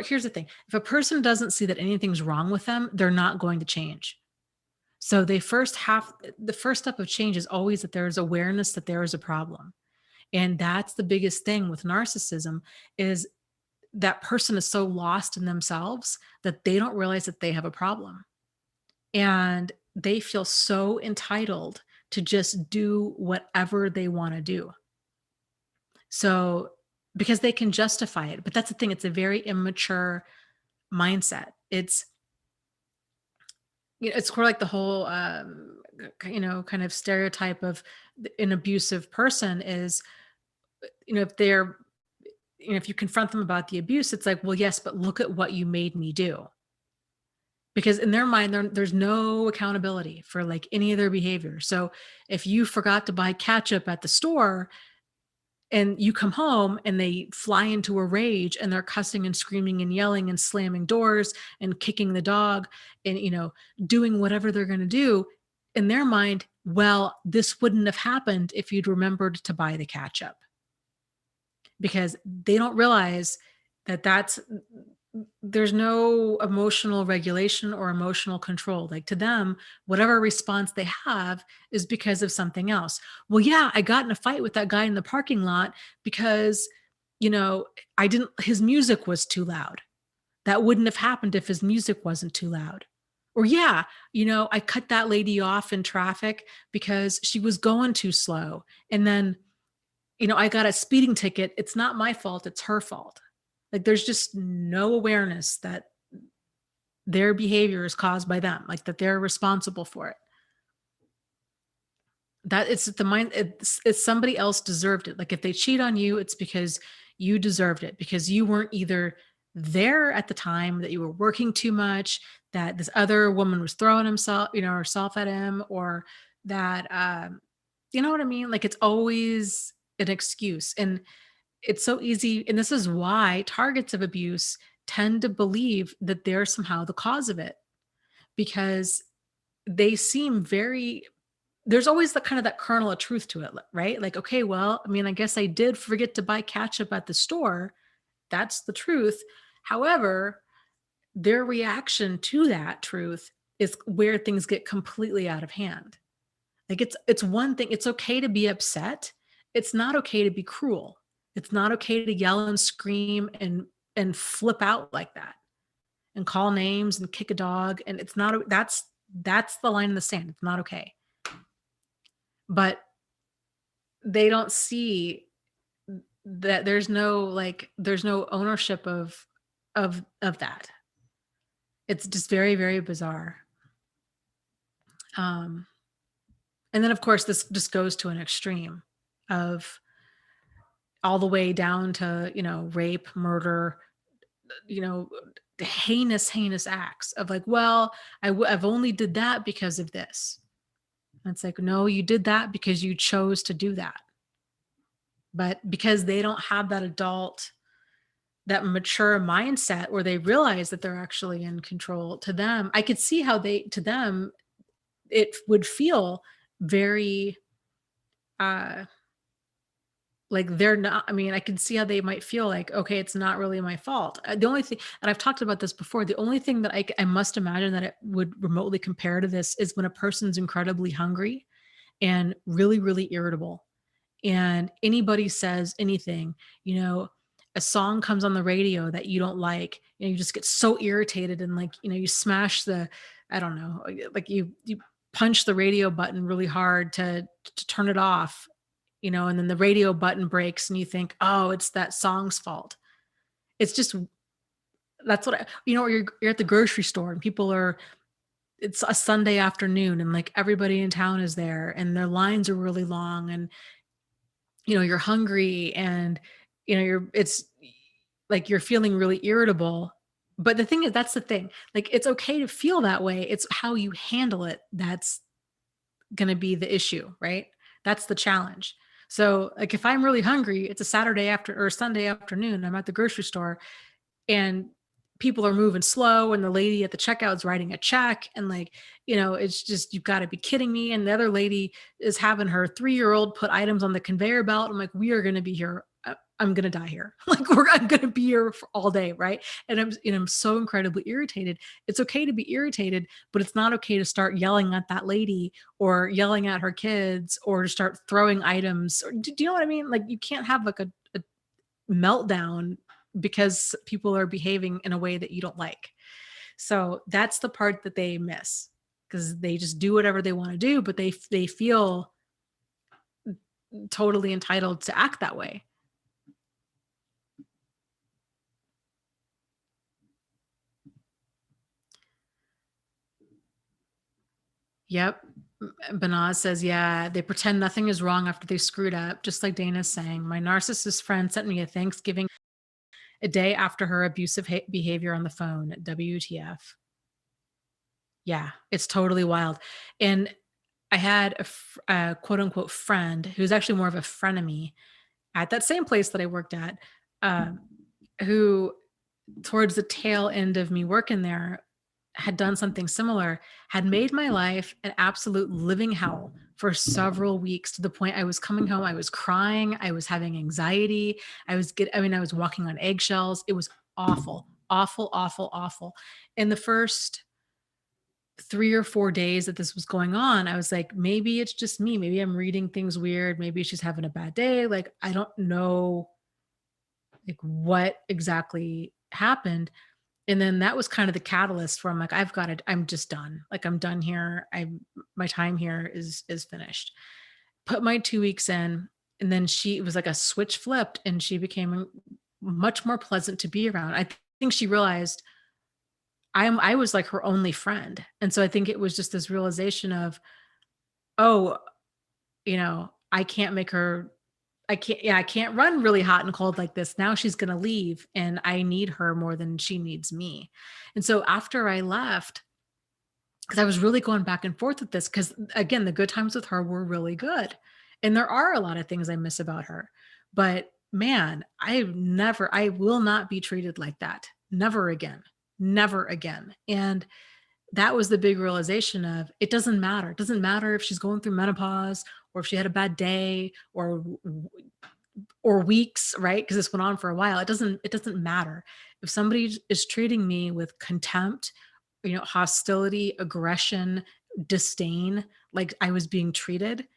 here's the thing. If a person doesn't see that anything's wrong with them, they're not going to change. So the first step of change is always that there is awareness that there is a problem. And that's the biggest thing with narcissism is that person is so lost in themselves that they don't realize that they have a problem. And they feel so entitled to just do whatever they want to do. So, because they can justify it. But that's the thing, it's a very immature mindset. It's it's sort of like the whole kind of stereotype of an abusive person is, if they're if you confront them about the abuse, it's like, well, yes, but look at what you made me do. Because in their mind, there's no accountability for like any of their behavior. So if you forgot to buy ketchup at the store And you come home and they fly into a rage and they're cussing and screaming and yelling and slamming doors and kicking the dog and, doing whatever they're going to do. In their mind, well, this wouldn't have happened if you'd remembered to buy the ketchup, because they don't realize that there's no emotional regulation or emotional control. Like, to them, whatever response they have is because of something else. Well, yeah, I got in a fight with that guy in the parking lot because, you know, his music was too loud. That wouldn't have happened if his music wasn't too loud. Or yeah, I cut that lady off in traffic because she was going too slow. And then, I got a speeding ticket. It's not my fault. It's her fault. Like, there's just no awareness that their behavior is caused by them, like that they're responsible for it. That it's the mind, it's somebody else deserved it. Like, if they cheat on you, it's because you deserved it, because you weren't either there at the time, that you were working too much, that this other woman was throwing herself at him, or that, you know what I mean? Like, it's always an excuse. And it's so easy. And this is why targets of abuse tend to believe that they're somehow the cause of it, because they seem very, there's always the kind of that kernel of truth to it, right? Like, okay, well, I mean, I guess I did forget to buy ketchup at the store. That's the truth. However, their reaction to that truth is where things get completely out of hand. Like, it's one thing, it's okay to be upset. It's not okay to be cruel. It's not okay to yell and scream and flip out like that and call names and kick a dog. And it's not, that's the line in the sand. It's not okay. But they don't see that there's no ownership of that. It's just very, very bizarre. And then of course this just goes to an extreme of all the way down to, rape, murder, you know, heinous acts of like, well, I've only did that because of this. And it's like, no, you did that because you chose to do that. But because they don't have that mature mindset where they realize that they're actually in control, to them, I could see how to them, it would feel very, uh, like they're not, I mean, I can see how they might feel like, okay, it's not really my fault. The only thing, and I've talked about this before, the only thing that I must imagine that it would remotely compare to this is when a person's incredibly hungry and really, really irritable, and anybody says anything, you know, a song comes on the radio that you don't like, you just get so irritated, and like, you smash I don't know, like you punch the radio button really hard to turn it off, and then the radio button breaks and you think, oh, it's that song's fault. It's just, that's what or you're at the grocery store and it's a Sunday afternoon and like everybody in town is there and their lines are really long, and you're hungry, and it's like you're feeling really irritable. But the thing is, that's the thing, like, it's okay to feel that way. It's how you handle it that's going to be the issue, right? That's the challenge. So like, if I'm really hungry, it's a Saturday after or Sunday afternoon, I'm at the grocery store and people are moving slow and the lady at the checkout is writing a check, and like, it's just, you've got to be kidding me. And the other lady is having her 3-year-old put items on the conveyor belt. I'm like, we are going to be here, I'm going to die here. Like, I'm going to be here for all day, right? And I'm so incredibly irritated. It's okay to be irritated, but it's not okay to start yelling at that lady or yelling at her kids or to start throwing items. Or, do you know what I mean? Like, you can't have like a meltdown because people are behaving in a way that you don't like. So that's the part that they miss, because they just do whatever they want to do, but they feel totally entitled to act that way. Yep. Banaz says, yeah, they pretend nothing is wrong after they screwed up. Just like Dana's saying, my narcissist friend sent me a Thanksgiving a day after her abusive behavior on the phone. WTF. Yeah, it's totally wild. And I had a quote unquote friend who's actually more of a frenemy. at that same place that I worked at, um, who towards the tail end of me working there had done something similar, had made my life an absolute living hell for several weeks, to the point I was coming home, I was crying, I was having anxiety, I was walking on eggshells. It was awful, awful, awful, awful. In the first 3 or 4 days that this was going on, I was like, maybe it's just me. Maybe I'm reading things weird. Maybe she's having a bad day. Like, I don't know like what exactly happened. And then that was kind of the catalyst where I'm like, I've got it. I'm just done. Like, I'm done here. My time here is finished. Put my 2 weeks in, and then it was like a switch flipped, and she became much more pleasant to be around. I think she realized I was like her only friend. And so I think it was just this realization of, oh, I can't make her I can't run really hot and cold like this. Now she's going to leave, and I need her more than she needs me. And so after I left, because I was really going back and forth with this, because again, the good times with her were really good. And there are a lot of things I miss about her. But man, I will not be treated like that. Never again. Never again. And that was the big realization of, it doesn't matter. It doesn't matter if she's going through menopause, or if she had a bad day, or weeks, right? Because this went on for a while. It doesn't matter. If somebody is treating me with contempt, hostility, aggression, disdain, like I was being treated,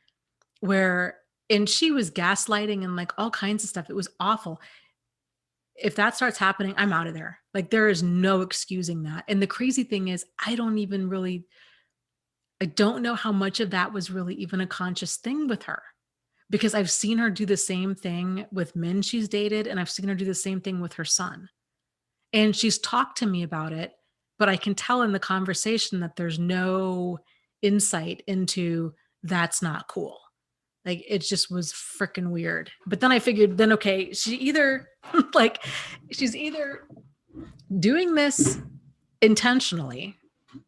where and she was gaslighting and like all kinds of stuff. It was awful. If that starts happening, I'm out of there. Like, there is no excusing that. And the crazy thing is, I don't know how much of that was really even a conscious thing with her, because I've seen her do the same thing with men she's dated, and I've seen her do the same thing with her son. And she's talked to me about it, but I can tell in the conversation that there's no insight into, that's not cool. Like, it just was freaking weird. But then I figured, then okay, like she's either doing this intentionally,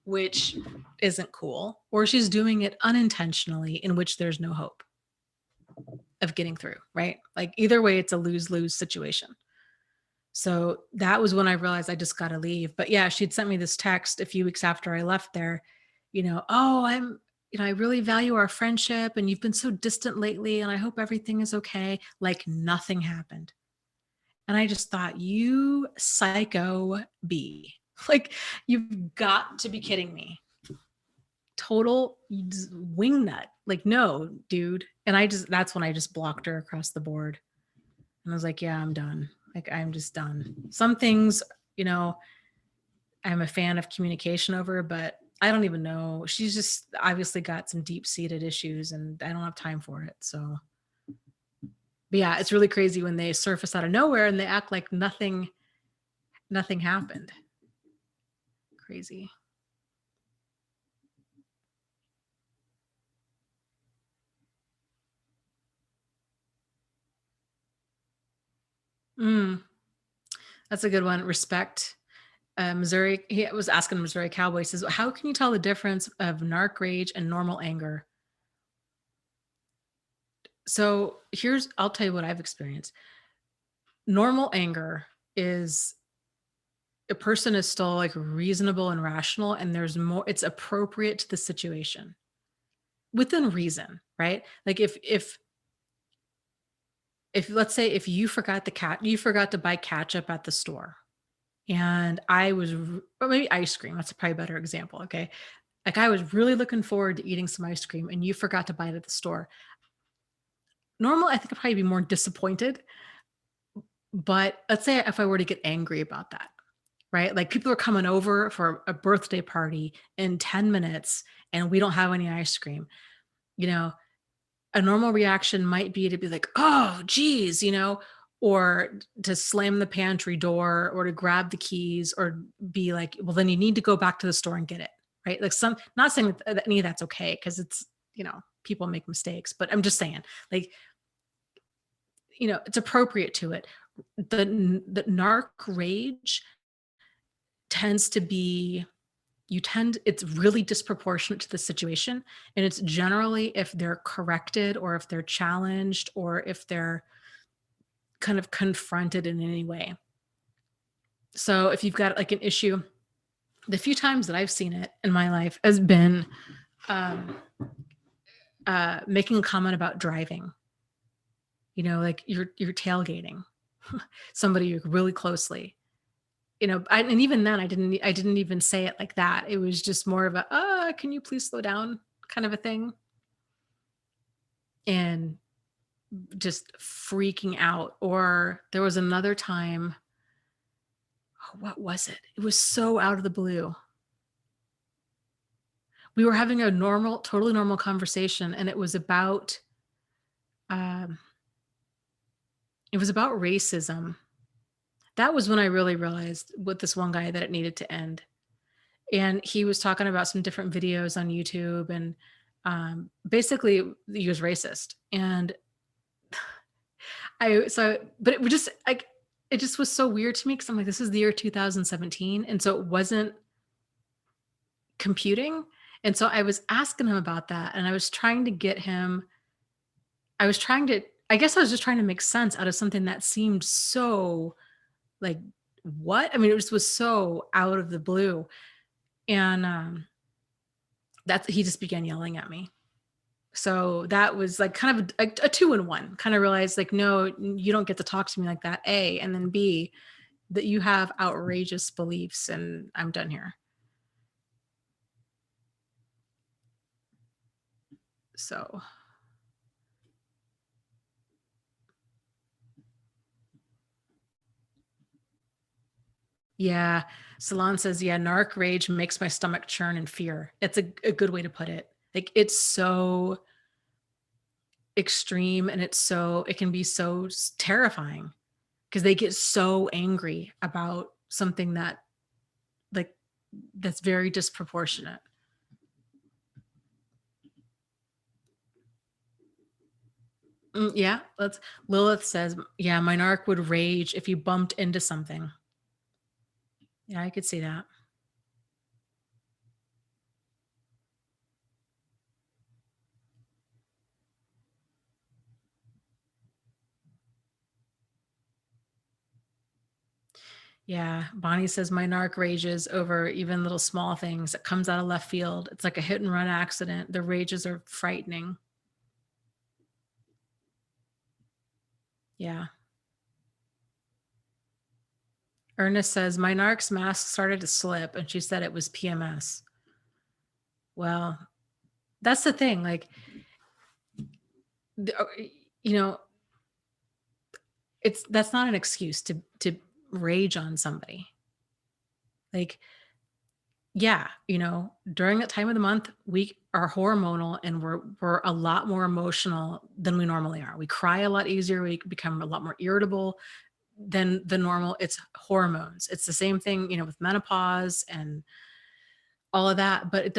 which isn't cool, or she's doing it unintentionally, in which there's no hope of getting through, right? Like, either way, it's a lose-lose situation. So that was when I realized I just got to leave. But yeah, she'd sent me this text a few weeks after I left there, oh, I really value our friendship, and you've been so distant lately, and I hope everything is okay. Like, nothing happened. And I just thought, you psycho bee. Like, you've got to be kidding me. Total wingnut. Like, no, dude. And that's when I just blocked her across the board. And I was like, yeah, I'm done. Like, I'm just done. Some things, I'm a fan of communication over, but I don't even know. She's just obviously got some deep-seated issues, and I don't have time for it. So, but yeah, it's really crazy when they surface out of nowhere and they act like nothing happened. Crazy. Mm, that's a good one. Respect. Missouri, he was asking Missouri Cowboy, says, how can you tell the difference of narc rage and normal anger? So I'll tell you what I've experienced. Normal anger is, a person is still like reasonable and rational, and it's appropriate to the situation within reason, right? Like, if let's say if you forgot to buy ketchup at the store, and or maybe ice cream, that's probably a better example. Okay. Like, I was really looking forward to eating some ice cream, and you forgot to buy it at the store. Normal, I think I'd probably be more disappointed. But let's say if I were to get angry about that, right? Like, people are coming over for a birthday party in 10 minutes, and we don't have any ice cream. You know, a normal reaction might be to be like, oh, geez, or to slam the pantry door, or to grab the keys, or be like, well, then you need to go back to the store and get it, right? Like, not saying that any of that's okay, because it's, people make mistakes, but I'm just saying, like, it's appropriate to it. The narc rage tends to be, it's really disproportionate to the situation. And it's generally if they're corrected, or if they're challenged, or if they're kind of confront it in any way. So if you've got like an issue, the few times that I've seen it in my life has been um, making a comment about driving. Like you're tailgating somebody really closely. And even then, I didn't even say it like that. It was just more of a, can you please slow down kind of a thing, and just freaking out. Or there was another time, what was it? It was so out of the blue. We were having a totally normal conversation, and um, it was about racism. That was when I really realized with this one guy that it needed to end. And he was talking about some different videos on YouTube, and basically he was racist. And but it was just like, it just was so weird to me, because I'm like, this is the year 2017. And so it wasn't computing. And so I was asking him about that, and I was trying to get him, I guess I was just trying to make sense out of something that seemed so like, what? I mean, it just was so out of the blue. And he just began yelling at me. So that was like kind of a 2-in-1. Kind of realized like, no, you don't get to talk to me like that, A, and then B, that you have outrageous beliefs, and I'm done here. So yeah, Salon says, yeah, narc rage makes my stomach churn in fear. It's a good way to put it. Like, it's so extreme, and it can be so terrifying, because they get so angry about something like that's very disproportionate. Yeah, Lilith says, yeah, my narc would rage if you bumped into something. Yeah, I could see that. Yeah, Bonnie says my narc rages over even little small things. It comes out of left field. It's like a hit and run accident. The rages are frightening. Yeah. Ernest says my narc's mask started to slip, and she said it was PMS. Well, that's the thing. Like, the- uh, you know, that's not an excuse to rage on somebody. Like, yeah, during that time of the month, we are hormonal, and we're a lot more emotional than we normally are. We cry a lot easier. We become a lot more irritable than the normal. It's hormones. It's the same thing, with menopause and all of that. But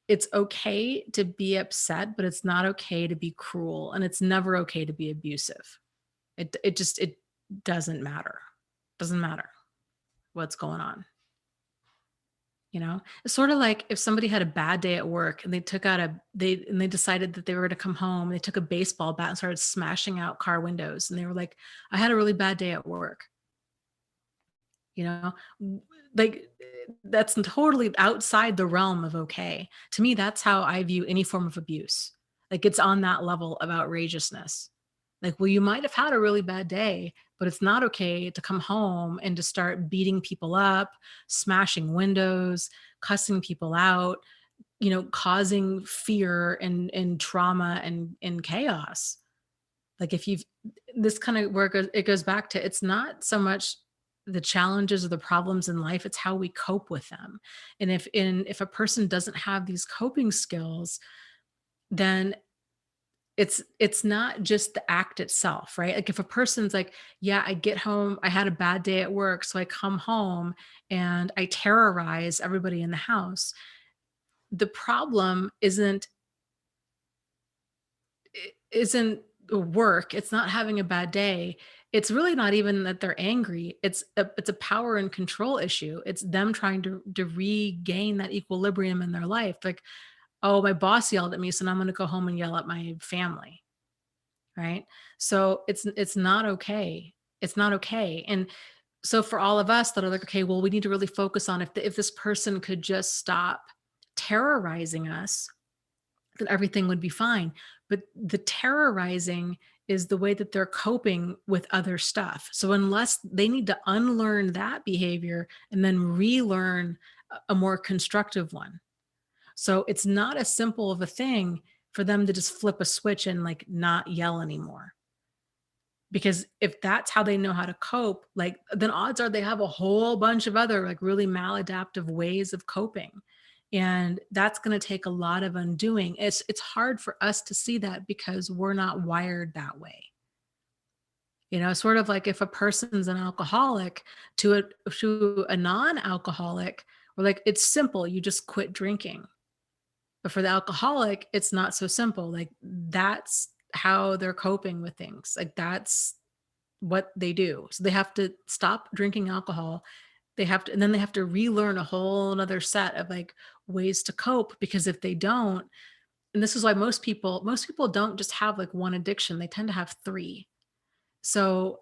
it's okay to be upset, but it's not okay to be cruel, and it's never okay to be abusive. It doesn't matter. Doesn't matter what's going on. It's sort of like if somebody had a bad day at work, and they decided that they were going to come home. They took a baseball bat and started smashing out car windows, and they were like, I had a really bad day at work. you know like, that's totally outside the realm of okay. To me, that's how I view any form of abuse. Like, it's on that level of outrageousness. Like, well, you might have had a really bad day, but it's not okay to come home and to start beating people up, smashing windows, cussing people out, causing fear and trauma and chaos. Like, if you've this kind of where it goes back to, it's not so much the challenges or the problems in life, it's how we cope with them. And if a person doesn't have these coping skills, then it's not just the act itself, right? Like, if a person's like, yeah, I get home, I had a bad day at work, so I come home and I terrorize everybody in the house. The problem isn't work, it's not having a bad day. It's really not even that they're angry. It's a power and control issue. It's them trying to regain that equilibrium in their life. Like, oh, my boss yelled at me, so now I'm going to go home and yell at my family. right? So it's not okay. It's not okay. And so for all of us that are like, okay, well, we need to really focus on if this person could just stop terrorizing us, then everything would be fine. But the terrorizing is the way that they're coping with other stuff. So unless they need to unlearn that behavior and then relearn a more constructive one. So it's not as simple of a thing for them to just flip a switch and like not yell anymore. Because if that's how they know how to cope, like then odds are they have a whole bunch of other like really maladaptive ways of coping. And that's going to take a lot of undoing. It's hard for us to see that because we're not wired that way. Sort of like if a person's an alcoholic to a non-alcoholic, we're like, it's simple, you just quit drinking. But for the alcoholic, it's not so simple. Like that's how they're coping with things. Like that's what they do. So they have to stop drinking alcohol. And then they have to relearn a whole another set of like ways to cope because if they don't, and this is why most people don't just have like one addiction, they tend to have three. So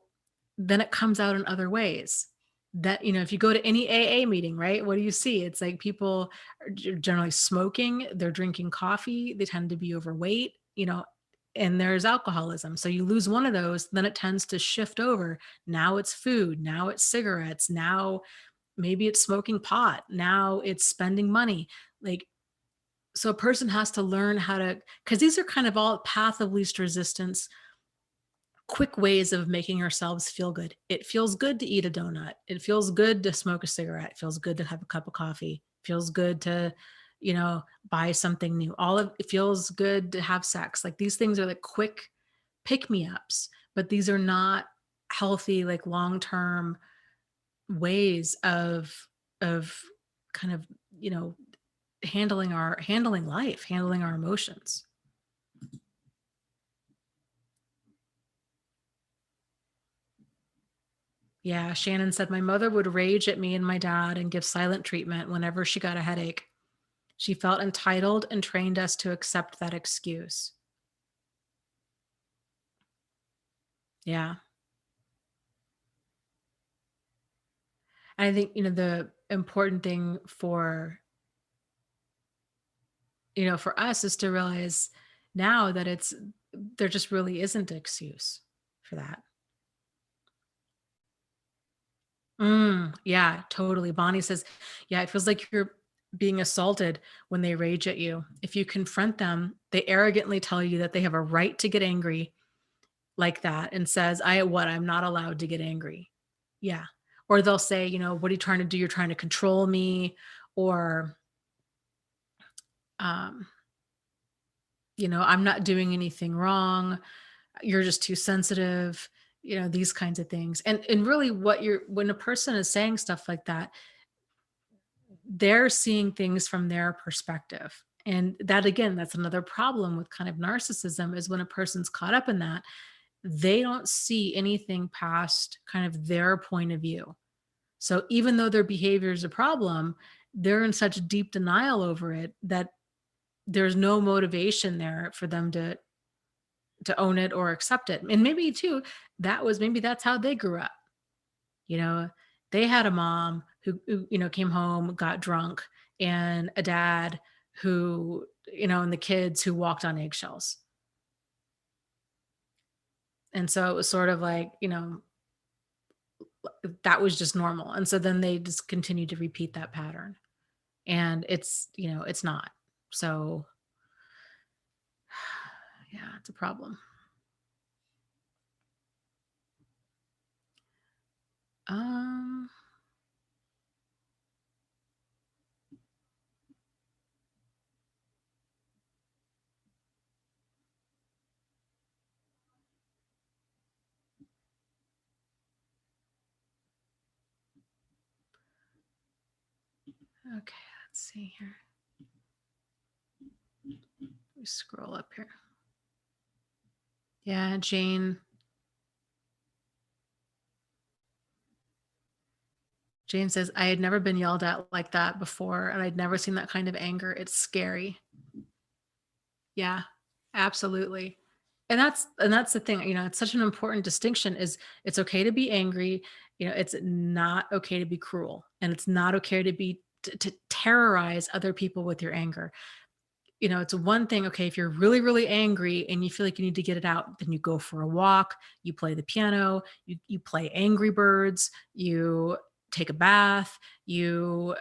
then it comes out in other ways. That, if you go to any AA meeting, right? What do you see? It's like people are generally smoking, they're drinking coffee, they tend to be overweight, and there's alcoholism. So you lose one of those, then it tends to shift over. Now it's food, now it's cigarettes, now maybe it's smoking pot, now it's spending money. Like, so a person has to learn how to, because these are kind of all path of least resistance, quick ways of making ourselves feel good. It feels good to eat a donut. It feels good to smoke a cigarette. It feels good to have a cup of coffee. It feels good to, buy something new. All of it feels good to have sex. Like these things are like quick pick me ups, but these are not healthy, like long term ways of kind of, you know, handling life, handling our emotions. Yeah, Shannon said my mother would rage at me and my dad and give silent treatment whenever she got a headache. She felt entitled and trained us to accept that excuse. Yeah. And I think, the important thing for us is to realize now that there just really isn't an excuse for that. Yeah, totally. Bonnie says, yeah, it feels like you're being assaulted when they rage at you. If you confront them, they arrogantly tell you that they have a right to get angry like that and says, I'm not allowed to get angry. Yeah. Or they'll say, what are you trying to do? You're trying to control me. Or, um, I'm not doing anything wrong. You're just too sensitive, these kinds of things. And really when a person is saying stuff like that, they're seeing things from their perspective. And that again, that's another problem with kind of narcissism is when a person's caught up in that, they don't see anything past kind of their point of view. So even though their behavior is a problem, they're in such deep denial over it that there's no motivation there for them to own it or accept it. And maybe too, maybe that's how they grew up. You know, they had a mom who came home, got drunk, and a dad who, and the kids who walked on eggshells. And so it was sort of like, that was just normal. And so then they just continue to repeat that pattern. And it's not. So yeah, it's a problem. Um, okay, let's see here. Let me scroll up here. Yeah, Jane says, I had never been yelled at like that before, and I'd never seen that kind of anger. It's scary. Yeah, absolutely. And that's the thing, it's such an important distinction is it's okay to be angry, it's not okay to be cruel, and it's not okay to terrorize other people with your anger. It's one thing, okay, if you're really, really angry and you feel like you need to get it out, then you go for a walk, you play the piano, you play Angry Birds, you take a bath, go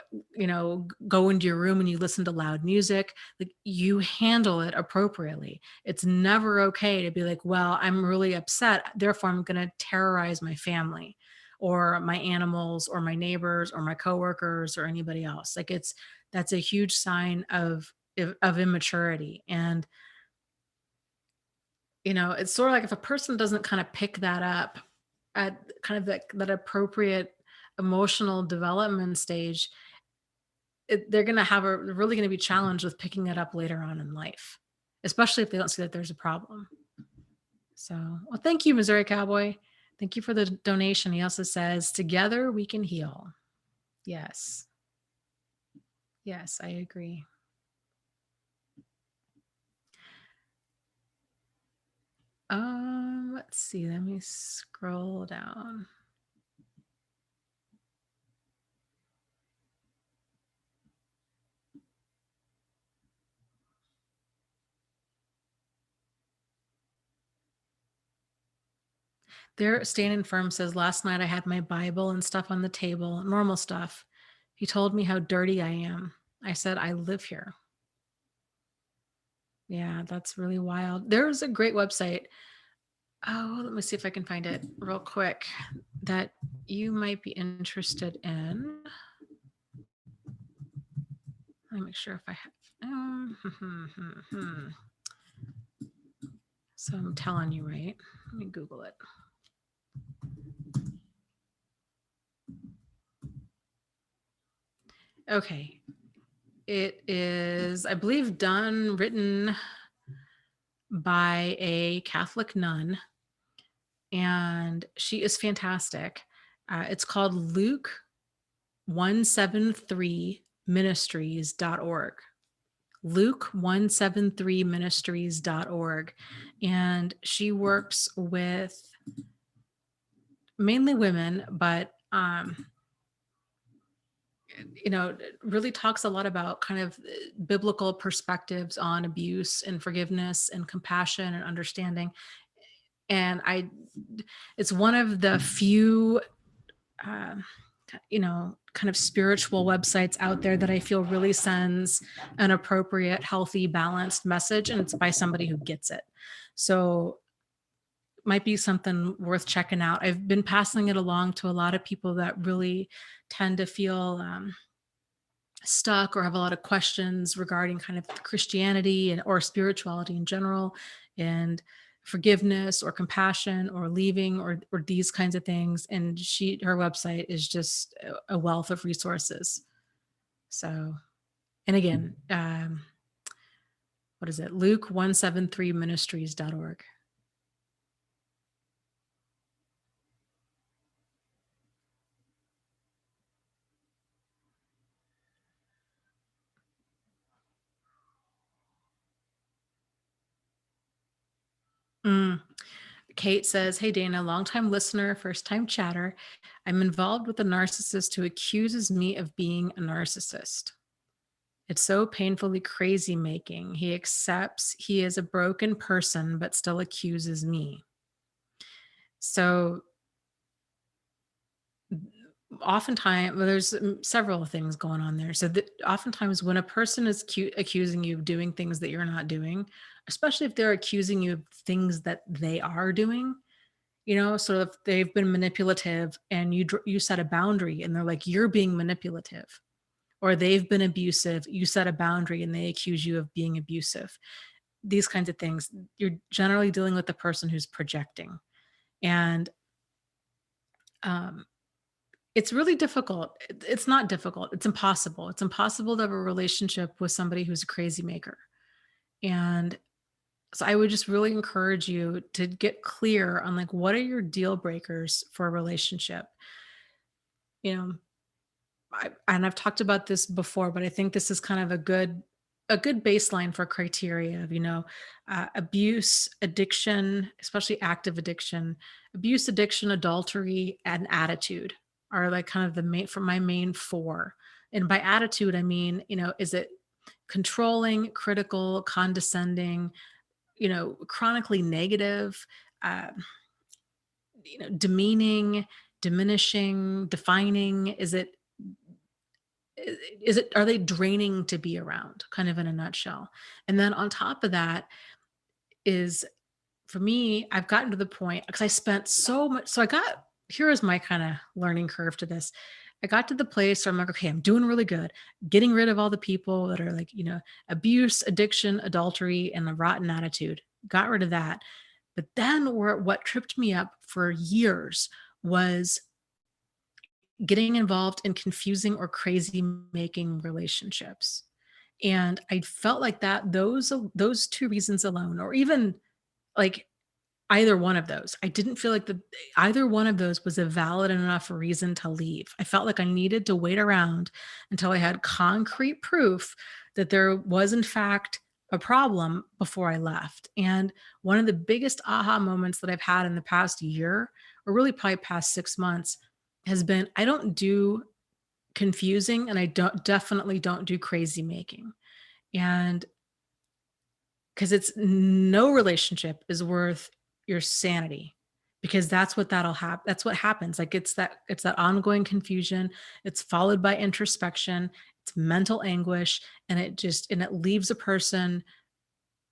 into your room and you listen to loud music. Like, you handle it appropriately. It's never okay to be like, well, I'm really upset, therefore I'm going to terrorize my family or my animals or my neighbors or my coworkers or anybody else. Like, that's a huge sign of immaturity. And it's sort of like if a person doesn't kind of pick that up at kind of that appropriate emotional development stage, they're really going to be challenged with picking it up later on in life, especially if they don't see that there's a problem. So, well, thank you, Missouri Cowboy. Thank you for the donation. He also says, together we can heal. Yes. Yes, I agree. Let's see. Let me scroll down. There, Standing Firm says, last night I had my Bible and stuff on the table, normal stuff. He told me how dirty I am. I said, I live here. Yeah, that's really wild. There's a great website. Oh, let me see if I can find it real quick that you might be interested in. Let me make sure if I have. So I'm telling you, right? Let me Google it. Okay. It is, I believe, written by a Catholic nun, and she is fantastic. It's called Luke 173 ministries.org. Luke 173 ministries.org. And she works with mainly women, but really talks a lot about kind of biblical perspectives on abuse and forgiveness and compassion and understanding. And it's one of the few uh, kind of spiritual websites out there that I feel really sends an appropriate, healthy, balanced message, and it's by somebody who gets it. So might be something worth checking out. I've been passing it along to a lot of people that really tend to feel stuck or have a lot of questions regarding kind of Christianity or spirituality in general, and forgiveness or compassion or leaving or these kinds of things. And her website is just a wealth of resources. So, and again, what is it? Luke 173 ministries.org. Mm. Kate says, hey, Dana, longtime listener, first time chatter. I'm involved with a narcissist who accuses me of being a narcissist. It's so painfully crazy making. He accepts he is a broken person, but still accuses me. So oftentimes, well, there's several things going on there. So oftentimes when a person is accusing you of doing things that you're not doing, especially if they're accusing you of things that they are doing, so if they've been manipulative and you set a boundary and they're like, you're being manipulative, or they've been abusive, you set a boundary and they accuse you of being abusive. These kinds of things, you're generally dealing with the person who's projecting. And it's really difficult. It's not difficult. It's impossible. It's impossible to have a relationship with somebody who's a crazy maker. And so I would just really encourage you to get clear on, like, what are your deal breakers for a relationship? You know, and I've talked about this before, but I think this is kind of a good a good baseline for criteria of, abuse, addiction, especially active addiction, abuse, addiction, adultery, and attitude are like kind of the main for my main four. And by attitude, I mean, is it controlling, critical, condescending, chronically negative, uh, demeaning, diminishing, defining? Is it are they draining to be around, kind of in a nutshell? And then on top of that is, for me, I've gotten to the point because I spent so much. So I got here is my kind of learning curve to this. I got to the place where I'm like, okay, I'm doing really good, getting rid of all the people that are like, abuse, addiction, adultery, and the rotten attitude. Got rid of that. But then what tripped me up for years was getting involved in confusing or crazy making relationships. And I felt like those two reasons alone, or even like either one of those, I didn't feel like either one of those was a valid enough reason to leave. I felt like I needed to wait around until I had concrete proof that there was in fact a problem before I left. And one of the biggest aha moments that I've had in the past year, or really probably past 6 months, has been I don't do confusing, and I definitely don't do crazy making. And because it's no relationship is worth your sanity, because that's what that'll happen. That's what happens. Like it's that ongoing confusion. It's followed by introspection. It's mental anguish, and it leaves a person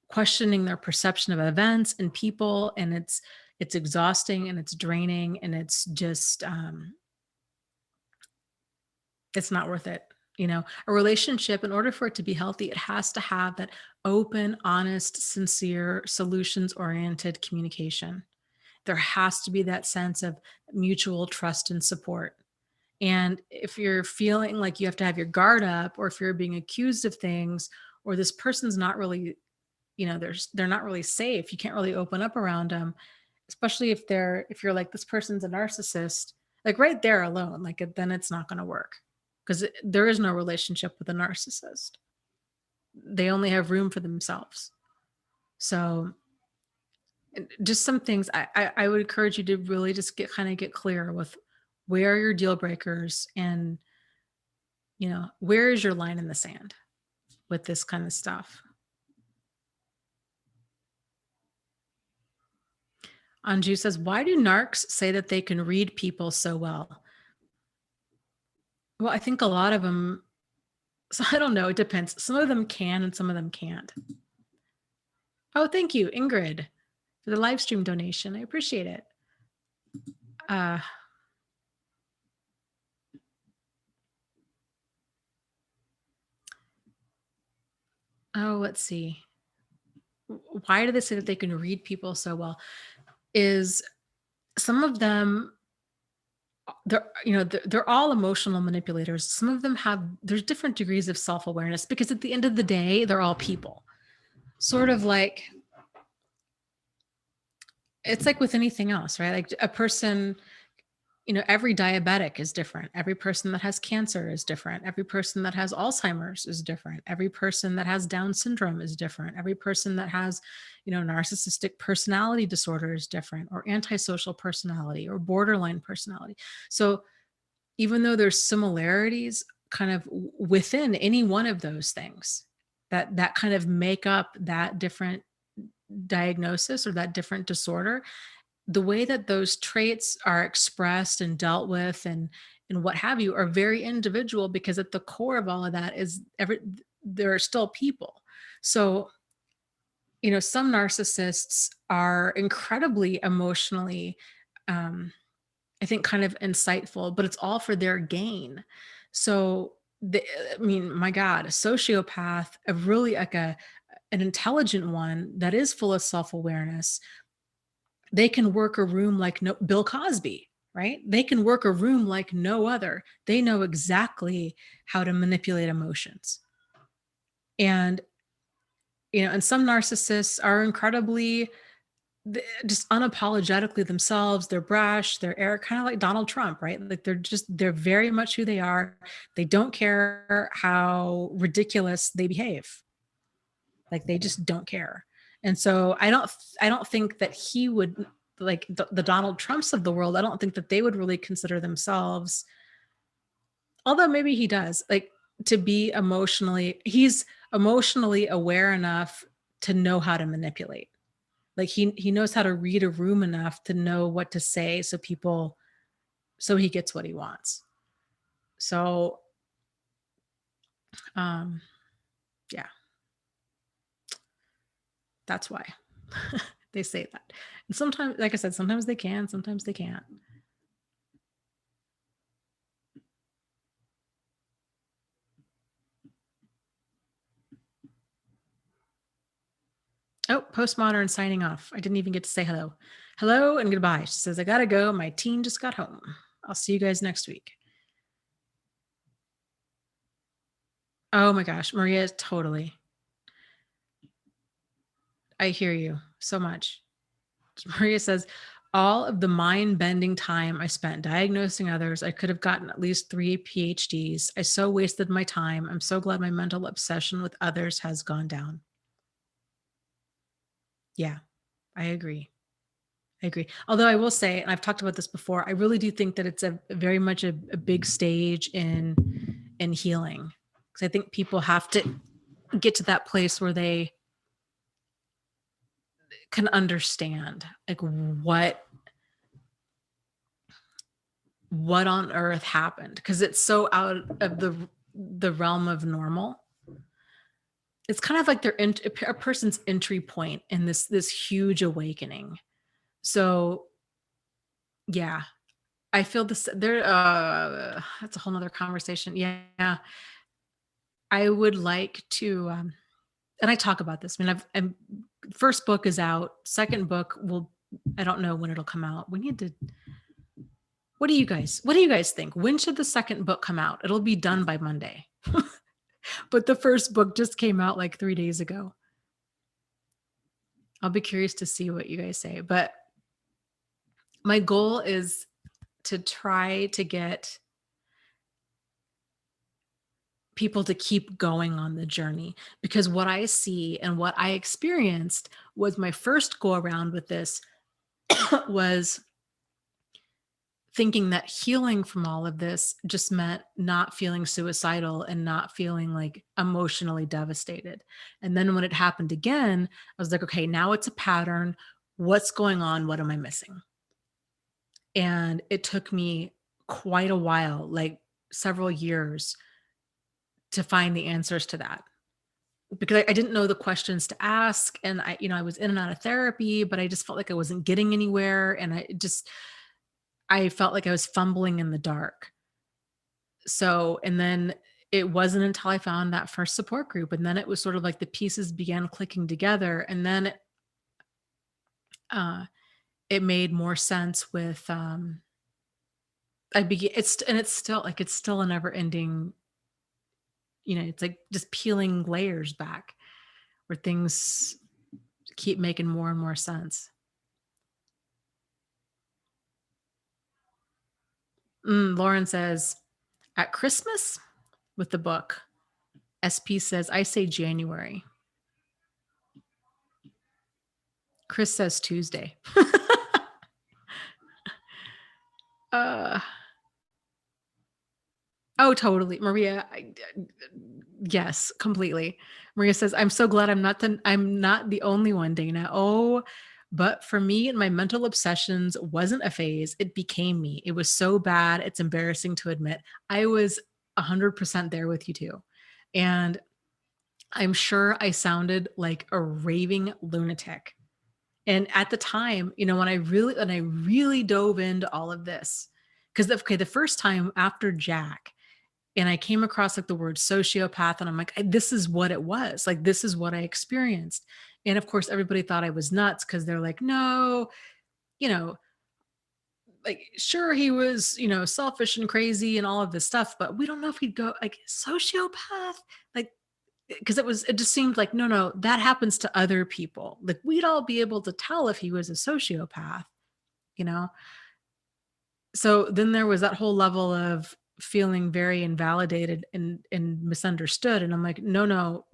questioning their perception of events and people, and it's exhausting and it's draining, and it's just it's not worth it. A relationship, in order for it to be healthy, it has to have that open, honest, sincere, solutions oriented communication. There has to be that sense of mutual trust and support. And if you're feeling like you have to have your guard up, or if you're being accused of things, or this person's not really, they're not really safe, you can't really open up around them, especially if you're like, this person's a narcissist, like right there alone, like then it's not going to work, because there is no relationship with a narcissist. They only have room for themselves. So just some things I would encourage you to really just get clear with, where are your deal breakers, and where is your line in the sand with this kind of stuff. Anju says, why do narcs say that they can read people so well? Well, I think a lot of them, so I don't know, it depends. Some of them can and some of them can't. Oh, thank you, Ingrid, for the live stream donation. I appreciate it. Let's see. Why do they say that they can read people so well? Is some of them, they're all emotional manipulators. Some of them there's different degrees of self-awareness, because at the end of the day, they're all people. Sort of like, it's like with anything else, right? Like a person, every diabetic is different. Every person that has cancer is different. Every person that has Alzheimer's is different. Every person that has Down syndrome is different. Every person that has, narcissistic personality disorder is different, or antisocial personality, or borderline personality. So even though there's similarities kind of within any one of those things that kind of make up that different diagnosis or that different disorder, the way that those traits are expressed and dealt with and what have you are very individual, because at the core of all of that is there are still people. So, some narcissists are incredibly emotionally, I think, kind of insightful, but it's all for their gain. So, I mean, my God, a sociopath, a really like an intelligent one that is full of self-awareness, they can work a room like no Bill Cosby, right? They can work a room like no other. They know exactly how to manipulate emotions. And and some narcissists are incredibly just unapologetically themselves. They're brash, they're kind of like Donald Trump, right? Like they're very much who they are. They don't care how ridiculous they behave. Like they just don't care. And so I don't think that he would, like the Donald Trumps of the world, I don't think that they would really consider themselves, although maybe he does, like to be he's emotionally aware enough to know how to manipulate. Like he knows how to read a room enough to know what to say so he gets what he wants. So um yeah, that's why they say that. And sometimes, like I said, sometimes they can, sometimes they can't. Oh, postmodern signing off. I didn't even get to say hello. Hello and goodbye. She says, I gotta go. My teen just got home. I'll see you guys next week. Oh my gosh, Maria, totally. I hear you so much. Maria says, all of the mind bending time I spent diagnosing others, I could have gotten at least 3 PhDs. I so wasted my time. I'm so glad my mental obsession with others has gone down. Yeah, I agree. I agree. Although I will say, and I've talked about this before, I really do think that it's a very much a big stage in healing. Because I think people have to get to that place where they can understand like what on earth happened, because it's so out of the realm of normal. It's kind of like a person's entry point in this huge awakening. So yeah, I feel this there. That's a whole nother conversation. Yeah, I would like to, and I talk about this. I mean, first book is out. Second book I don't know when it'll come out. We need to. What do you guys think? When should the second book come out? It'll be done by Monday. But the first book just came out like 3 days ago. I'll be curious to see what you guys say. But my goal is to try to get people to keep going on the journey, because what I see and what I experienced was my first go around with this was thinking that healing from all of this just meant not feeling suicidal and not feeling like emotionally devastated. And then when it happened again, I was like, okay, now it's a pattern. What's going on? What am I missing? And it took me quite a while, like several years, to find the answers to that, because I didn't know the questions to ask. And I was in and out of therapy, but I just felt like I wasn't getting anywhere. And I felt like I was fumbling in the dark. So, and then it wasn't until I found that first support group, and then it was sort of like the pieces began clicking together. And then uh, it made more sense with, it's still a never ending, it's like just peeling layers back where things keep making more and more sense. Lauren says, at Christmas with the book. SP says, I say January. Chris says Tuesday. uh, oh, totally. Maria, yes, completely. Maria says, I'm so glad I'm not the only one, Dana. Oh, but for me and my mental obsessions wasn't a phase. It became me. It was so bad. It's embarrassing to admit. I was 100% there with you too. And I'm sure I sounded like a raving lunatic. And at the time, when I really dove into all of this, because the first time after Jack, and I came across like the word sociopath, and I'm like, this is what it was. Like, this is what I experienced. And of course, everybody thought I was nuts, because they're like, no, you know, like, sure, he was, selfish and crazy and all of this stuff, but we don't know if he'd go like sociopath. Like, because it just seemed like, no, that happens to other people. Like, we'd all be able to tell if he was a sociopath, you know? So then there was that whole level of feeling very invalidated and misunderstood. And I'm like, no,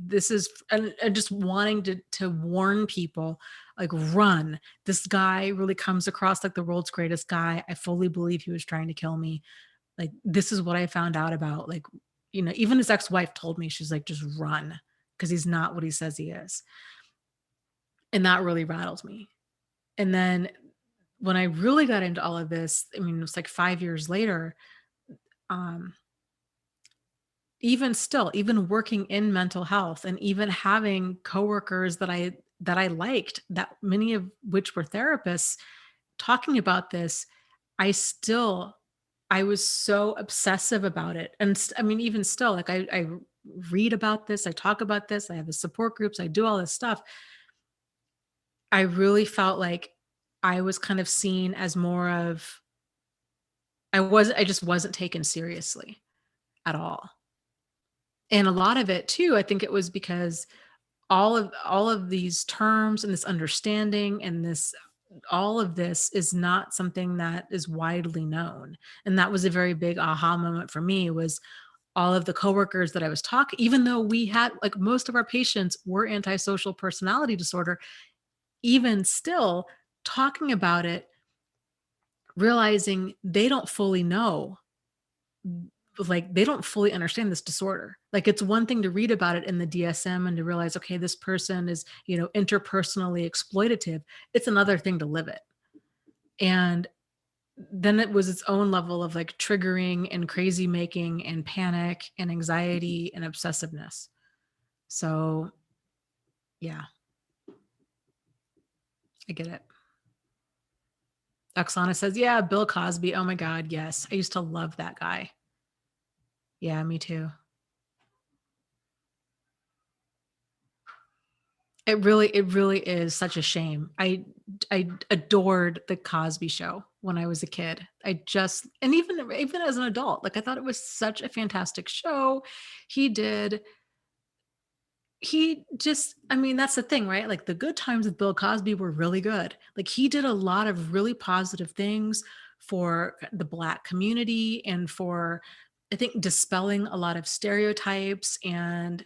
this is, and just wanting to warn people, like, run. This guy really comes across like the world's greatest guy. I fully believe he was trying to kill me. Like, this is what I found out about, like, even his ex-wife told me, she's like, just run, because he's not what he says he is. And that really rattled me. And then when I really got into all of this, I mean, it was like 5 years later, um, even still, even working in mental health and even having coworkers that I liked, that many of which were therapists, talking about this, I still I was so obsessive about it. And I mean, even still, like, I read about this, I talk about this, I have the support groups, I do all this stuff. I really felt like I was kind of seen as more of, I just wasn't taken seriously at all. And a lot of it too, I think it was because all of these terms and this understanding and this all of this is not something that is widely known. And that was a very big aha moment for me, was all of the coworkers that I was talking, even though we had, like, most of our patients were antisocial personality disorder, even still talking about it, realizing they don't fully know, like, they don't fully understand this disorder. Like, it's one thing to read about it in the DSM and to realize, okay, this person is, interpersonally exploitative. It's another thing to live it. And then it was its own level of, like, triggering and crazy making and panic and anxiety and obsessiveness. So, yeah, I get it. Oksana says, yeah, Bill Cosby. Oh my God, yes. I used to love that guy. Yeah, me too. It really is such a shame. I adored the Cosby Show when I was a kid. I just, and even as an adult, like, I thought it was such a fantastic show. He did he just, I mean, that's the thing, right? Like, the good times with Bill Cosby were really good. Like, he did a lot of really positive things for the Black community and for, I think, dispelling a lot of stereotypes. And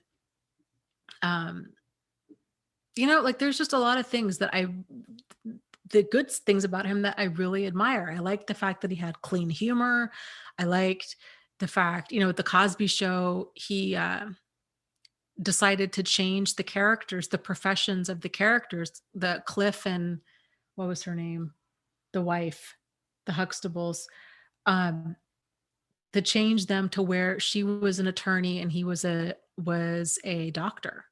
um like, there's just a lot of things that the good things about him that I really admire. I like the fact that he had clean humor. I liked the fact, with the Cosby Show, he decided to change the characters, the professions of the characters, the Cliff and what was her name? The wife, the Huxtables, um, to change them to where she was an attorney and he was a doctor.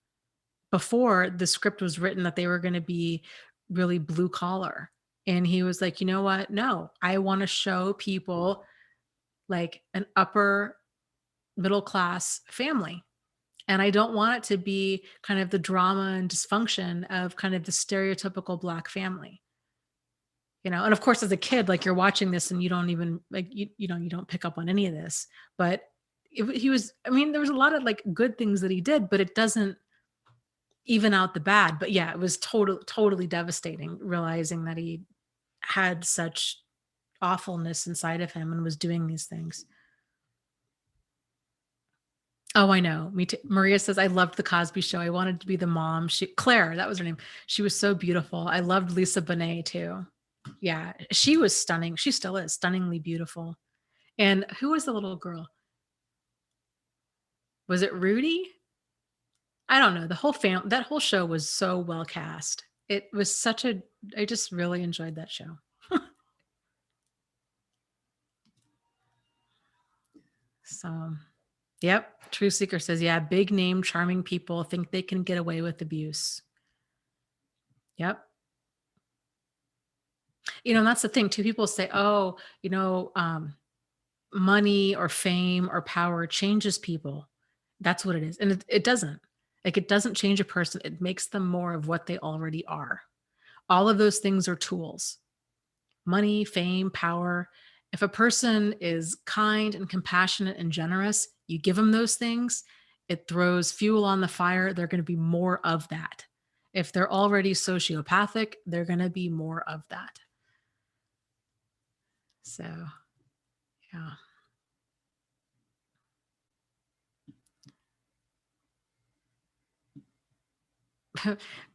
Before the script was written, that they were going to be really blue collar. And he was like, you know what? No, I want to show people, like, an upper middle class family. And I don't want it to be kind of the drama and dysfunction of kind of the stereotypical Black family. And of course, as a kid, like, you're watching this and you don't even, like, you don't pick up on any of this. But he was, I mean, there was a lot of, like, good things that he did, but it doesn't even out the bad. But yeah, it was totally devastating realizing that he had such awfulness inside of him and was doing these things. Oh, I know. Me too. Maria says, I loved the Cosby Show. I wanted to be the mom. Claire, that was her name. She was so beautiful. I loved Lisa Bonet too. Yeah, she was stunning. She still is stunningly beautiful. And who was the little girl? Was it Rudy? I don't know. The whole that whole show was so well cast. It was I just really enjoyed that show. So, yep. True Seeker says, yeah, big name, charming people think they can get away with abuse. Yep. And that's the thing too. People say, oh, money or fame or power changes people. That's what it is. And it doesn't. Like, it doesn't change a person. It makes them more of what they already are. All of those things are tools. Money, fame, power. If a person is kind and compassionate and generous, you give them those things, it throws fuel on the fire. They're going to be more of that. If they're already sociopathic, they're going to be more of that. So, yeah.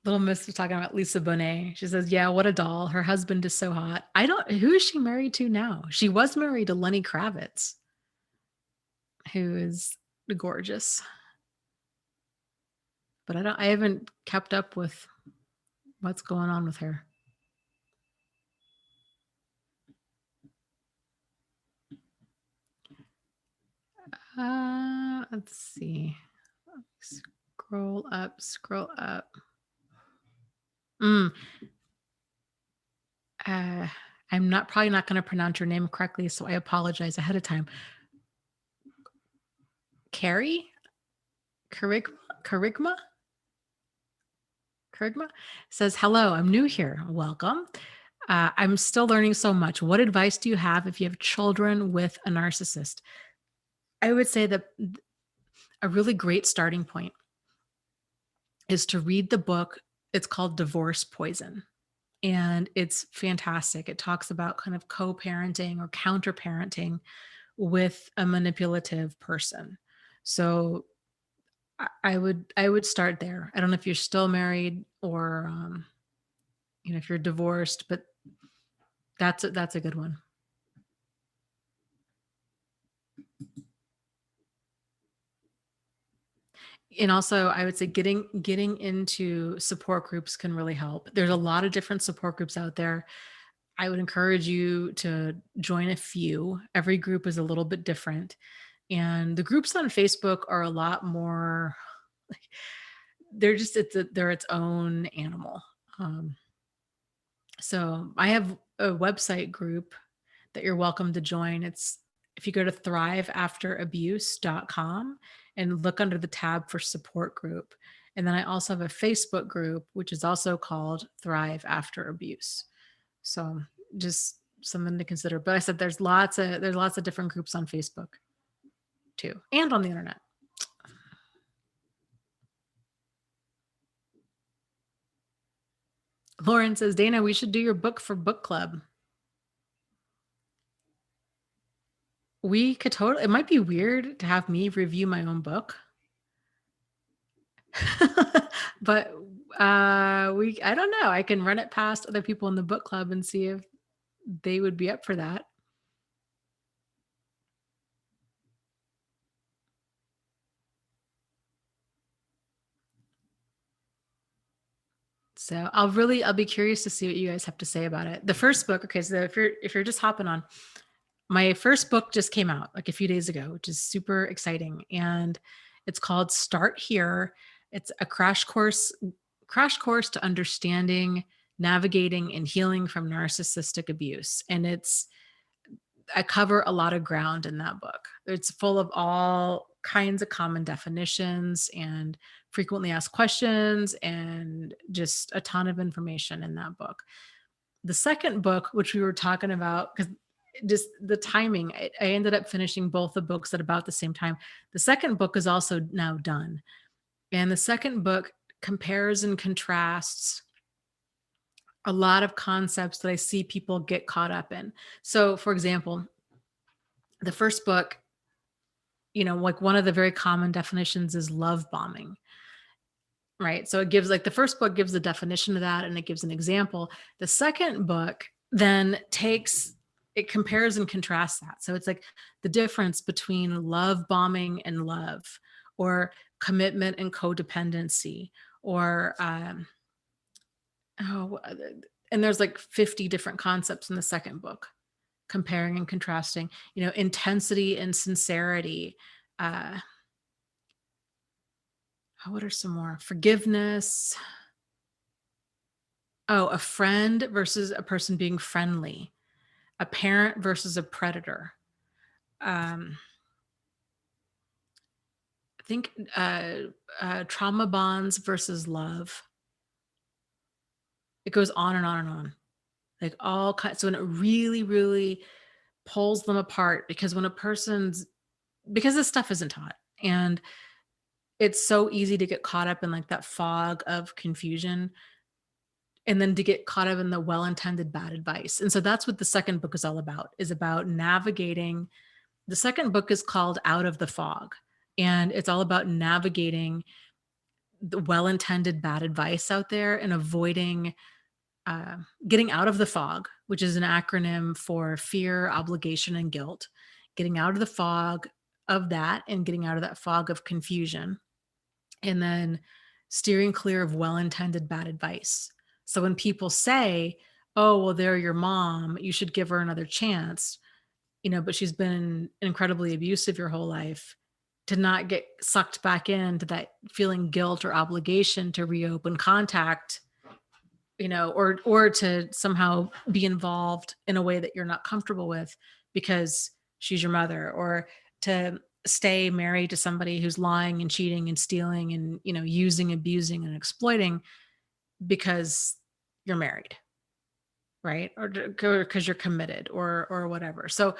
Little Miss was talking about Lisa Bonet. She says, yeah, what a doll. Her husband is so hot. Who is she married to now? She was married to Lenny Kravitz, who is gorgeous. But I haven't kept up with what's going on with her. Let's see. Scroll up. I'm probably not going to pronounce your name correctly, so I apologize ahead of time. Carrie? Kerigma says, hello, I'm new here. Welcome. I'm still learning so much. What advice do you have if you have children with a narcissist? I would say that a really great starting point is to read the book. It's called Divorce Poison, and it's fantastic. It talks about kind of co-parenting or counter-parenting with a manipulative person. So I would start there. I don't know if you're still married or if you're divorced, but that's a good one. And also, I would say getting into support groups can really help. There's a lot of different support groups out there. I would encourage you to join a few. Every group is a little bit different. And the groups on Facebook are a lot more like they're its own animal. So I have a website group that you're welcome to join. It's if you go to thriveafterabuse.com and look under the tab for support group. And then I also have a Facebook group, which is also called Thrive After Abuse. So just something to consider. But I said there's lots of different groups on Facebook too, and on the internet. Lauren says, Dana, we should do your book for book club. We could totally, it might be weird to have me review my own book. But I don't know. I can run it past other people in the book club and see if they would be up for that. So I'll be curious to see what you guys have to say about it. The first book, okay, so if you're just hopping on, my first book just came out like a few days ago, which is super exciting. And it's called Start Here. It's a crash course to understanding, navigating, and healing from narcissistic abuse. And I cover a lot of ground in that book. It's full of all kinds of common definitions and frequently asked questions and just a ton of information in that book. The second book, which we were talking about, because just the timing, I ended up finishing both the books at about the same time. The second book is also now done. And the second book compares and contrasts a lot of concepts that I see people get caught up in. So, for example, the first book, like one of the very common definitions is love bombing, right? So it gives the first book gives the definition of that and it gives an example. The second book then it compares and contrasts that. So it's like the difference between love bombing and love, or commitment and codependency, or and there's like 50 different concepts in the second book, comparing and contrasting, intensity and sincerity. What are some more? Forgiveness. Oh, a friend versus a person being friendly, a parent versus a predator. I think trauma bonds versus love. It goes on and on and on. Like all kinds. So when it really, really pulls them apart, because because this stuff isn't taught, and it's so easy to get caught up in like that fog of confusion, and then to get caught up in the well-intended bad advice. And so that's what the second book is all about, is about navigating. The second book is called Out of the Fog, and it's all about navigating the well-intended bad advice out there and avoiding uh, getting out of the fog, which is an acronym for fear, obligation, and guilt. Getting out of the fog of that and getting out of that fog of confusion, and then steering clear of well-intended bad advice. So when people say, "Oh, well, they're your mom, you should give her another chance," but she's been incredibly abusive your whole life, to not get sucked back into that feeling guilt or obligation to reopen contact, or to somehow be involved in a way that you're not comfortable with because she's your mother, or to stay married to somebody who's lying and cheating and stealing and using, abusing, and exploiting because you're married, right? Or because you're committed, or whatever. So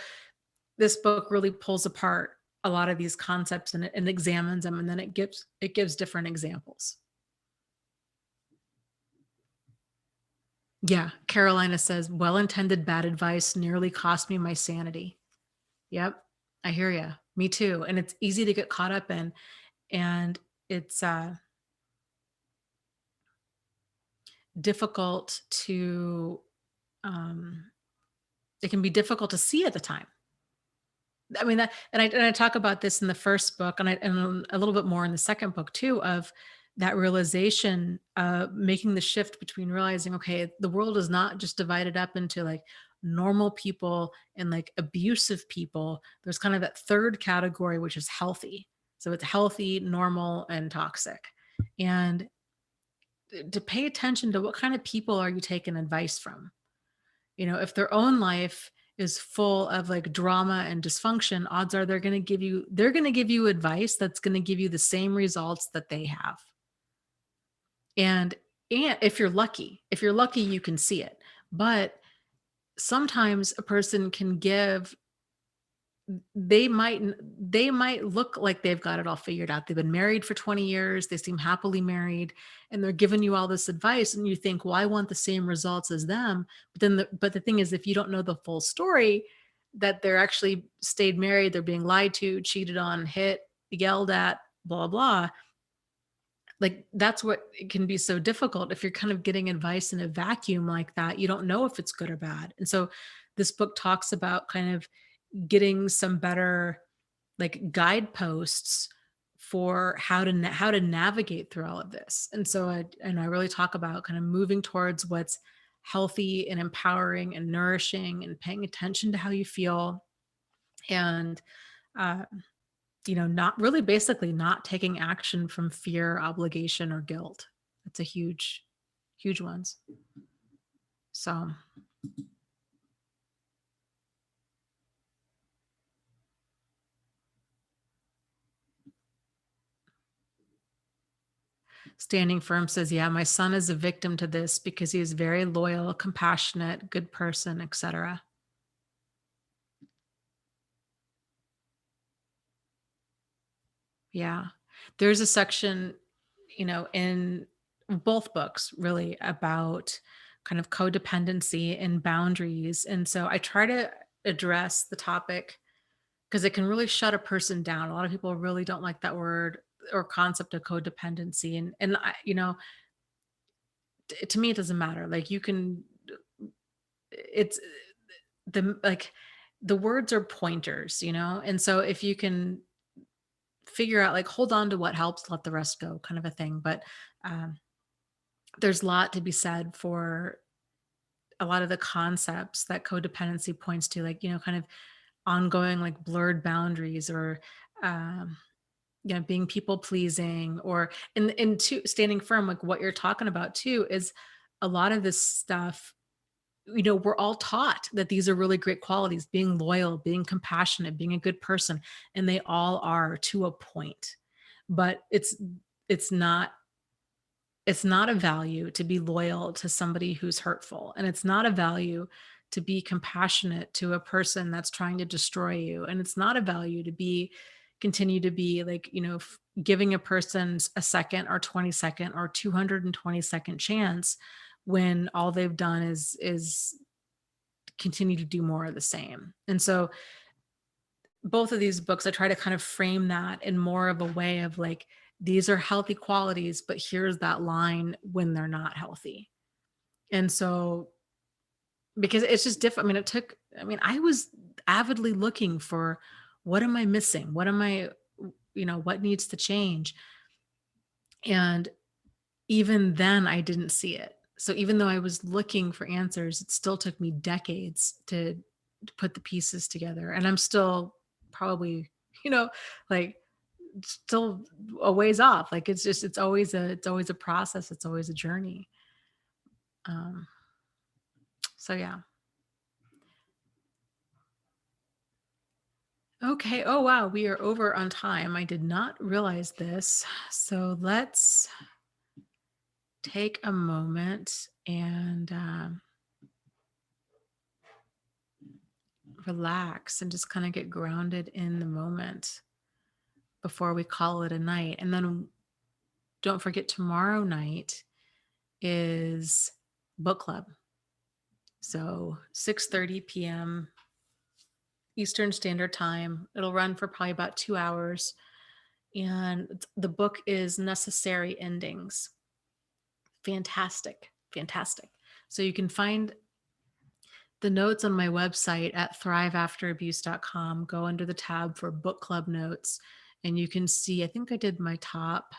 this book really pulls apart a lot of these concepts, and examines them, and then it gives different examples. Yeah, Carolina says, well-intended bad advice nearly cost me my sanity. Yep, I hear you. Me too. And it's easy to get caught up in, and it's difficult to um it can be difficult to see at the time. I mean, and I talk about this in the first book, and a little bit more in the second book too, of that realization, making the shift between realizing, okay, the world is not just divided up into like normal people and like abusive people. There's kind of that third category, which is healthy. So it's healthy, normal, and toxic. And to pay attention to what kind of people are you taking advice from? If their own life is full of like drama and dysfunction, odds are they're going to give you advice that's going to give you the same results that they have. And if you're lucky, you can see it. But sometimes a person can give they might look like they've got it all figured out. They've been married for 20 years, they seem happily married, and they're giving you all this advice, and you think, well, I want the same results as them. But the thing is, if you don't know the full story, that they're actually stayed married, they're being lied to, cheated on, hit, yelled at, blah blah, like that's what it can be so difficult. If you're kind of getting advice in a vacuum like that, you don't know if it's good or bad. And so this book talks about kind of getting some better like guideposts for how to navigate through all of this. And so I really talk about kind of moving towards what's healthy and empowering and nourishing, and paying attention to how you feel, and uh, not really, basically not taking action from fear, obligation, or guilt. It's a huge ones. So Standing Firm says, yeah, my son is a victim to this because he is very loyal, compassionate, good person, etc. Yeah. There's a section, in both books really, about kind of codependency and boundaries. And so I try to address the topic because it can really shut a person down. A lot of people really don't like that word or concept of codependency. And to me, it doesn't matter. Like it's the words are pointers, and so if you can figure out, like, hold on to what helps, let the rest go, kind of a thing. But um, there's a lot to be said for a lot of the concepts that codependency points to, like, kind of ongoing, like, blurred boundaries, or um, being people pleasing, or and to standing firm, like what you're talking about too, is a lot of this stuff. We're all taught that these are really great qualities: being loyal, being compassionate, being a good person, and they all are to a point. But it's not a value to be loyal to somebody who's hurtful, and it's not a value to be compassionate to a person that's trying to destroy you, and it's not a value to continue to be like, giving a person a second or 20-second or 220-second chance when all they've done is continue to do more of the same. And so both of these books, I try to kind of frame that in more of a way of like, these are healthy qualities, but here's that line when they're not healthy. And so, because it's just different. I was avidly looking for, what am I missing? What needs to change? And even then I didn't see it. So even though I was looking for answers, it still took me decades to put the pieces together. And I'm still probably, like, still a ways off. Like, it's always a process. It's always a journey. So yeah. Okay. Oh wow, we are over on time. I did not realize this. So let's take a moment and relax and just kind of get grounded in the moment before we call it a night. And then don't forget, tomorrow night is book club. So 6:30 p.m. Eastern Standard Time. It'll run for probably about 2 hours. And the book is Necessary Endings. Fantastic. Fantastic. So you can find the notes on my website at thriveafterabuse.com. Go under the tab for book club notes, and you can see, I think I did my top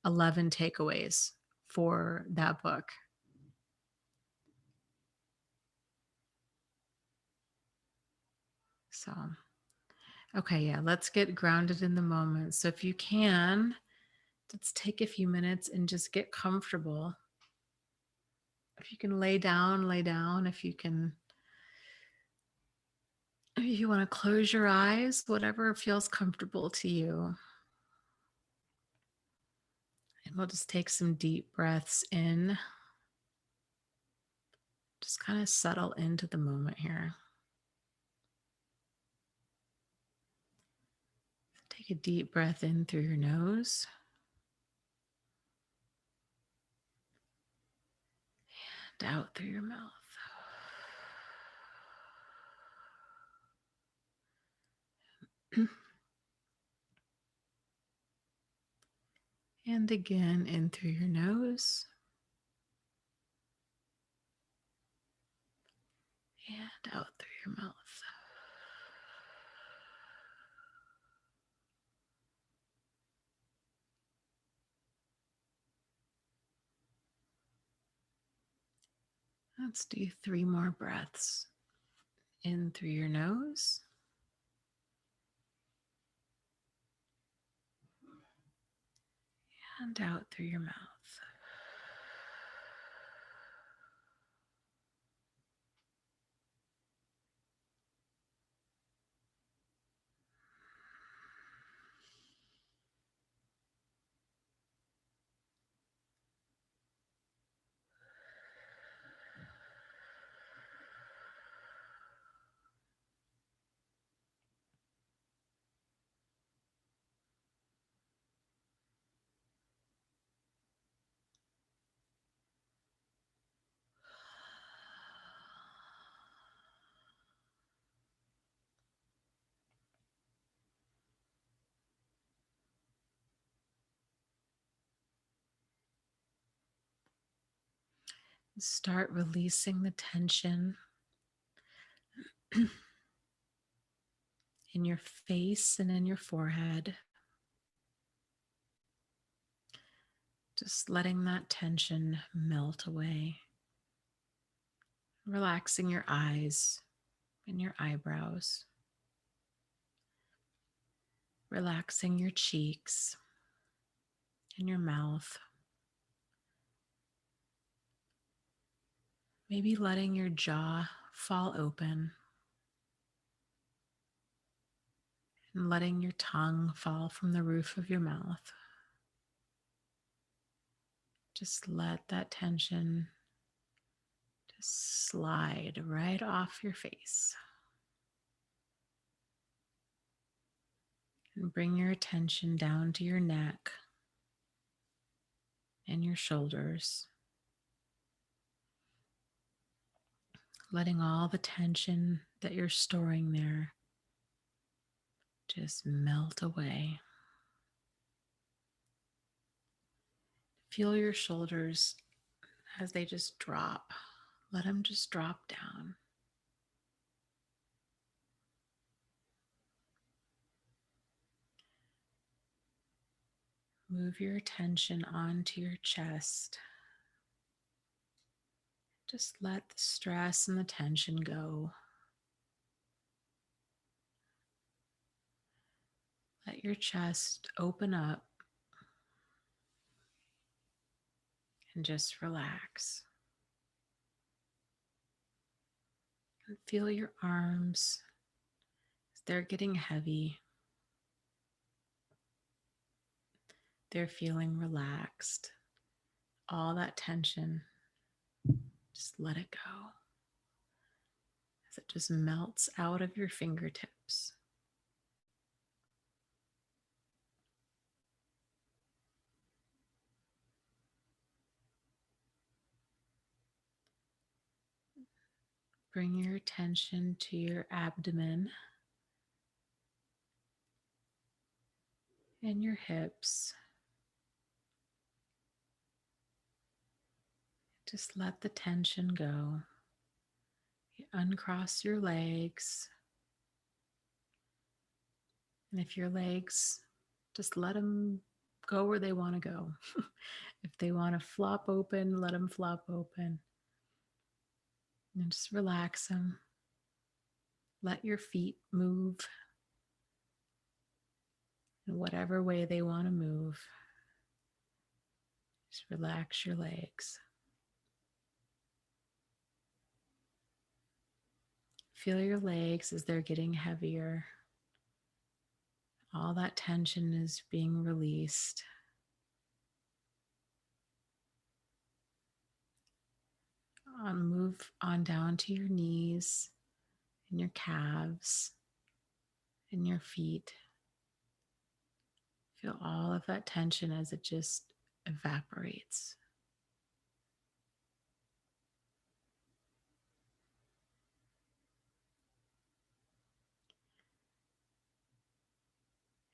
11 takeaways for that book. So, okay, yeah, let's get grounded in the moment. So if you can, let's take a few minutes and just get comfortable. If you can lay down, lay down. If you want to close your eyes, whatever feels comfortable to you. And we'll just take some deep breaths in. Just kind of settle into the moment here. Take a deep breath in through your nose. And out through your mouth. And again, in through your nose. And out through your mouth. Let's do 3 more breaths. In through your nose. And out through your mouth. Start releasing the tension in your face and in your forehead. Just letting that tension melt away. Relaxing your eyes and your eyebrows. Relaxing your cheeks and your mouth. Maybe letting your jaw fall open and letting your tongue fall from the roof of your mouth. Just let that tension just slide right off your face. And bring your attention down to your neck and your shoulders. Letting all the tension that you're storing there just melt away. Feel your shoulders as they just drop. Let them just drop down. Move your attention onto your chest. Just let the stress and the tension go. Let your chest open up and just relax. And feel your arms as they're getting heavy. They're feeling relaxed. All that tension, just let it go as it just melts out of your fingertips. Bring your attention to your abdomen and your hips. Just let the tension go. You uncross your legs. And if your legs, just let them go where they want to go. If they want to flop open, let them flop open. And just relax them. Let your feet move in whatever way they want to move. Just relax your legs. Feel your legs as they're getting heavier. All that tension is being released. Move on down to your knees and your calves and your feet. Feel all of that tension as it just evaporates.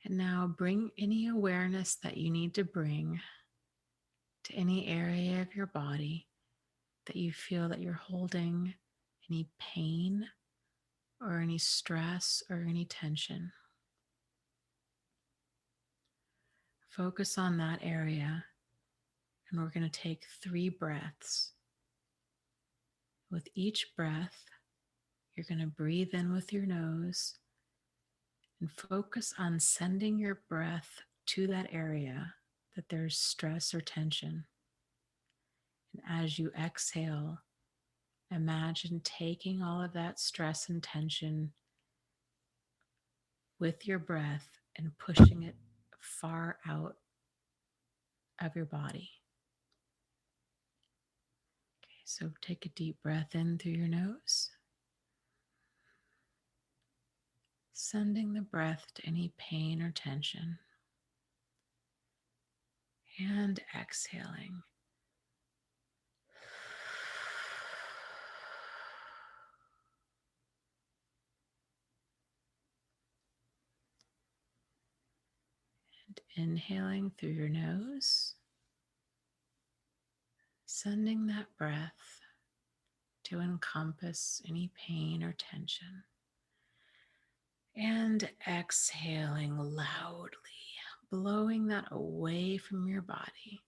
And now bring any awareness that you need to bring to any area of your body that you feel that you're holding any pain or any stress or any tension. Focus on that area, and we're going to take 3 breaths. With each breath, you're going to breathe in with your nose and focus on sending your breath to that area that there's stress or tension. And as you exhale, imagine taking all of that stress and tension with your breath and pushing it far out of your body. Okay, so take a deep breath in through your nose, sending the breath to any pain or tension, and exhaling. And inhaling through your nose, sending that breath to encompass any pain or tension. And exhaling loudly, blowing that away from your body.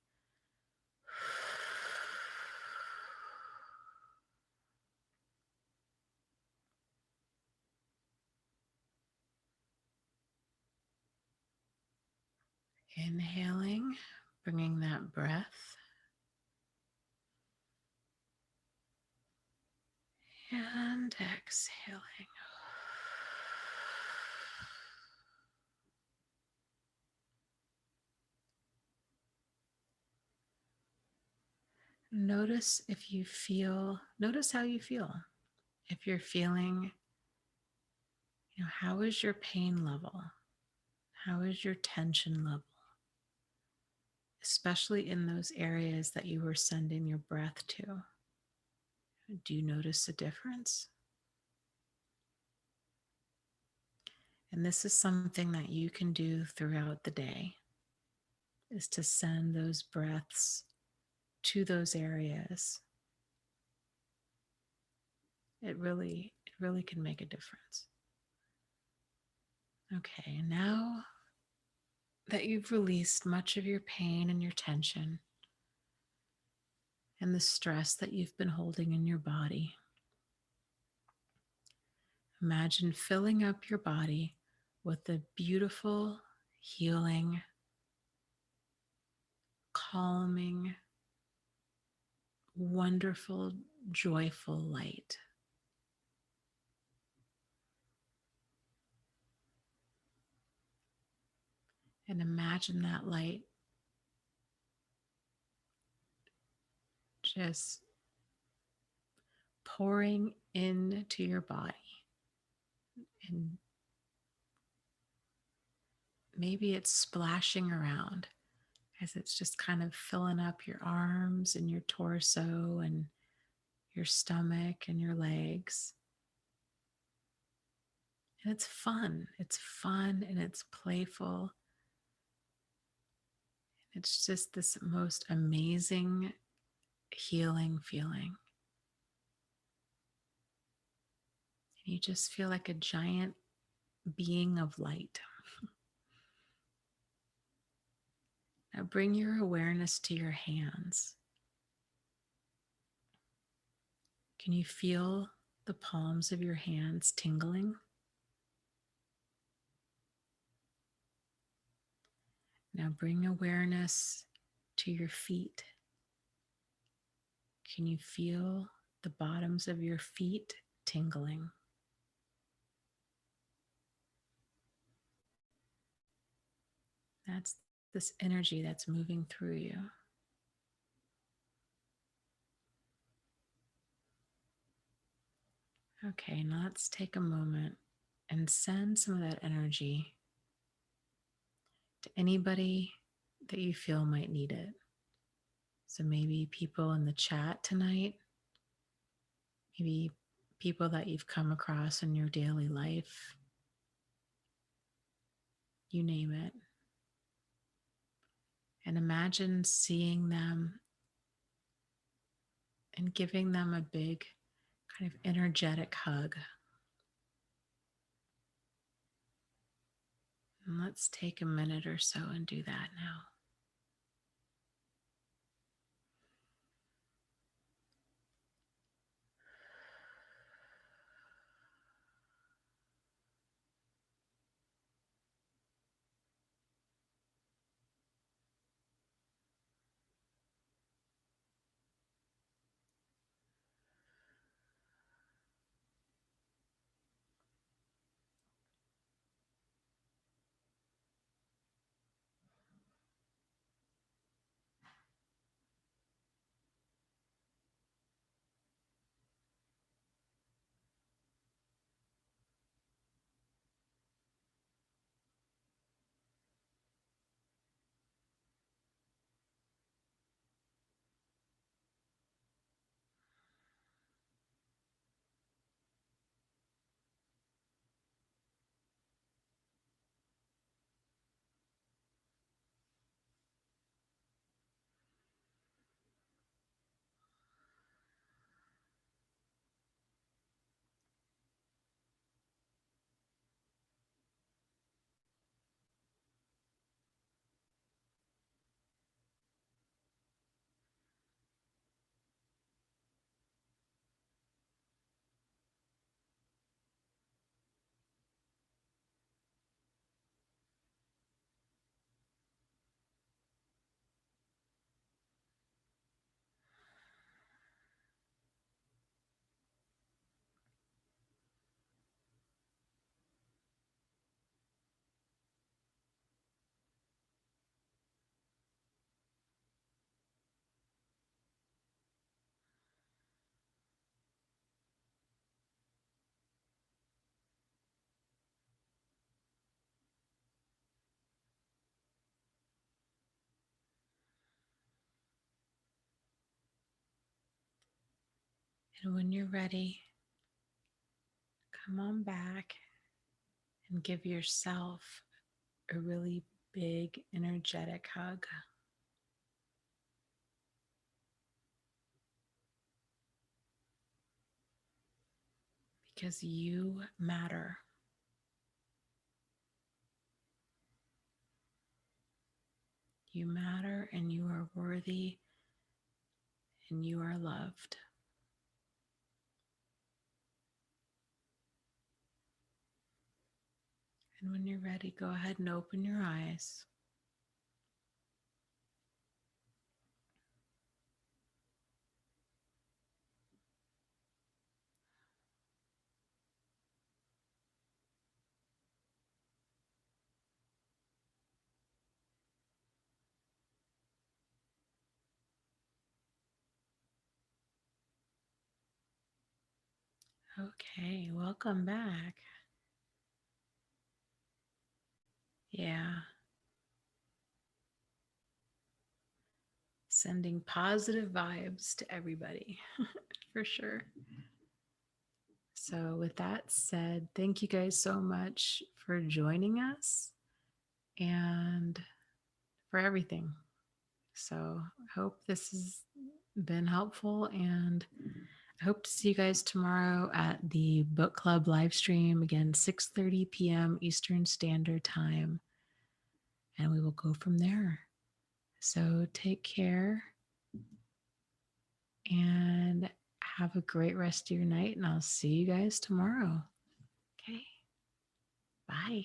Inhaling, bringing that breath. And exhaling. Notice how you feel. If you're feeling, how is your pain level? How is your tension level? Especially in those areas that you were sending your breath to. Do you notice a difference? And this is something that you can do throughout the day. is to send those breaths to those areas. It really can make a difference. Okay, and now that you've released much of your pain and your tension and the stress that you've been holding in your body, imagine filling up your body with the beautiful, healing, calming, wonderful, joyful light. And imagine that light just pouring into your body. And maybe it's splashing around as it's just kind of filling up your arms and your torso and your stomach and your legs. And it's fun. It's fun and it's playful. It's just this most amazing healing feeling. And you just feel like a giant being of light. Now bring your awareness to your hands. Can you feel the palms of your hands tingling? Now bring awareness to your feet. Can you feel the bottoms of your feet tingling? That's this energy that's moving through you. Okay, now let's take a moment and send some of that energy to anybody that you feel might need it. So maybe people in the chat tonight, maybe people that you've come across in your daily life, you name it. And imagine seeing them and giving them a big kind of energetic hug. And let's take a minute or so and do that now. And when you're ready, come on back and give yourself a really big energetic hug. Because you matter. You matter and you are worthy and you are loved. And when you're ready, go ahead and open your eyes. Okay, welcome back. Yeah. Sending positive vibes to everybody for sure. So, with that said, thank you guys so much for joining us and for everything. So, I hope this has been helpful, and I hope to see you guys tomorrow at the book club live stream, again 6:30 p.m. Eastern Standard Time, and we will go from there. So, take care and have a great rest of your night, and I'll see you guys tomorrow. Okay. Bye.